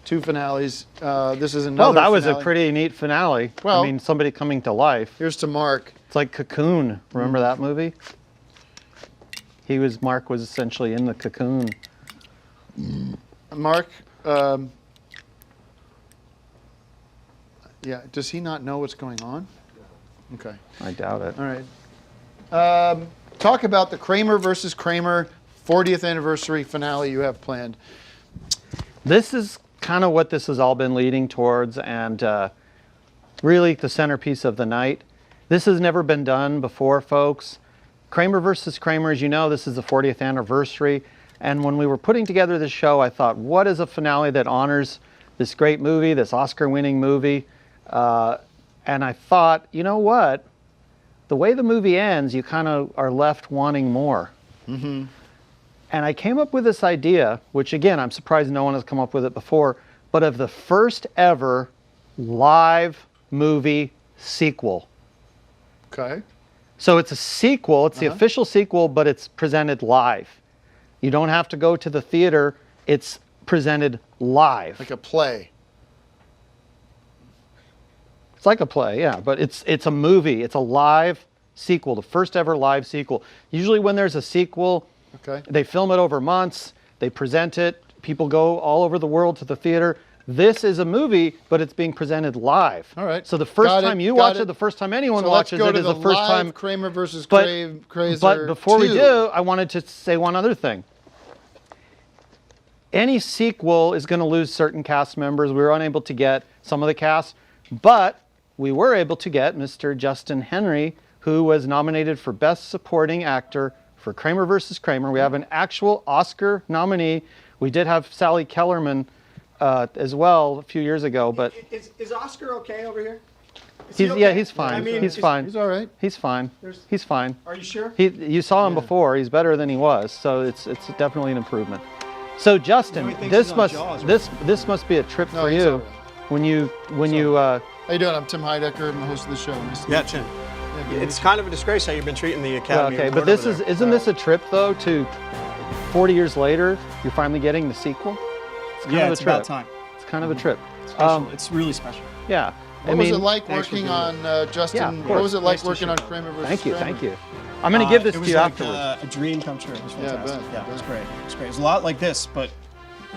two finales. This is another Well, that was finale. a pretty neat finale. Well, I mean, somebody coming to life. Here's to Mark. It's like Cocoon. Remember that movie? Mark was essentially in the cocoon. Mark, yeah, does he not know what's going on? Okay. I doubt it. All right. Talk about the Kramer versus Kramer 40th anniversary finale you have planned. This is kind of what this has all been leading towards, and really the centerpiece of the night. This has never been done before, folks. Kramer versus Kramer, as you know, this is the 40th anniversary. And when we were putting together this show, I thought, what is a finale that honors this great movie, this Oscar-winning movie? And I thought, you know what? The way the movie ends, you kind of are left wanting more. Mm-hmm. And I came up with this idea, which again, I'm surprised no one has come up with it before, but of the first ever live movie sequel. Okay. So it's a sequel, it's the official sequel, but it's presented live. You don't have to go to the theater, it's presented live. Like a play. It's like a play, yeah, but it's a movie. It's a live sequel, the first ever live sequel. Usually when there's a sequel, they film it over months, they present it, people go all over the world to the theater. This is a movie, but it's being presented live. All right. So the first time you watch it, the first time anyone watches it is the first time. Kramer versus But before we do, I wanted to say one other thing. Any sequel is going to lose certain cast members. We were unable to get some of the cast, but we were able to get Mr. Justin Henry, who was nominated for Best Supporting Actor for Kramer versus Kramer. We have an actual Oscar nominee. We did have Sally Kellerman as well a few years ago, but Is Oscar okay over here? he's fine. I mean, he's fine. He's all right. He's fine. He's fine. Are you sure? You saw him before. He's better than he was, so it's definitely an improvement. So Justin, this must be a trip for he's you all right. when you How you doing? I'm Tim Heidecker. I'm the host of the show. Nice to meet you. Tim. It's kind of a disgrace how you've been treating the Academy. Okay, Award but this over is there. isn't this a trip though to 40 years later? You're finally getting the sequel. It's kind of it's a trip. about time. It's kind of a trip. Special. It's really special. Yeah. What was it like working on Justin? Yeah, of what was course. it like Nice to working meet on you. Kramer versus Thank you. Kramer? Thank you. I'm going to give this it to was you like afterwards. a dream come true. It was fantastic. bet, It was great. It was great. It was a lot like this, but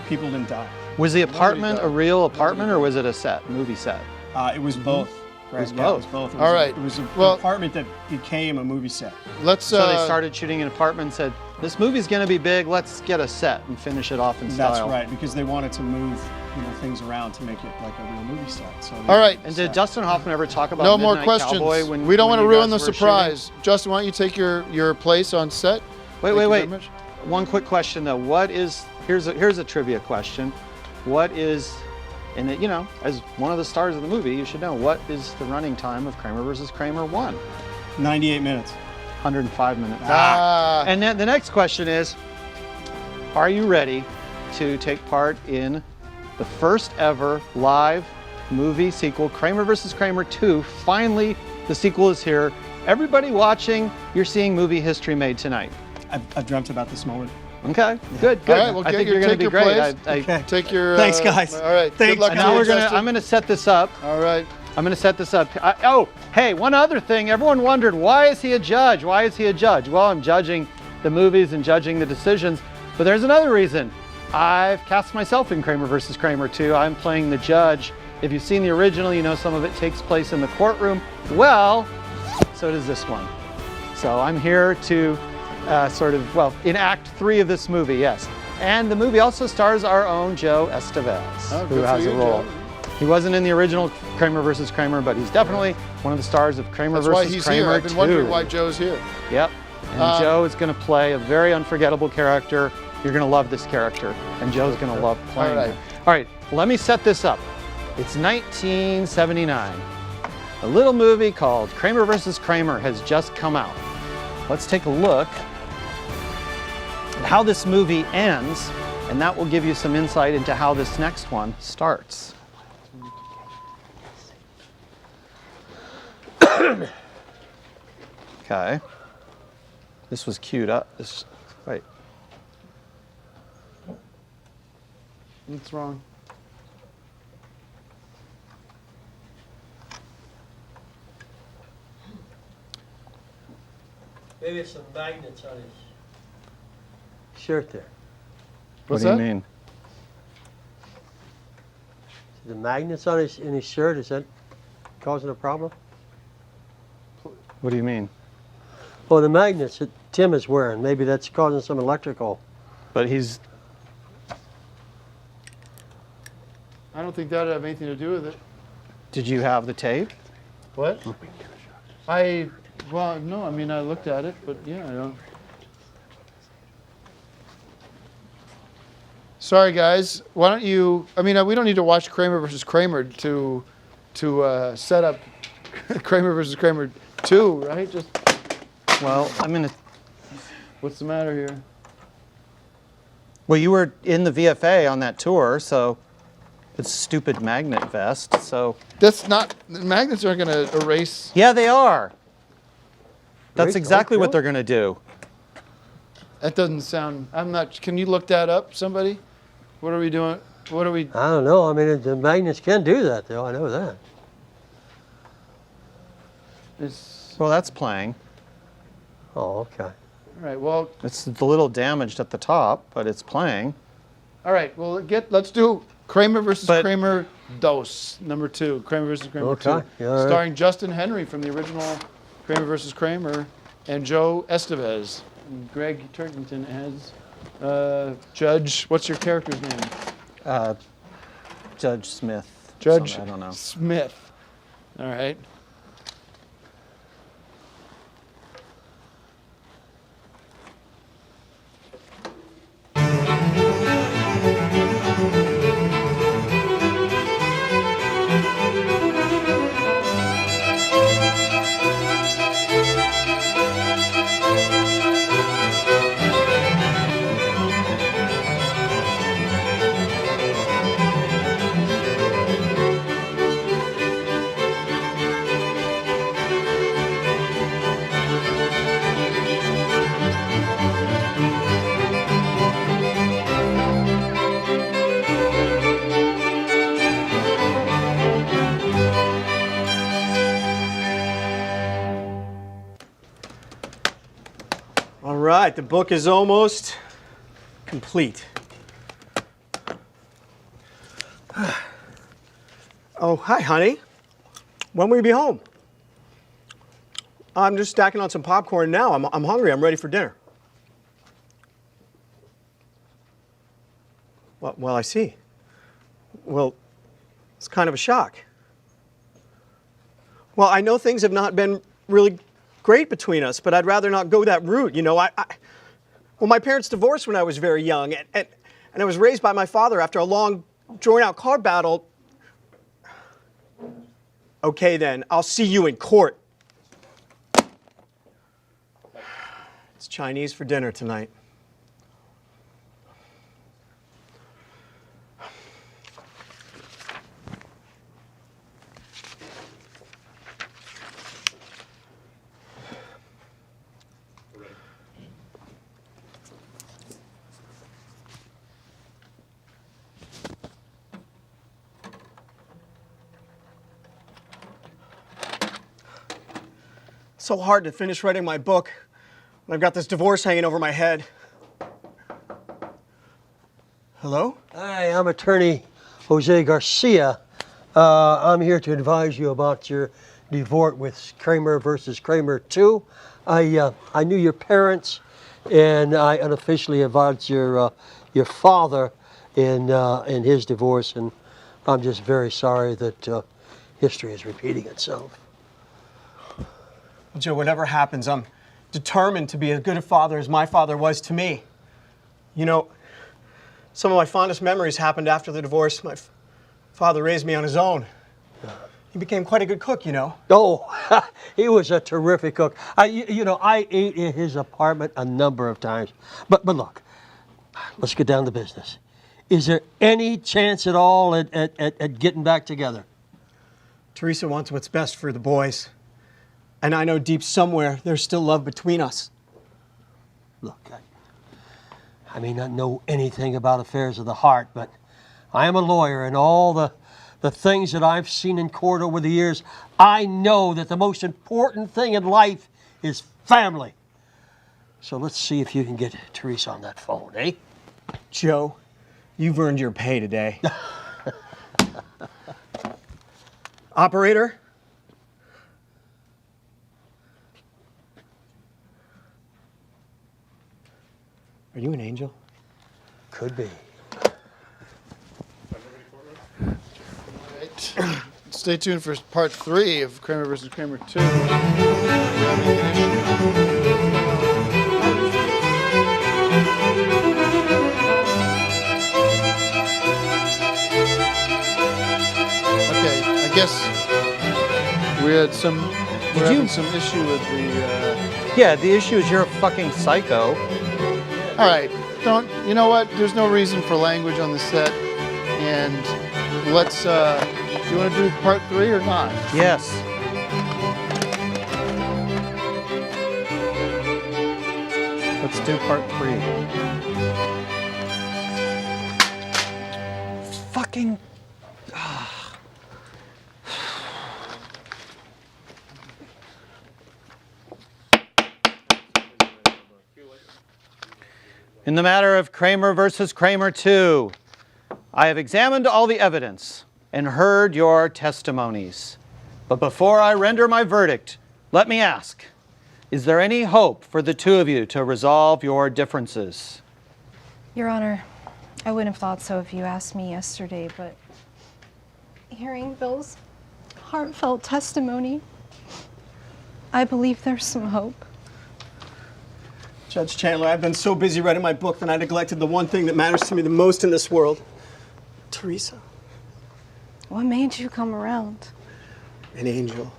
people didn't die. Was the apartment died. a real apartment or was it a set, movie set? It was both. It was Yeah, both. It was both. It All was right. It was an Well- apartment that became a movie set. Let's. So they started shooting an apartment and said, this movie's going to be big, let's get a set and finish it off in style. That's right, because they wanted to move things around to make it like a real movie set. So All right. And did Dustin Hoffman ever talk about No more Midnight questions. Cowboy when We don't when want to you ruin the guys were surprise. Justin, why don't you take your place on set? Wait, Thank you wait. very much. One quick question though. Here's a trivia question. What is, and it, as one of the stars of the movie, you should know, what is the running time of Kramer versus Kramer 1? 98 minutes. 105 minutes. Ah. And then the next question is, are you ready to take part in the first ever live movie sequel, Kramer versus Kramer 2? Finally, the sequel is here. Everybody watching, you're seeing movie history made tonight. I've dreamt about this moment. Okay, good. All right, well, I think you're going to be great. Take your. Thanks, guys. All right. Thanks. Good luck And to now you, Justin. I'm going to set this up. All right. I'm going to set this up. Hey, one other thing. Everyone wondered, why is he a judge? Why is he a judge? Well, I'm judging the movies and judging the decisions, but there's another reason. I've cast myself in Kramer versus Kramer 2. I'm playing the judge If you've seen the original, you know some of it takes place in the courtroom. Well, so does this one. So I'm here to in Act 3 of this movie, yes. And the movie also stars our own Joe Estevez, who has a role. He wasn't in the original Kramer versus Kramer, but he's definitely one of the stars of Kramer That's why versus he's Kramer here. I've been 2. wondering why Joe's here. Yep. And Joe is going to play a very unforgettable character. You're going to love this character, and Joe's going to love playing him. All right, let me set this up. It's 1979. A little movie called Kramer versus Kramer has just come out. Let's take a look at how this movie ends, and that will give you some insight into how this next one starts. Okay. This was queued up. Wait. What's wrong? Maybe it's some magnets on his shirt there. What's what do that? you mean? The magnets on in his shirt, is that causing a problem? What do you mean? Well, the magnets that Tim is wearing, maybe that's causing some electrical. But he's... I don't think that would have anything to do with it. Did you have the tape? What? Well, no, I mean, I looked at it, but yeah, I don't. Sorry, guys. Why don't you, we don't need to watch Kramer versus Kramer to set up Kramer versus Kramer 2, right? Just. Well, What's the matter here? Well, you were in the VFA on that tour, so it's stupid magnet vest, so. That's not, the magnets aren't going to erase. Yeah, they are. That's exactly what they're going to do. That doesn't sound, can you look that up, somebody? What are we doing? What are we? I don't know. I mean, the magnets can do that, though. I know that. Well, that's playing. Oh, okay. All right, well. It's a little damaged at the top, but it's playing. All right, well, let's do Kramer versus Kramer Dos, number 2. Kramer versus Kramer 2. Yeah, all right. Starring Justin Henry from the original Kramer versus Kramer and Joe Estevez. And Greg Turkington as Judge, what's your character's name? Judge Smith. Judge I don't know. Smith. All right. All right, the book is almost complete. Oh, hi, honey. When will you be home? I'm just stacking on some popcorn now. I'm hungry. I'm ready for dinner. Well, I see. Well, it's kind of a shock. Well, I know things have not been really great between us, but I'd rather not go that route. You know, well, my parents divorced when I was very young, and I was raised by my father after a long, drawn-out car battle. Okay, then, I'll see you in court. It's Chinese for dinner tonight. So hard to finish writing my book when I've got this divorce hanging over my head. Hello? Hi, I'm attorney Jose Garcia. I'm here to advise you about your divorce with Kramer versus Kramer 2. I knew your parents, and I unofficially advised your father in his divorce, and I'm just very sorry that history is repeating itself. Well, Joe, whatever happens, I'm determined to be as good a father as my father was to me. You know, some of my fondest memories happened after the divorce. My father raised me on his own. He became quite a good cook, you know. Oh, he was a terrific cook. I ate in his apartment a number of times. But look, let's get down to business. Is there any chance at all at getting back together? Teresa wants what's best for the boys. And I know deep somewhere there's still love between us. Look, I may not know anything about affairs of the heart, but I am a lawyer, and all the things that I've seen in court over the years, I know that the most important thing in life is family. So let's see if you can get Teresa on that phone, eh? Joe, you've earned your pay today. Operator? Are you an angel? Could be. Stay tuned for part 3 of Kramer versus Kramer 2. I guess we had we're having some issue with the. Yeah, the issue is you're a fucking psycho. All right, you know what? There's no reason for language on the set, and let's. You want to do part 3 or not? Yes. Let's do part 3. Fucking. In the matter of Kramer versus Kramer 2, I have examined all the evidence and heard your testimonies. But before I render my verdict, let me ask, is there any hope for the two of you to resolve your differences? Your Honor, I wouldn't have thought so if you asked me yesterday, but hearing Bill's heartfelt testimony, I believe there's some hope. Judge Chandler, I've been so busy writing my book that I neglected the one thing that matters to me the most in this world. Teresa. What made you come around? An angel.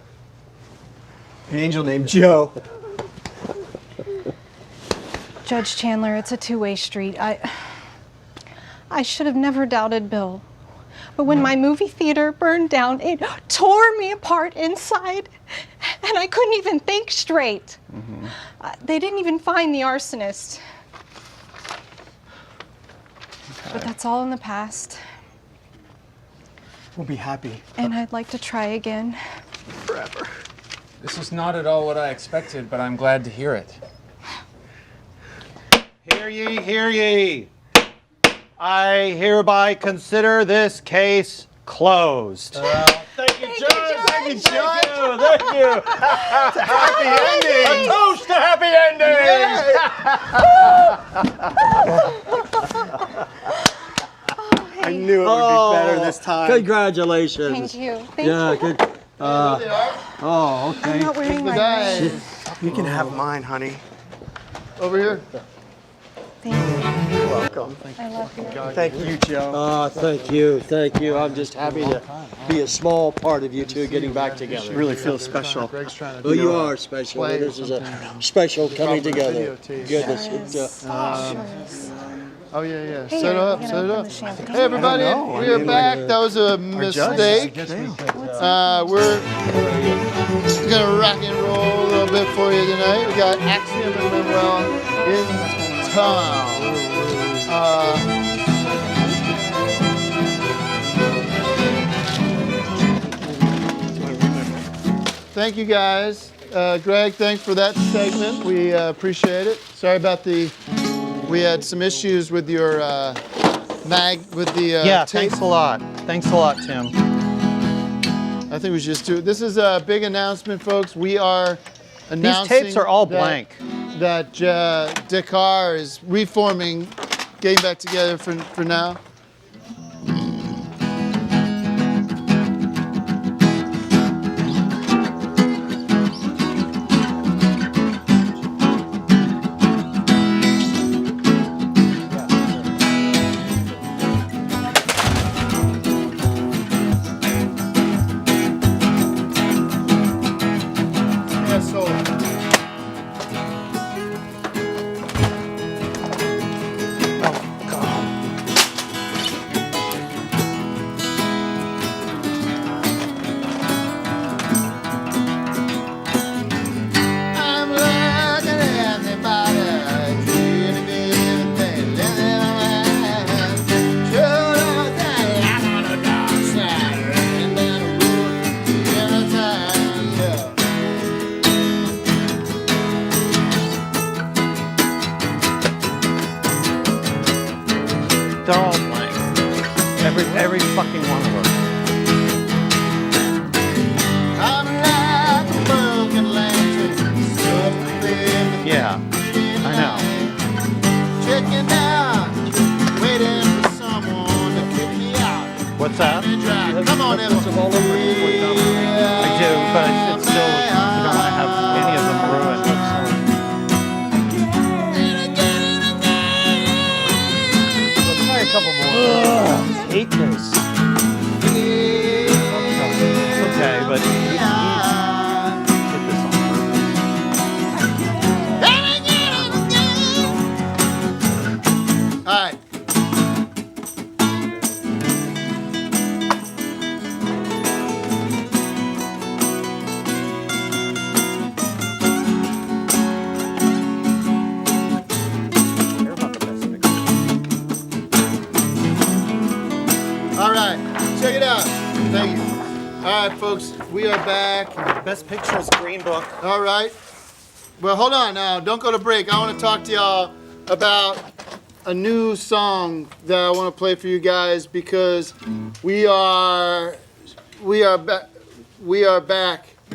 An angel named Joe. Judge Chandler, it's a two-way street. I should have never doubted Bill. But when my movie theater burned down, it tore me apart inside, and I couldn't even think straight. Mm-hmm. They didn't even find the arsonist. Okay. But that's all in the past. We'll be happy. And I'd like to try again. Forever. This is not at all what I expected, but I'm glad to hear it. Hear ye, hear ye. I hereby consider this case closed. Thank you, Judge. Thank you, Judge. Thank you. It's a happy ending. A toast to happy endings. I knew it would be better this time. Congratulations. Thank you. Thank you. Good. Oh, okay. I'm not wearing my ring. You can have mine, honey. Over here. Thank you. You're welcome. I love you. Thank you, Joe. Thank you. I'm just happy to be a small part of you two getting back together. It really feels special. Greg's trying to Well, you are special. This is a special coming together. Goodness. Oh, yeah. Hey, set it up. Hey, everybody. We are back. That was a mistake. We're going to rock and roll a little bit for you tonight. We got Axiom and Manuel in town. Thank you, guys. Greg, thanks for that segment. We appreciate it. Sorry about we had some issues with your yeah, tape. thanks a lot. Thanks a lot, Tim. I think we should just do it. This is a big announcement, folks. We are announcing tapes are all blank. That Dakar is reforming, getting back together for now. They're all blank. Every fucking one of them. Yeah, I know. Checking out, waiting for someone to kick me out. What's that? Come on, Emma. I do, but it's still, you don't want to have any of them ruined. Let's try a couple more. I hate this. It's okay, but he's hit this on purpose. All right. All right, check it out. Thank you. All right, folks, we are back. Best Picture is Green Book. All right. Well, hold on now. Don't go to break. I want to talk to y'all about a new song that I want to play for you guys because we are back.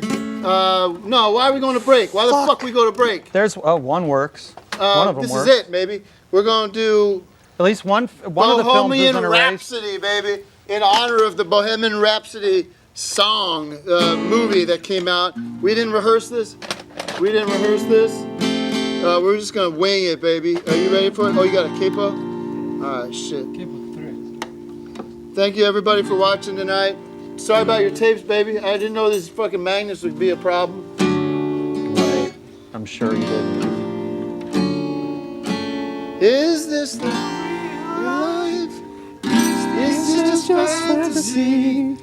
No, why are we going to break? Why the fuck we go to break? There's one works. One of them this works. is it, baby. We're going to do at least one of the films is in a race. Rhapsody, baby, in honor of the Bohemian Rhapsody song movie that came out. We didn't rehearse this. We're just gonna wing it, baby. Are you ready for it? Oh, you got a capo? All right, shit. Capo 3. Thank you, everybody, for watching tonight. Sorry about your tapes, baby. I didn't know these fucking magnets would be a problem. Right. I'm sure you didn't. Is this the real life? Is this just fantasy?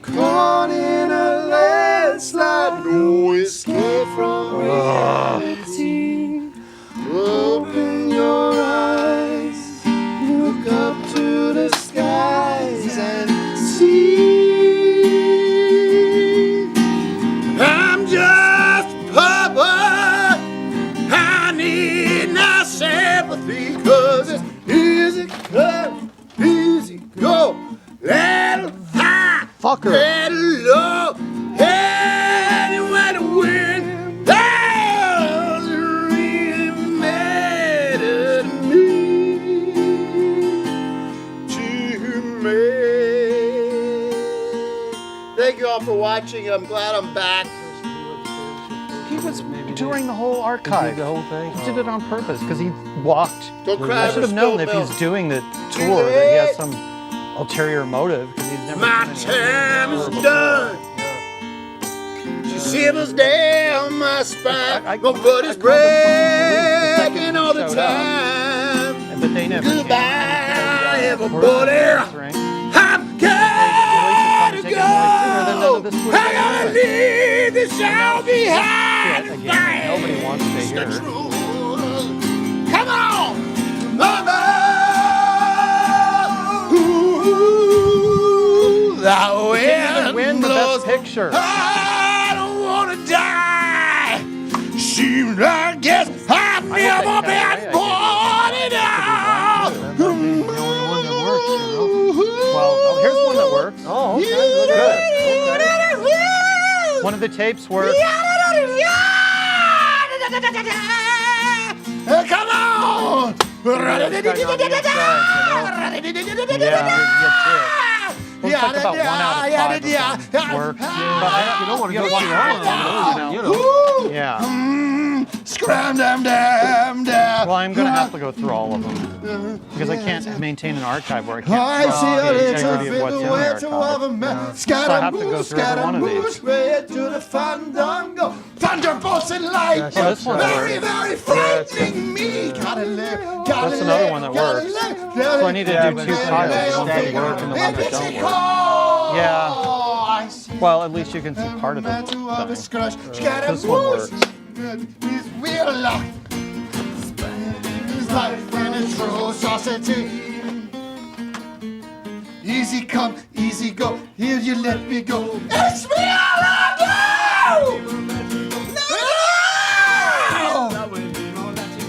Caught in a landslide, no escape from reality. Open your eyes, look up to the skies and see. I'm just a puppet. I need no sympathy, 'cause it's easy come, easy go. Little high, fucker. Little low, anywhere the wind doesn't really matter to me. Thank you all for watching. I'm glad I'm back. He was touring the whole archive. The whole thing. He did it on purpose because he walked. Don't cry I should have known that if he's doing the tour that he has some ulterior motive because he's never. My time is done. She shivers down my spine. My body's breaking all the time. But they never. Goodbye, everybody. I've got to go. I gotta leave this all behind. Nobody wants to hear. Come on, mama. The wind win the blows. Best Picture. I don't want to die. Seems I guess I've never been born enough. Well, here's one that works. Oh, okay. Good. One of the tapes where. Come on! Well, it's like about 1 out of 5 work. But you don't want to go too long. Yeah. Scram dam dam dam. Well, I'm going to have to go through all of them because I can't maintain an archive where I can't I trust see the a integrity of what's in the archive. So I have to go through every one of these. To the fandango. Thunderbolts and lightning. Yeah, this one very, works. very frightening me. Gotta live. That's another one that works. So I need to do 2 files, the ones that work and the ones that don't work. Yeah. Well, at least you can see part of it. This one works. His wheel lock. His life and his true society. Easy come, easy go. Here you let me go. It's me all I do! No!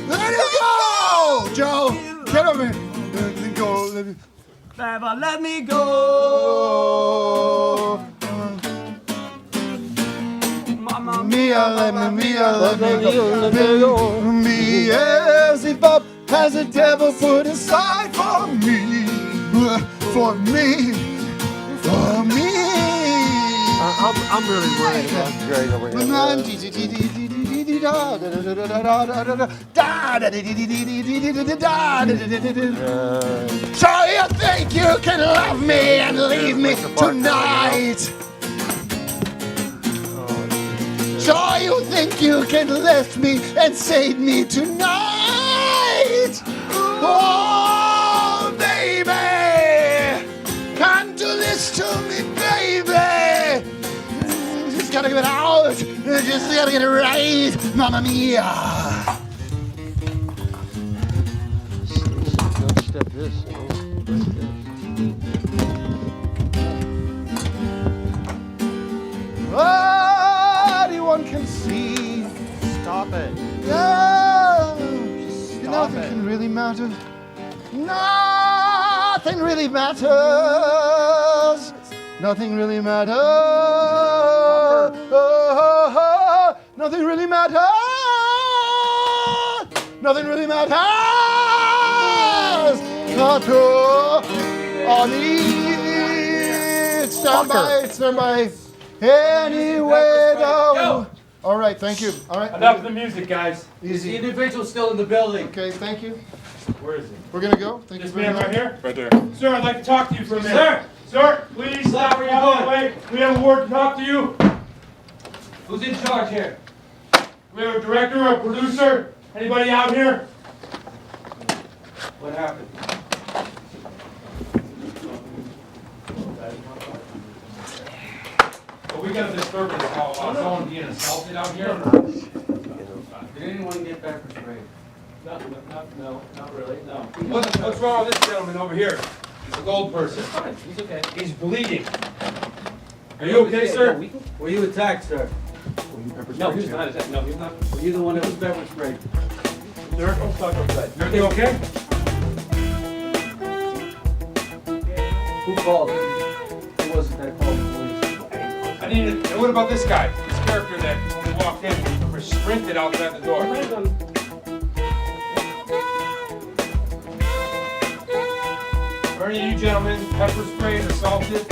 Let it go! Joe, get over here. Let me go. Never let me go. Mamma mia, let me go. Me as if up has a devil put aside for me. For me. For me. I'm really worried about Greg over here. So you think you can love me and leave me tonight? So you think you can lift me and save me tonight? Oh, baby, can't do this to me, baby. Just gotta get it out. Just gotta get it right, Mamma Mia. Don't step this. Anyone can see. Stop it. Yeah. Stop Nothing it. can really matter. Nothing really matters. Nothing really matters. Nothing really matters. Nothing really matters. Not on each. Stand by. Stand by. Anyway, though. All right, thank you. All right. Enough of the music, guys. Easy. The individual's still in the building. Okay, thank you. Where is he? We're gonna go. Thank This you very man much. right here? Right there. Sir, I'd like to talk to you for a minute. Sir, please stop where you're going. We have a word to talk to you. Who's in charge here? We have a director or a producer? Anybody out here? What happened? Well, we got a disturbance call about someone being assaulted out here. Did anyone get pepper sprayed? No, not really, no. What's wrong with this gentleman over here? He's a gold person. He's okay. He's bleeding. Are you okay, sir? Were you attacked, sir? No, he was not attacked. No, he was not. Were you the one that was pepper sprayed? Sir, everything okay? Who called? Who was it that called the police? I need to, and what about this guy? This character that when we walked in, we sprinted outside the door. Are any of you gentlemen pepper sprayed or assaulted?